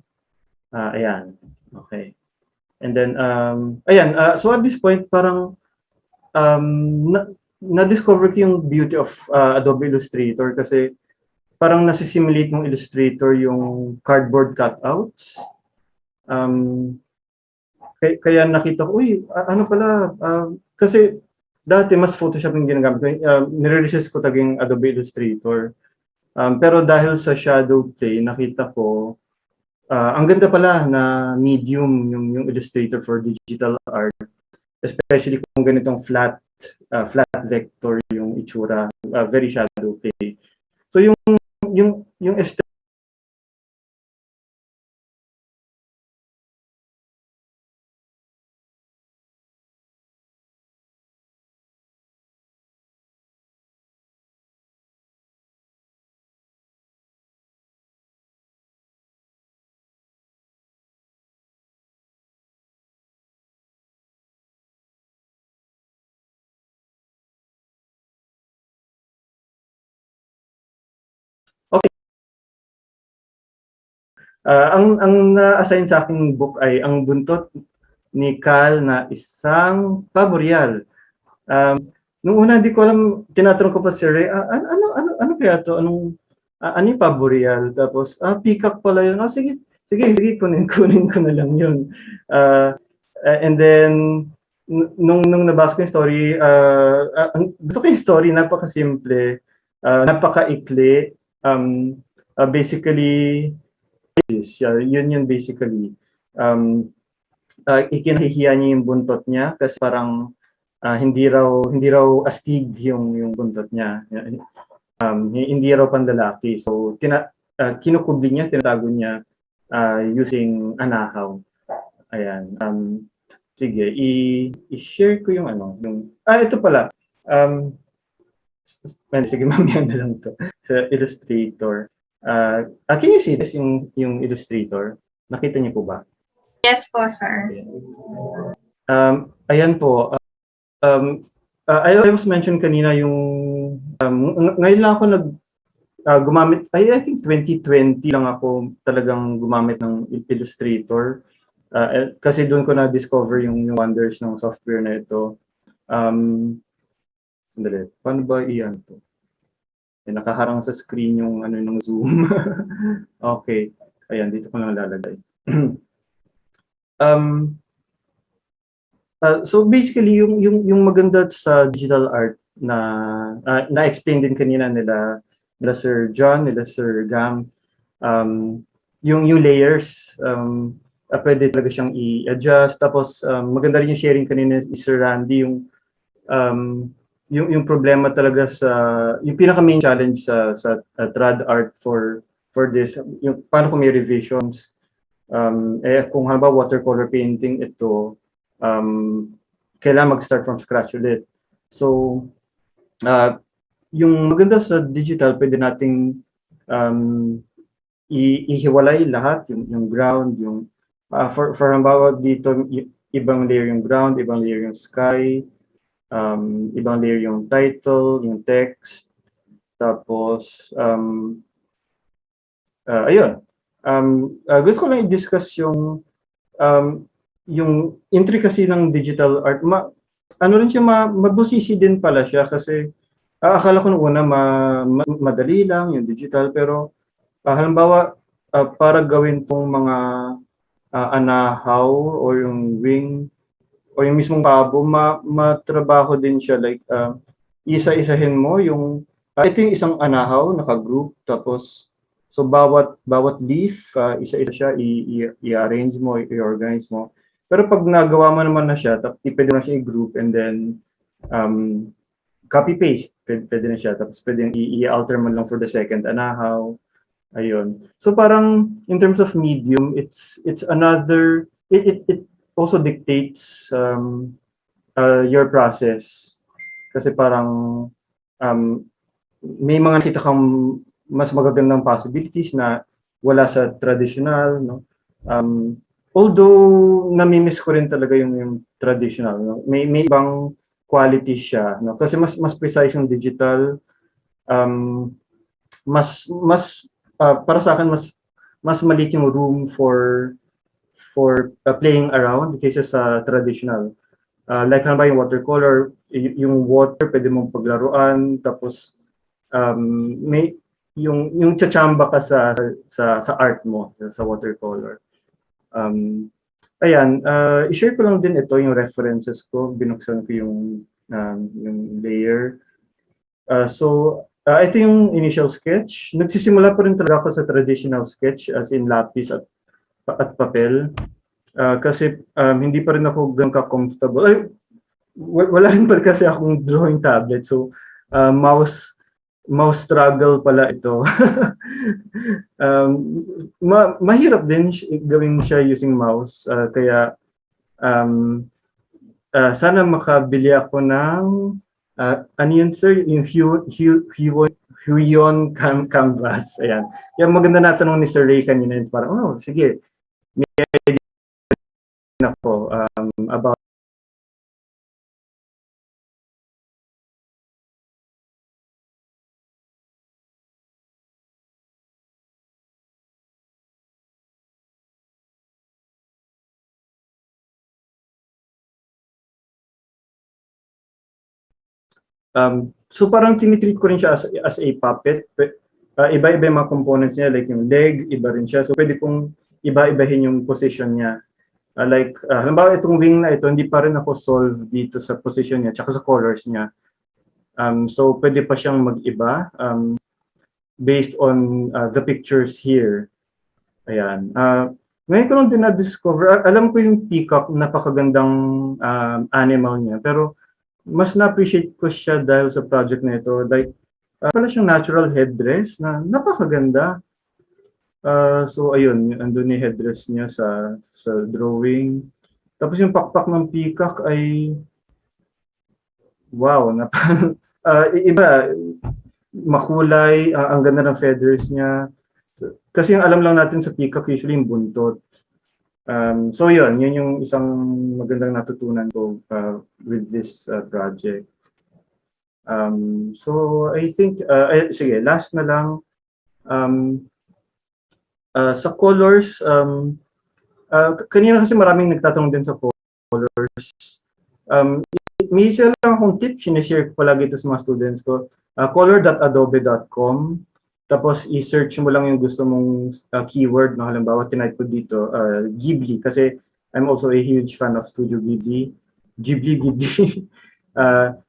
R: Ayan, okay. And then, so at this point, parang na-discover ko yung beauty of Adobe Illustrator kasi parang nasisimulate ng Illustrator yung cardboard cutouts. Kaya nakita ko, ano pala, kasi dati mas Photoshop yung ginagamit ko. Nire-resist ko taging Adobe Illustrator. Pero dahil sa shadow play, nakita ko, ang ganda pala na medium yung Illustrator for digital art. Especially kung ganitong flat vector yung itsura, very shadow play. So yung okay. Ang na-assign sa aking book ay Ang Buntot ni Cal na Isang Paboreal. Nung una hindi ko alam, tinatanong ko pa si Ray, ano kaya to? Ano yung paboreal? Tapos, peacock pala yun. Sige, kunin ko na lang yun. And then, nung nabasa ko yung story, gusto ko yung story, napakasimple, napakaikli. Basically, yun basically. Ikinahihiya niya yung buntot niya kasi parang hindi raw astig yung buntot niya. Hindi raw panlalaki. So kinukubli niya, tinatago niya using anakaw. Ayan. Sige, i-share ko yung ito pala. Sige, mamaya na lang to sa Illustrator. Can you see this yung Illustrator? Nakita niyo po ba?
B: Yes po, sir.
R: Ayan po. I was mentioned kanina yung ngayon lang ako gumamit, I think 2020 lang ako talagang gumamit ng Illustrator. Kasi doon ko na-discover yung wonders ng software na ito. Sandali, paano ba iyan to? Nakaharang sa screen yung ng Zoom. Okay. Ayan, dito ko lang lalagay. So basically yung maganda sa digital art na explain din kanina nila Sir John, nila Sir Gam, yung layers, pwede talaga siyang i-adjust. Tapos maganda rin yung sharing kanina ni Sir Randy, yung problema talaga yung pinaka main challenge sa trad art for this, yung paano kung may revisions, kung halimbawa watercolor painting ito, kailangan mag-start from scratch ulit. So yung maganda sa digital, pwede nating ihiwalay lahat, yung ground, yung for halimbawa dito ibang layer yung ground, ibang layer yung sky. ibang layer yung title, yung text, tapos ayun. Gusto ko lang i-discuss yung intricacy ng digital art. Ano rin siya, mabusisi din pala siya kasi akala ko nung una madali lang yung digital, pero halimbawa para gawin tong mga anahaw o yung wing o yung mismong pabo, matrabaho din siya, like isa-isahin mo yung ito yung isang anahaw naka-group, tapos so bawat leaf isa-isa siya i-arrange mo, i-organize mo. Pero pag nagawa mo naman na siya, pwede na siya i-group and then copy-paste, pwede na siya. Tapos pwede i-alter mo lang for the second anahaw. Ayun. So parang in terms of medium, it's another, it also dictates your process. Kasi parang may mga nakita kang mas magagandang possibilities na wala sa traditional, no? Although nami-miss ko rin talaga yung traditional, no? May ibang quality siya, no? Kasi mas precise yung digital, para sa akin mas maliit yung room for playing around kaysa sa traditional. Like ano ba yung watercolor, yung water pwede mong paglaruan, tapos may yung chachamba ka sa art mo sa watercolor. Ayan, i-share ko lang din ito yung references ko, binuksan ko yung layer. Ito yung initial sketch. Nagsisimula pa rin talaga ako sa traditional sketch as in lapis at papel. Kasi hindi pa rin ako ganun ka-comfortable. Wala rin pa kasi akong drawing tablet. So, mouse struggle pala ito. Mahirap din gawin siya using mouse. Kaya sana makabili ako ng ano yun, sir? Yung Huion canvas. Ayan. Kaya maganda na tanong ni Sir Ray kanina. Parang, sige. May idea ako about so parang tinitreat ko rin siya as a puppet. Iba-iba yung mga components niya, like yung leg, iba rin siya. So pwede kong iba-ibahin yung position niya. Halimbawa itong wing na ito, hindi pa rin ako solve dito sa position niya, tsaka sa colors niya. So pwede pa siyang mag-iba based on the pictures here. Ayan. Ngayon ko lang din na-discover, alam ko yung peacock, napakagandang animal niya, pero mas na-appreciate ko siya dahil sa project na ito. Like, pala siyang natural headdress na napakaganda. So, ayun, andun yung headdress niya sa drawing. Tapos yung pakpak ng peacock ay, wow, iba, makulay, ang ganda ng feathers niya. Kasi yung alam lang natin sa peacock, usually yung buntot. So yun yung isang magandang natutunan ko with this project. So I think, sige, last na lang. Sa colors, kanina kasi maraming nagtatanong din sa colors. May isa lang akong tip, sinishare ko palagi ito sa mga students ko. Color.adobe.com. Tapos i-search mo lang yung gusto mong keyword, no? Halimbawa, tinype ko dito, Ghibli, kasi I'm also a huge fan of Studio Ghibli. Ghibli.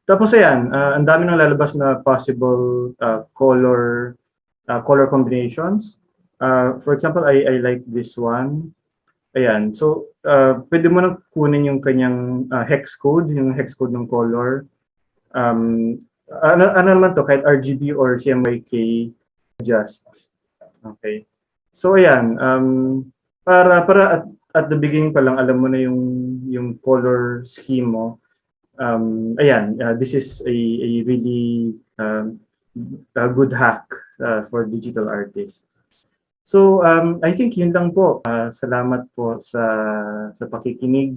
R: Tapos ayan, ang dami nang lalabas na possible color combinations. For example, I like this one. Ayan, so pwede mo nang kunin yung kanyang hex code, yung hex code ng color. Ano naman to, kahit RGB or CMYK, adjust. Okay. So ayan, para at the beginning pa lang alam mo na yung color scheme mo. Ayan, this is a really a good hack for digital artists. So I think yun lang po. Salamat po sa pakikinig.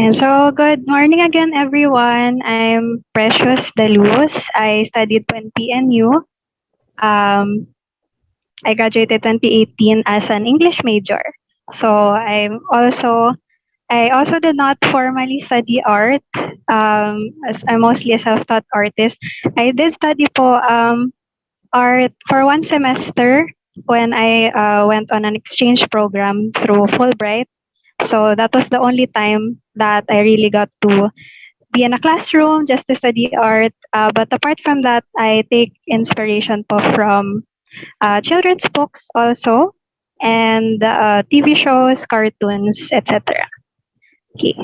B: And so, good morning again, everyone. I'm Precious Daluz. I studied po in PNU. I graduated 2018 as an English major. So I also did not formally study art. As I'm mostly a self-taught artist. I did study po art for one semester when I went on an exchange program through Fulbright. So that was the only time that I really got to be in a classroom just to study art. But apart from that, I take inspiration po from children's books also, and TV shows, cartoons, etc. Okay.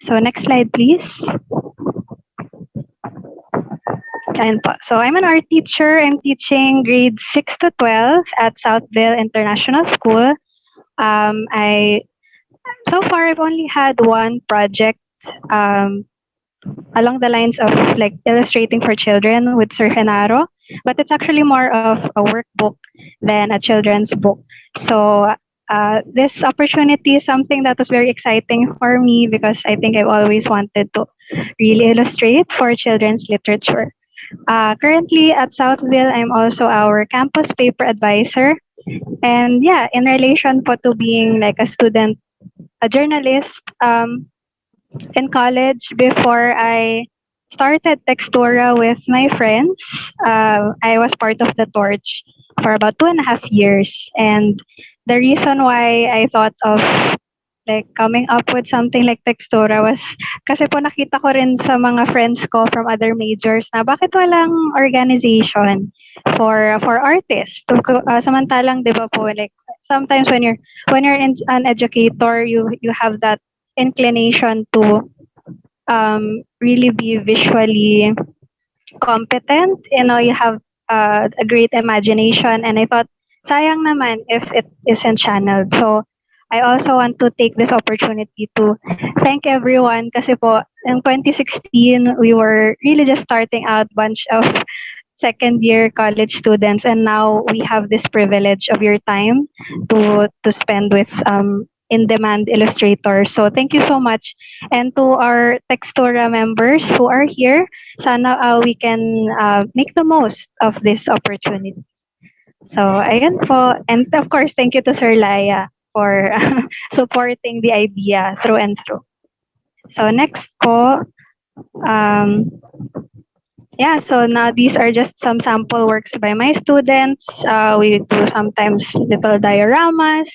B: So next slide, please. Ayan po. So I'm an art teacher. I'm teaching grades 6 to 12 at Southville International School. So far I've only had one project along the lines of like illustrating for children with Sir Genaro, but it's actually more of a workbook than a children's book. So this opportunity is something that was very exciting for me because I think I've always wanted to really illustrate for children's literature. Currently at Southville, I'm also our campus paper advisor. And yeah, in relation po to being like a student, a journalist, in college, before I started Textura with my friends, I was part of the Torch for about 2.5 years. And the reason why I thought of like coming up with something like Textura was kasi po nakita ko rin sa mga friends ko from other majors na bakit walang organization for artists. Samantalang 'di ba po like sometimes when you're an educator, you have that inclination to really be visually competent. You know, you have a great imagination, and I thought sayang naman if it isn't channeled. So I also want to take this opportunity to thank everyone kasi po in 2016 we were really just starting out, bunch of second year college students, and now we have this privilege of your time to spend with in-demand illustrators. So thank you so much. And to our Textura members who are here, sana we can make the most of this opportunity. So ayan po. And of course, thank you to Sir Laya for supporting the idea through and through. So next po, yeah, so now these are just some sample works by my students. We do sometimes little dioramas,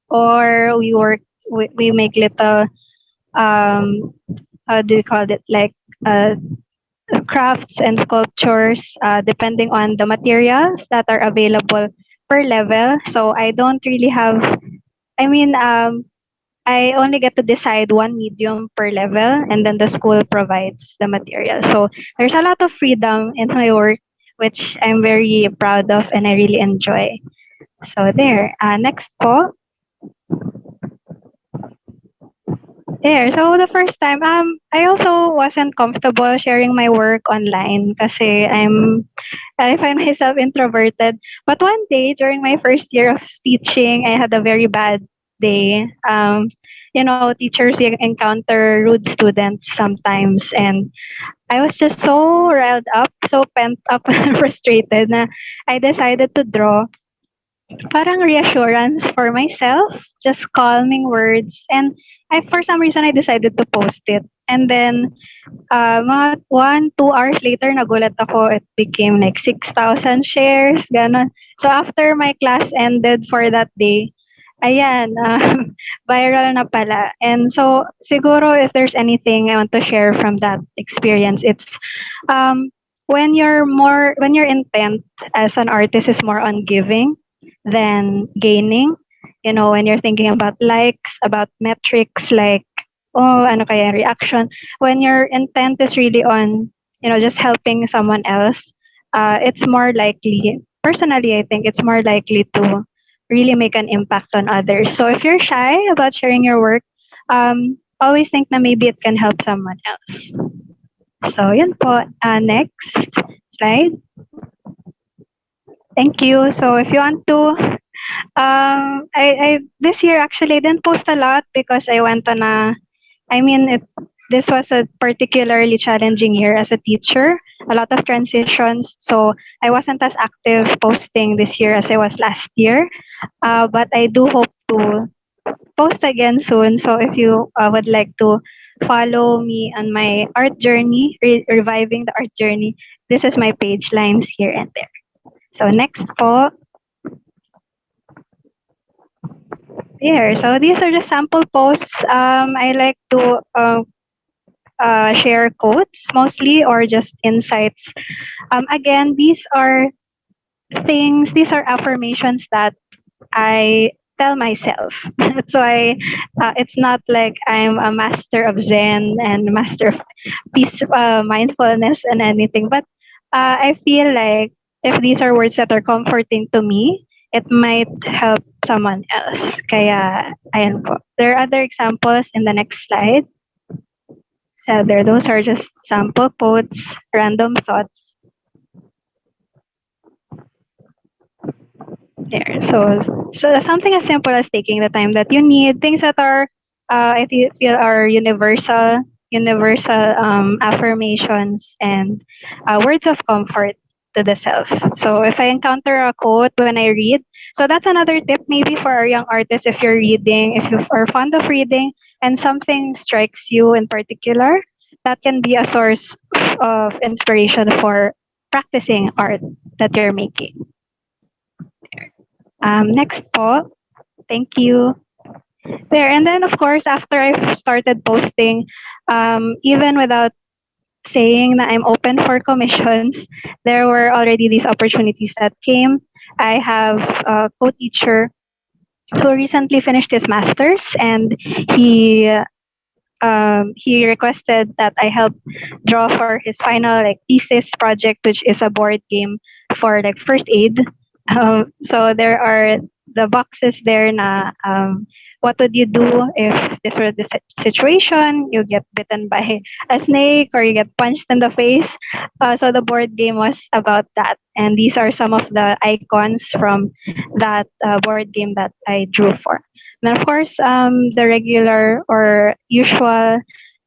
B: or we make little how do you call it, like crafts and sculptures depending on the materials that are available per level. So I don't really have, I only get to decide one medium per level, and then the school provides the material. So there's a lot of freedom in my work, which I'm very proud of and I really enjoy. So there. Next po. There. So the first time, I also wasn't comfortable sharing my work online kasi I find myself introverted. But one day during my first year of teaching, I had a very bad day. You know, teachers encounter rude students sometimes, and I was just so riled up, so pent up and frustrated na I decided to draw parang reassurance for myself, just calming words. And for some reason, I decided to post it. And then, mga 1-2 hours later, nagulat ako, it became like 6,000 shares, ganon. So after my class ended for that day, ayan, viral na pala. And so, siguro if there's anything I want to share from that experience, it's when your intent as an artist is more on giving than gaining. You know, when you're thinking about likes, about metrics, like, oh, ano kaya reaction. When your intent is really on, you know, just helping someone else, it's more likely, personally, I think it's more likely to really make an impact on others. So if you're shy about sharing your work, always think na maybe it can help someone else. So yun po. Next slide. Thank you. So if you want to, I this year actually didn't post a lot because I went on I mean, this was a particularly challenging year as a teacher, a lot of transitions. So I wasn't as active posting this year as I was last year. But I do hope to post again soon. So if you would like to follow me on my art journey, reviving the art journey, this is my page lines here and there. So next po. Here. So these are the sample posts. I like to share quotes mostly or just insights. Again, these are these are affirmations that I tell myself. So it's not like I'm a master of Zen and master of peace, mindfulness and anything. But I feel like if these are words that are comforting to me, it might help someone else. Kaya, ayan po. There are other examples in the next slide. So those are just sample quotes, random thoughts. There. So something as simple as taking the time that you need, things that are I feel are universal affirmations and words of comfort to the self. So if I encounter a quote when I read, so that's another tip maybe for our young artists. If you're reading, if you are fond of reading and something strikes you in particular, that can be a source of inspiration for practicing art that you're making. Next po. Thank you. There. And then, of course, after I started posting, even without saying that I'm open for commissions, there were already these opportunities that came. I have a co-teacher who recently finished his master's, and he requested that I help draw for his final thesis project, which is a board game for first aid. So there are the boxes there na what would you do if this were the situation? You get bitten by a snake or you get punched in the face. So the board game was about that. And these are some of the icons from that board game that I drew for. And of course, the regular or usual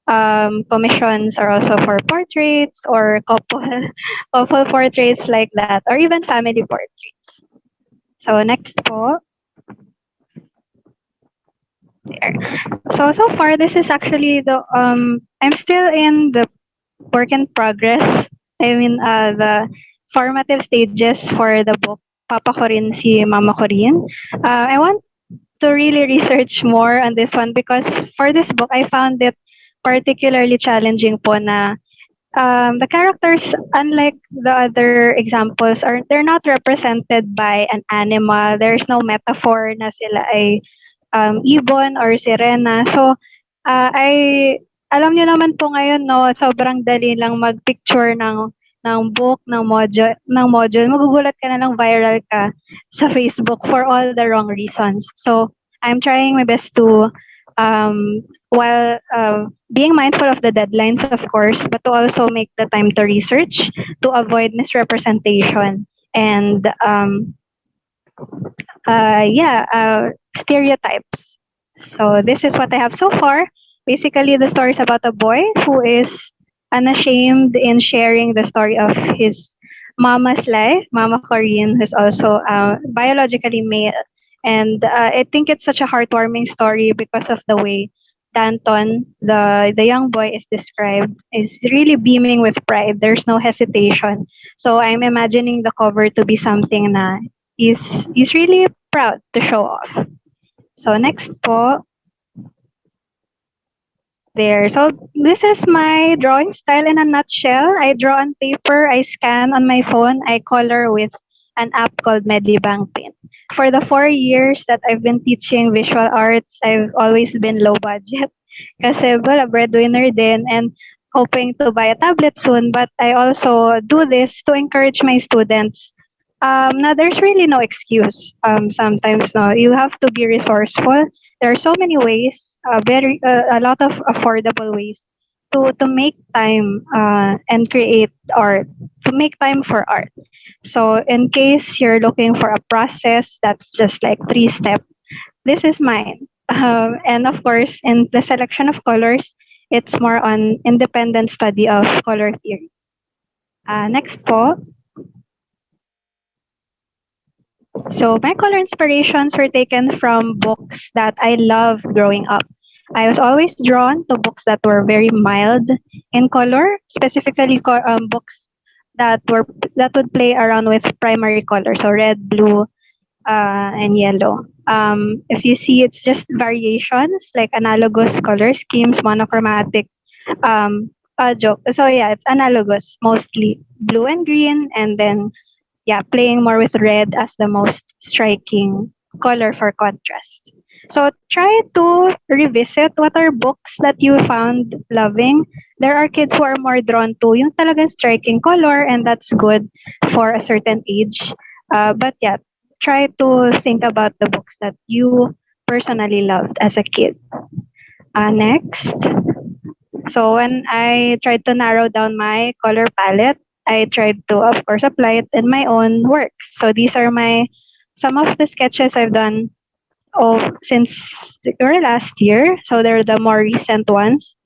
B: commissions are also for portraits or couple portraits like that, or even family portraits. So next po. There. So far this is actually the I'm still in the work in progress. I mean the formative stages for the book Papa ko rin si Mama ko rin. I want to really research more on this one because for this book I found it particularly challenging po na the characters, unlike the other examples, they're not represented by an animal. There's no metaphor na sila ay ibon or sirena. So alam niyo naman po ngayon no, sobrang dali lang mag-picture ng book, ng module. Magugulat ka na lang viral ka sa Facebook for all the wrong reasons. So I'm trying my best to while being mindful of the deadlines, of course, but to also make the time to research to avoid misrepresentation and stereotypes. So this is what I have so far. Basically, the story is about a boy who is unashamed in sharing the story of his mama's life, Mama Corinne, who's also biologically male. And I think it's such a heartwarming story because of the way Danton, the young boy, is described, is really beaming with pride. There's no hesitation. So I'm imagining the cover to be something na he's really proud to show off. So next po. There. So this is my drawing style in a nutshell. I draw on paper, I scan on my phone, I color with an app called Medibang Paint. For the 4 years that I've been teaching visual arts, I've always been low budget. Kasi a breadwinner din and hoping to buy a tablet soon. But I also do this to encourage my students. Now there's really no excuse. Sometimes no, you have to be resourceful. There are so many ways, a lot of affordable ways to make time and create art, to make time for art. So in case you're looking for a process that's just like 3 steps, this is mine. And of course, in the selection of colors, it's more on independent study of color theory. Next po. So my color inspirations were taken from books that I loved growing up. I was always drawn to books that were very mild in color, specifically books that would play around with primary colors, so red, blue, and yellow. If you see, it's just variations like analogous color schemes, monochromatic. Joke. So yeah, it's analogous, mostly blue and green, and then yeah, playing more with red as the most striking color for contrast. So try to revisit what are books that you found loving. There are kids who are more drawn to yung talagang striking color, and that's good for a certain age. But yeah, try to think about the books that you personally loved as a kid. Next. So when I tried to narrow down my color palette, I tried to, of course, apply it in my own works. So these are some of the sketches I've done since last year. So they're the more recent ones.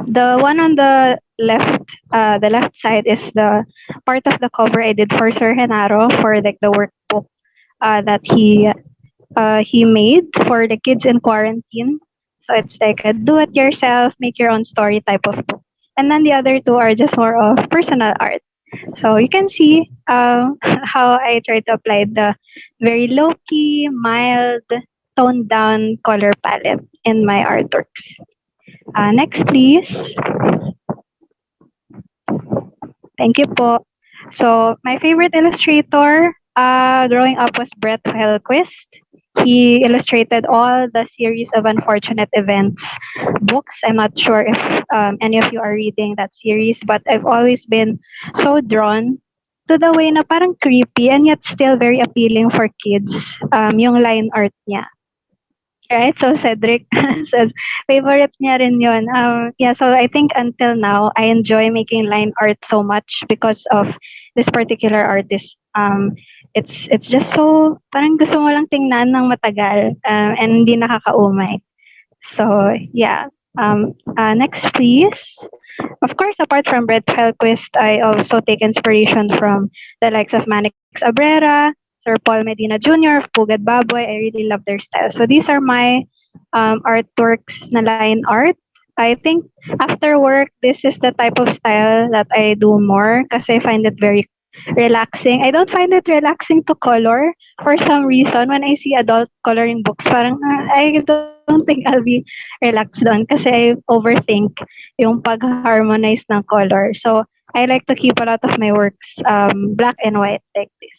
B: The one on the left side is the part of the cover I did for Sir Genaro for like the workbook that he made for the kids in quarantine. So it's like a do-it-yourself, make your own story type of book. And then the other two are just more of personal art. So you can see how I try to apply the very low-key, mild, toned-down color palette in my artworks. Next, please. Thank you po. So my favorite illustrator growing up was Brett Hellquist. He illustrated all the series of Unfortunate Events books. I'm not sure if any of you are reading that series, but I've always been so drawn to the way na parang creepy and yet still very appealing for kids yung line art niya. Right? So Cedric says, favorite niya rin yun. Yeah, so I think until now, I enjoy making line art so much because of this particular artist. It's just so, parang gusto mo lang tingnan ng matagal and hindi nakakaumay. So, yeah. Next, please. Of course, apart from Brett Hellquist, I also take inspiration from the likes of Manix Abrera, Sir Paul Medina Jr., Pugad Baboy. I really love their style. So these are my artworks na line art. I think after work, this is the type of style that I do more kasi I find it very relaxing. I don't find it relaxing to color for some reason. When I see adult coloring books, parang I don't think I'll be relaxed doon kasi I overthink yung pag-harmonize ng color. So I like to keep a lot of my works black and white like this.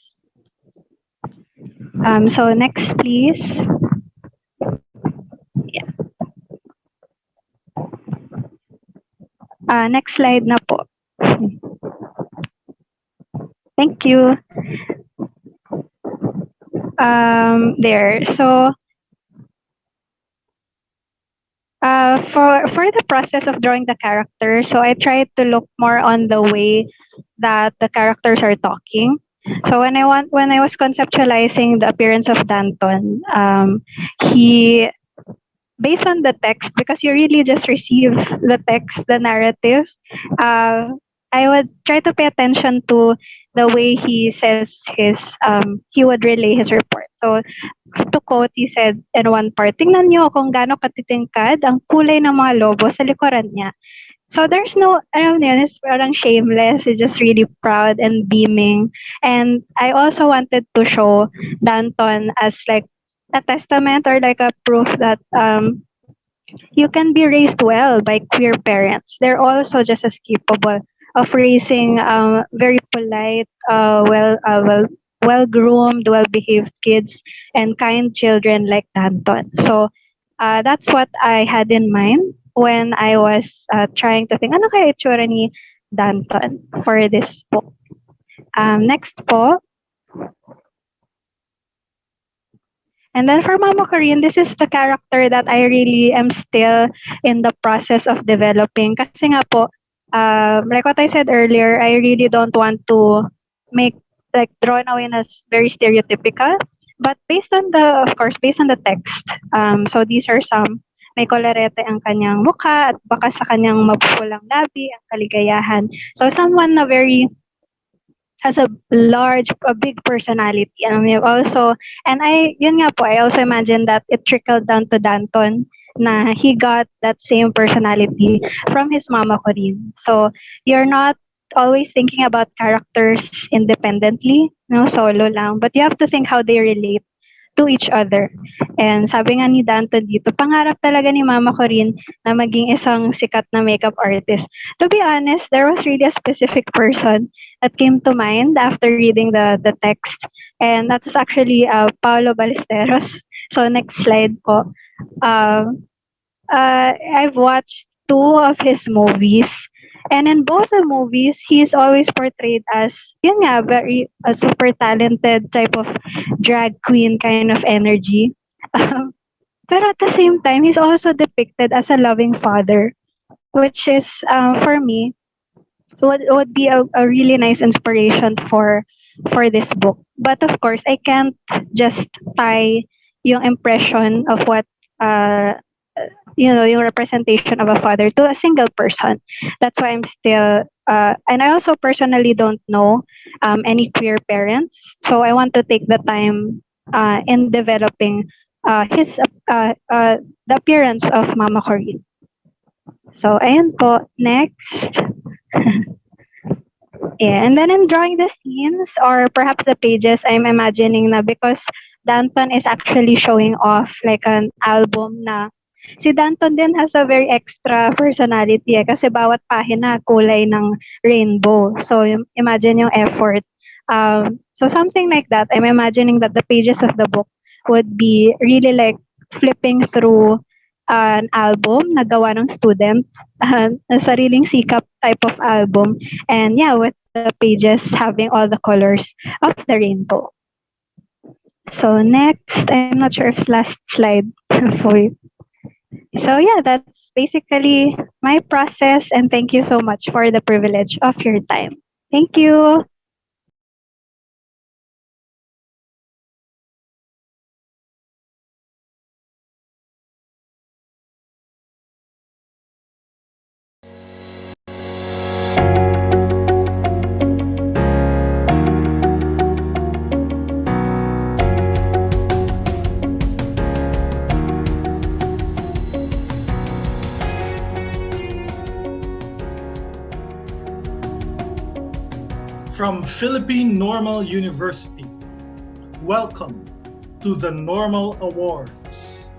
B: So next, please. Yeah. Next slide na po. Thank you. There. So for the process of drawing the character, so I tried to look more on the way that the characters are talking. So when I was conceptualizing the appearance of Danton, he, based on the text, because you really just receive the text, the narrative, I would try to pay attention to the way he says he would relay his report. So to quote, he said in one part, tingnan niyo kung gaano katitingkad ang kulay ng mga lobo sa likuran niya. So there's no, alam niyo, it's parang shameless. It's just really proud and beaming. And I also wanted to show Danton as like a testament or like a proof that you can be raised well by queer parents. They're also just as capable of raising very polite, well-groomed, well-behaved kids and kind children like Danton. So that's what I had in mind when I was trying to think, ano kaya itsura ni Danton for this book. Next po. And then for Mama Corinne, this is the character that I really am still in the process of developing. Kasi nga po, like what I said earlier, I really don't want to make like drawn away as very stereotypical. But based on the text, so these are some, may kolerete ang kanyang mukha at baka sa kanyang mapupulang labi ang kaligayahan. So someone na has a big personality. Yun nga po, I also imagine that it trickled down to Danton na he got that same personality from his mama ko rin. So you're not always thinking about characters independently, no, solo lang, but you have to think how they relate to each other. And sabi nga ni Danton dito, pangarap talaga ni mama ko rin na maging isang sikat na makeup artist. To be honest, there was really a specific person that came to mind after reading the text. And that was actually Paolo Ballesteros. So next slide po. I've watched 2 of his movies. And in both the movies, he's always portrayed as, yun nga, a super talented type of drag queen kind of energy. Pero at the same time, he's also depicted as a loving father, which is, for me, would be a really nice inspiration for this book. But of course, I can't just tie yung impression of what yung representation of a father to a single person. That's why I'm still, and I also personally don't know any queer parents. So I want to take the time in developing the appearance of Mama Corinne. So ayan po, next. Yeah, and then in drawing the scenes or perhaps the pages, I'm imagining na because Danton is actually showing off like an album na si Danton din has a very extra personality kasi bawat pahina kulay ng rainbow. So imagine yung effort. So something like that. I'm imagining that the pages of the book would be really like flipping through an album na gawa ng student, sariling sikap type of album. And yeah, with the pages having all the colors of the rainbow. So next, I'm not sure if it's last slide for you. So yeah, that's basically my process, and thank you so much for the privilege of your time. Thank you.
A: From Philippine Normal University, welcome to the Normal Awards.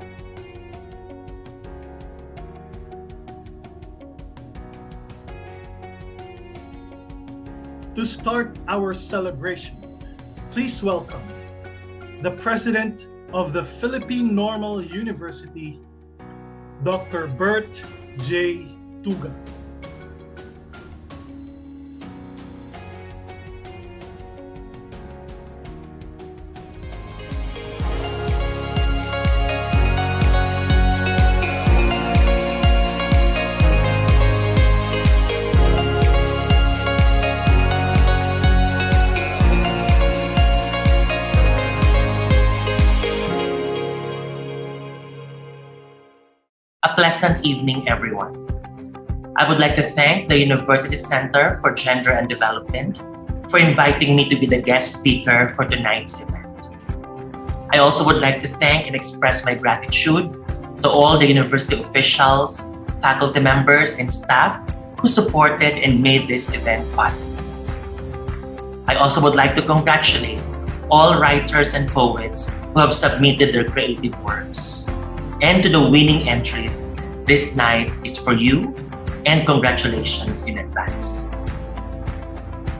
A: To start our celebration, please welcome the President of the Philippine Normal University, Dr. Bert J. Tuga.
S: A pleasant evening, everyone. I would like to thank the University Center for Gender and Development for inviting me to be the guest speaker for tonight's event. I also would like to thank and express my gratitude to all the university officials, faculty members, and staff who supported and made this event possible. I also would like to congratulate all writers and poets who have submitted their creative works. And to the winning entries, this night is for you, and congratulations in advance.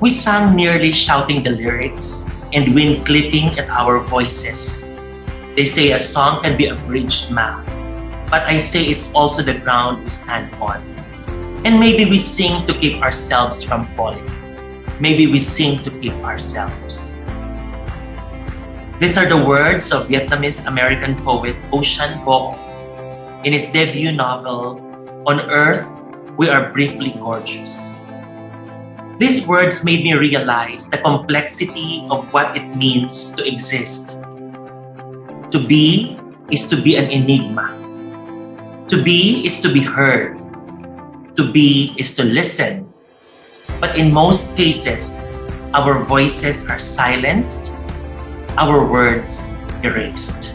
S: We sang nearly shouting the lyrics and wind clipping at our voices. They say a song can be a bridge map, but I say it's also the ground we stand on. And maybe we sing to keep ourselves from falling. Maybe we sing to keep ourselves. These are the words of Vietnamese-American poet Ocean Vuong in his debut novel, On Earth, We Are Briefly Gorgeous. These words made me realize the complexity of what it means to exist, To be is to be an enigma. To be is to be heard. To be is to listen. But in most cases, our voices are silenced, our words erased.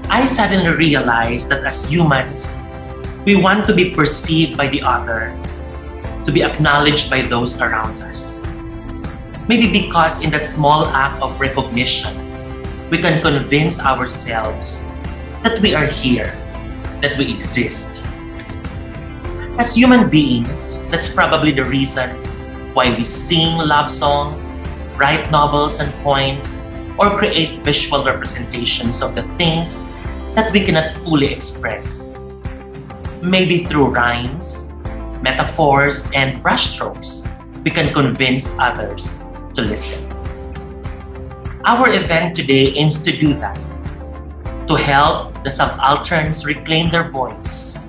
S: I suddenly realized that as humans, we want to be perceived by the other, to be acknowledged by those around us. Maybe because in that small act of recognition, we can convince ourselves that we are here, that we exist. As human beings, that's probably the reason why we sing love songs, write novels and poems, or create visual representations of the things that we cannot fully express. Maybe through rhymes, metaphors, and brushstrokes, we can convince others to listen. Our event today aims to do that, to help the subalterns reclaim their voice.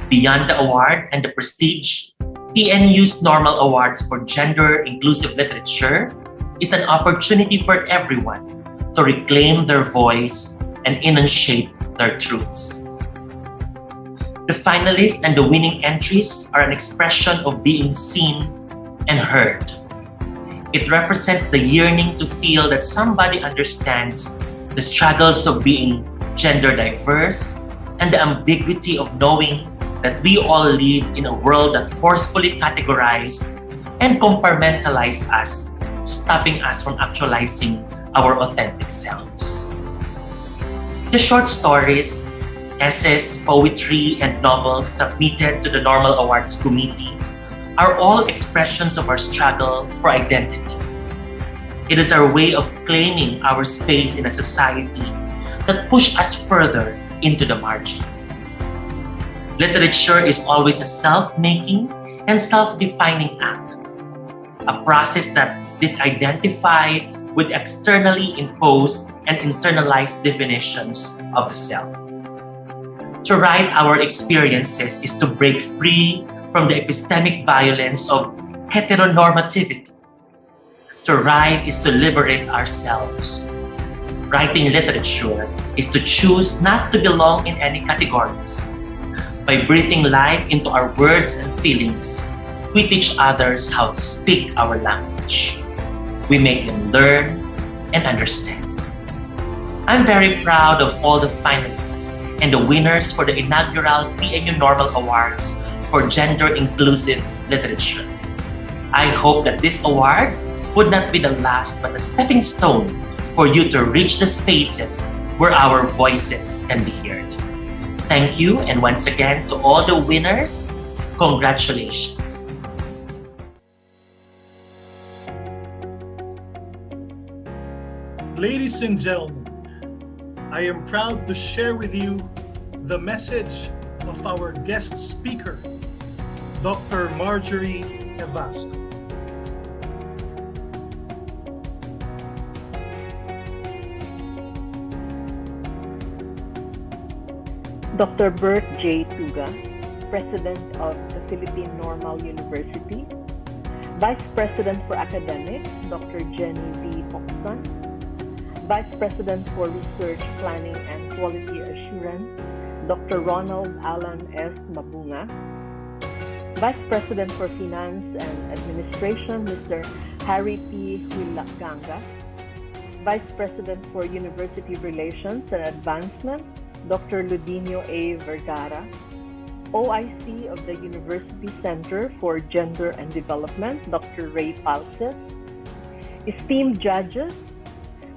S: Beyond the award and the prestige, PNU's Normal Awards for Gender Inclusive Literature is an opportunity for everyone to reclaim their voice and enunciate their truths. The finalists and the winning entries are an expression of being seen and heard. It represents the yearning to feel that somebody understands the struggles of being gender diverse and the ambiguity of knowing that we all live in a world that forcefully categorizes and compartmentalizes us, stopping us from actualizing our authentic selves. The short stories, essays, poetry, and novels submitted to the Normal Awards Committee are all expressions of our struggle for identity. It is our way of claiming our space in a society that pushes us further into the margins. Literature is always a self-making and self-defining act, a process that disidentifies with externally imposed and internalized definitions of the self. To write our experiences is to break free from the epistemic violence of heteronormativity. To write is to liberate ourselves. Writing literature is to choose not to belong in any categories. By breathing life into our words and feelings, we teach others how to speak our language. We make them learn and understand. I'm very proud of all the finalists and the winners for the inaugural PNU Normal Awards for Gender Inclusive Literature. I hope that this award would not be the last but a stepping stone for you to reach the spaces where our voices can be heard. Thank you, and once again to all the winners, congratulations.
A: Ladies and gentlemen, I am proud to share with you the message of our guest speaker, Dr. Marjorie Evasco.
T: Dr. Bert J. Tuga, President of the Philippine Normal University, Vice President for Academics, Dr. Jenny V. Hoxton, Vice President for Research, Planning, and Quality Assurance, Dr. Ronald Alan S. Mabunga, Vice President for Finance and Administration, Mr. Harry P. Huilaganga, Vice President for University Relations and Advancement, Dr. Ludinio A. Vergara, OIC of the University Center for Gender and Development, Dr. Ray Palces, esteemed judges,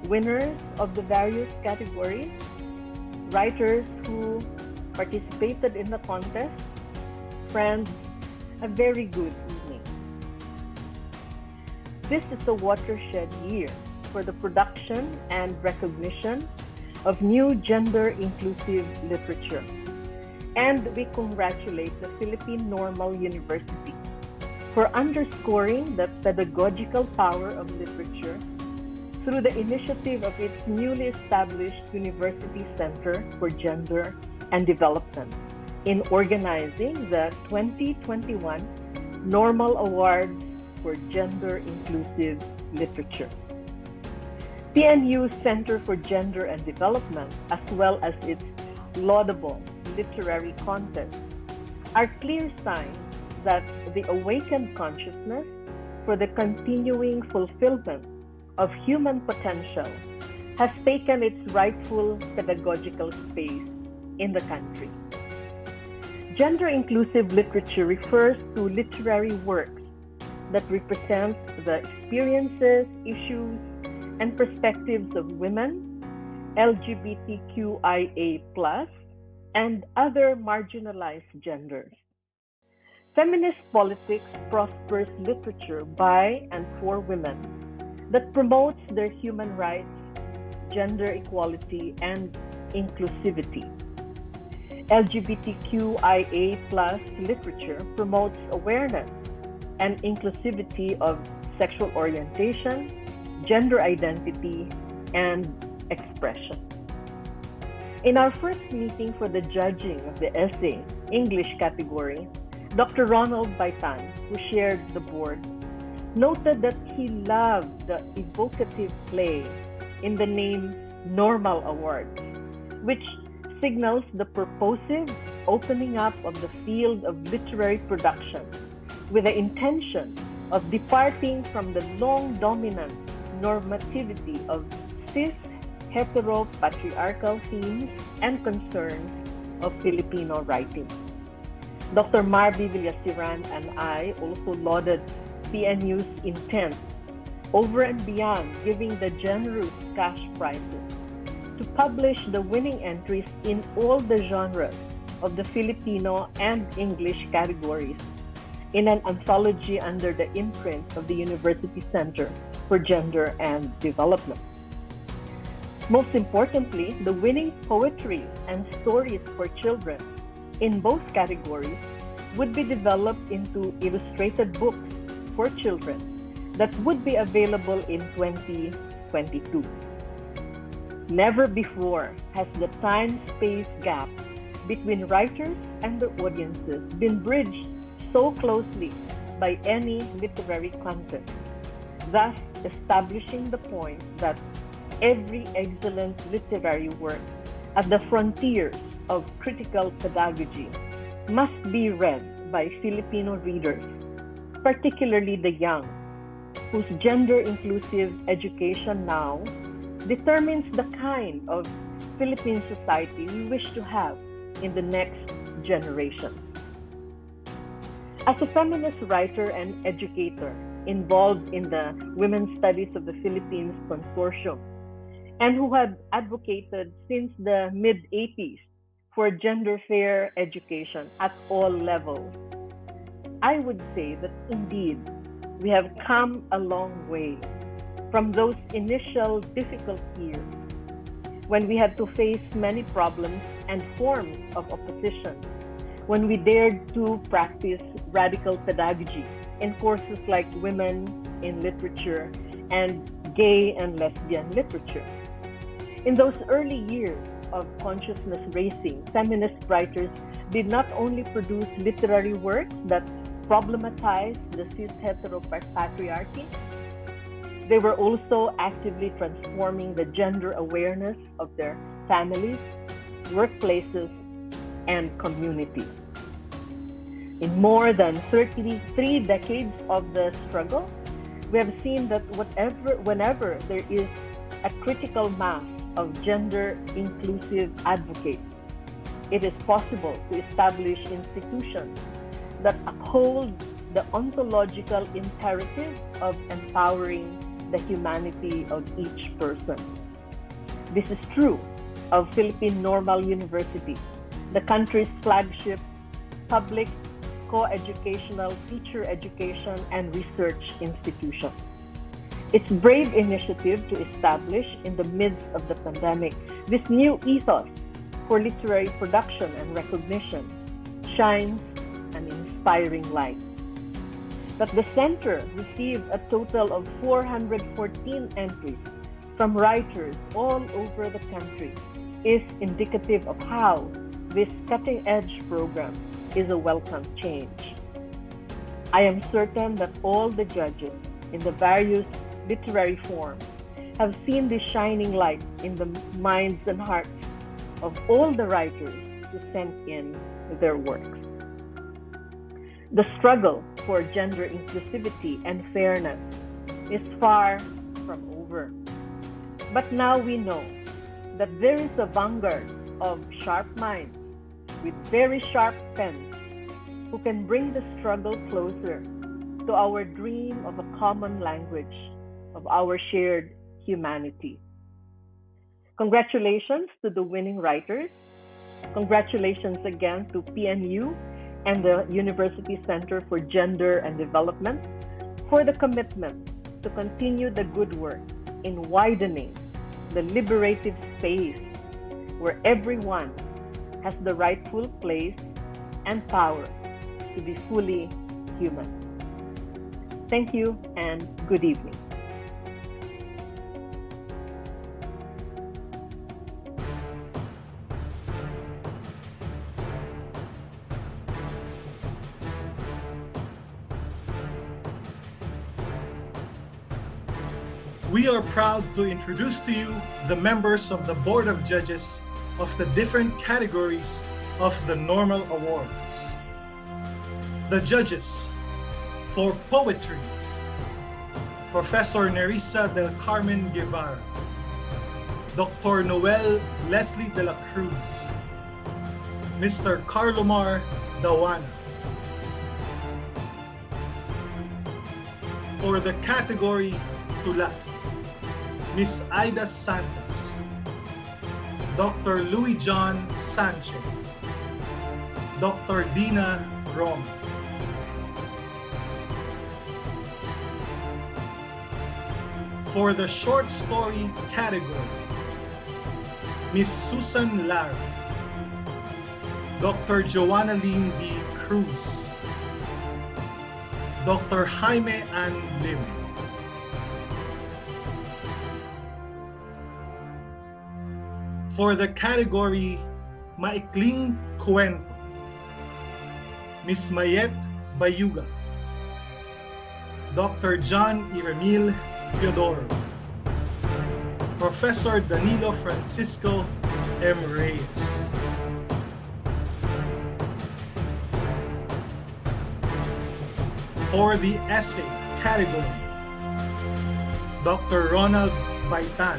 T: winners of the various categories, writers who participated in the contest, friends, a very good evening. This is the watershed year for the production and recognition of new gender-inclusive literature. And we congratulate the Philippine Normal University for underscoring the pedagogical power of literature through the initiative of its newly established University Center for Gender and Development in organizing the 2021 Normal Awards for Gender Inclusive Literature. PNU Center for Gender and Development, as well as its laudable literary contest, are clear signs that the awakened consciousness for the continuing fulfillment of human potential has taken its rightful pedagogical space in the country. Gender-inclusive literature refers to literary works that represent the experiences, issues, and perspectives of women, LGBTQIA+, and other marginalized genders. Feminist politics prospers literature by and for women that promotes their human rights, gender equality, and inclusivity. LGBTQIA+ literature promotes awareness and inclusivity of sexual orientation, gender identity, and expression. In our first meeting for the judging of the essay English category, Dr. Ronald Baitan, who shared the board, noted that he loved the evocative play in the name Normal Awards, which signals the purposive opening up of the field of literary production with the intention of departing from the long dominant normativity of cis hetero-patriarchal themes and concerns of Filipino writing. Dr. Marby Villasiran and I also lauded PNU's intent over and beyond giving the generous cash prizes to publish the winning entries in all the genres of the Filipino and English categories in an anthology under the imprint of the University Center for Gender and Development. Most importantly, the winning poetry and stories for children in both categories would be developed into illustrated books for children that would be available in 2022. Never before has the time-space gap between writers and the audiences been bridged so closely by any literary content, thus establishing the point that every excellent literary work at the frontiers of critical pedagogy must be read by Filipino readers, particularly the young, whose gender-inclusive education now determines the kind of Philippine society we wish to have in the next generation. As a feminist writer and educator involved in the Women's Studies of the Philippines Consortium, and who had advocated since the mid-80s for gender-fair education at all levels, I would say that indeed we have come a long way from those initial difficult years when we had to face many problems and forms of opposition, when we dared to practice radical pedagogy in courses like Women in Literature and Gay and Lesbian Literature. In those early years of consciousness raising, feminist writers did not only produce literary works that problematized the cis-hetero patriarchy, they were also actively transforming the gender awareness of their families, workplaces, and communities. In more than 33 decades of the struggle, we have seen that whenever there is a critical mass of gender-inclusive advocates, it is possible to establish institutions that uphold the ontological imperative of empowering the humanity of each person. This is true of Philippine Normal University, the country's flagship public co-educational teacher education and research institution. Its brave initiative to establish in the midst of the pandemic this new ethos for literary production and recognition shines an inspiring light. That the center received a total of 414 entries from writers all over the country is indicative of how this cutting-edge program is a welcome change. I am certain that all the judges in the various literary forms have seen this shining light in the minds and hearts of all the writers who sent in their works. The struggle for gender inclusivity and fairness is far from over. But now we know that there is a vanguard of sharp minds with very sharp pens who can bring the struggle closer to our dream of a common language, of our shared humanity. Congratulations to the winning writers. Congratulations again to PNU and the University Center for Gender and Development for the commitment to continue the good work in widening the liberative space where everyone has the rightful place and power to be fully human. Thank you and good evening.
A: We are proud to introduce to you the members of the Board of Judges of the different categories of the Normal Awards. The judges for poetry: Professor Nerissa del Carmen Guevara, Dr. Noel Leslie de la Cruz, Mr. Carlomar Dawana. For the category Tula, Miss Aida Santos, Dr. Louis John Sanchez, Dr. Dina Rom. For the short story category, Miss Susan Lara, Dr. Joanna Lynn B. Cruz, Dr. Jaime Ann Lim. For the category Maikling Kwento, Miss Mayet Bayuga, Dr. John Iremil Teodoro, Professor Danilo Francisco M. Reyes. For the essay category, Dr. Ronald Baitan,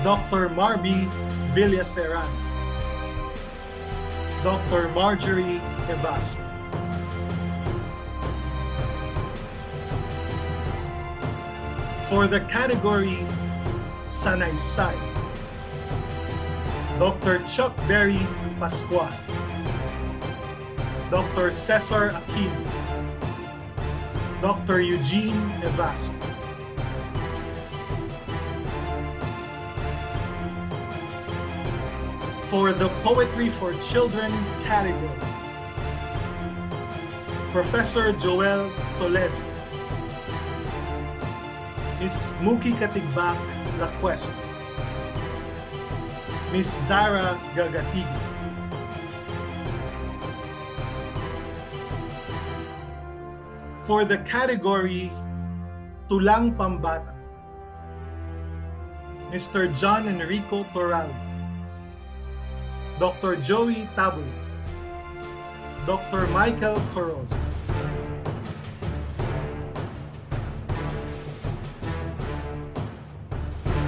A: Dr. Marby Villaseran, Dr. Marjorie Evasco. For the category Sanaysay, Dr. Chuck Berry Pascual, Dr. Cesar Aquino, Dr. Eugene Evasco. For the Poetry for Children category, Professor Joel Toledo, Miss Muki Katigbak Lacuesta, Miss Zara Gagatigi. For the category Tulang Pambata, Mr. John Enrico Toral, Dr. Joey Tabu, Dr. Michael Coroza.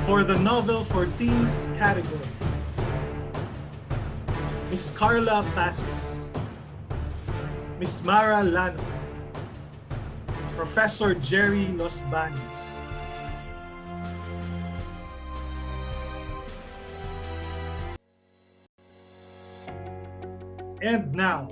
A: For the Novel for Teens category, Miss Carla Pasis, Miss Mara Lanot, Professor Jerry Los Baños. And now,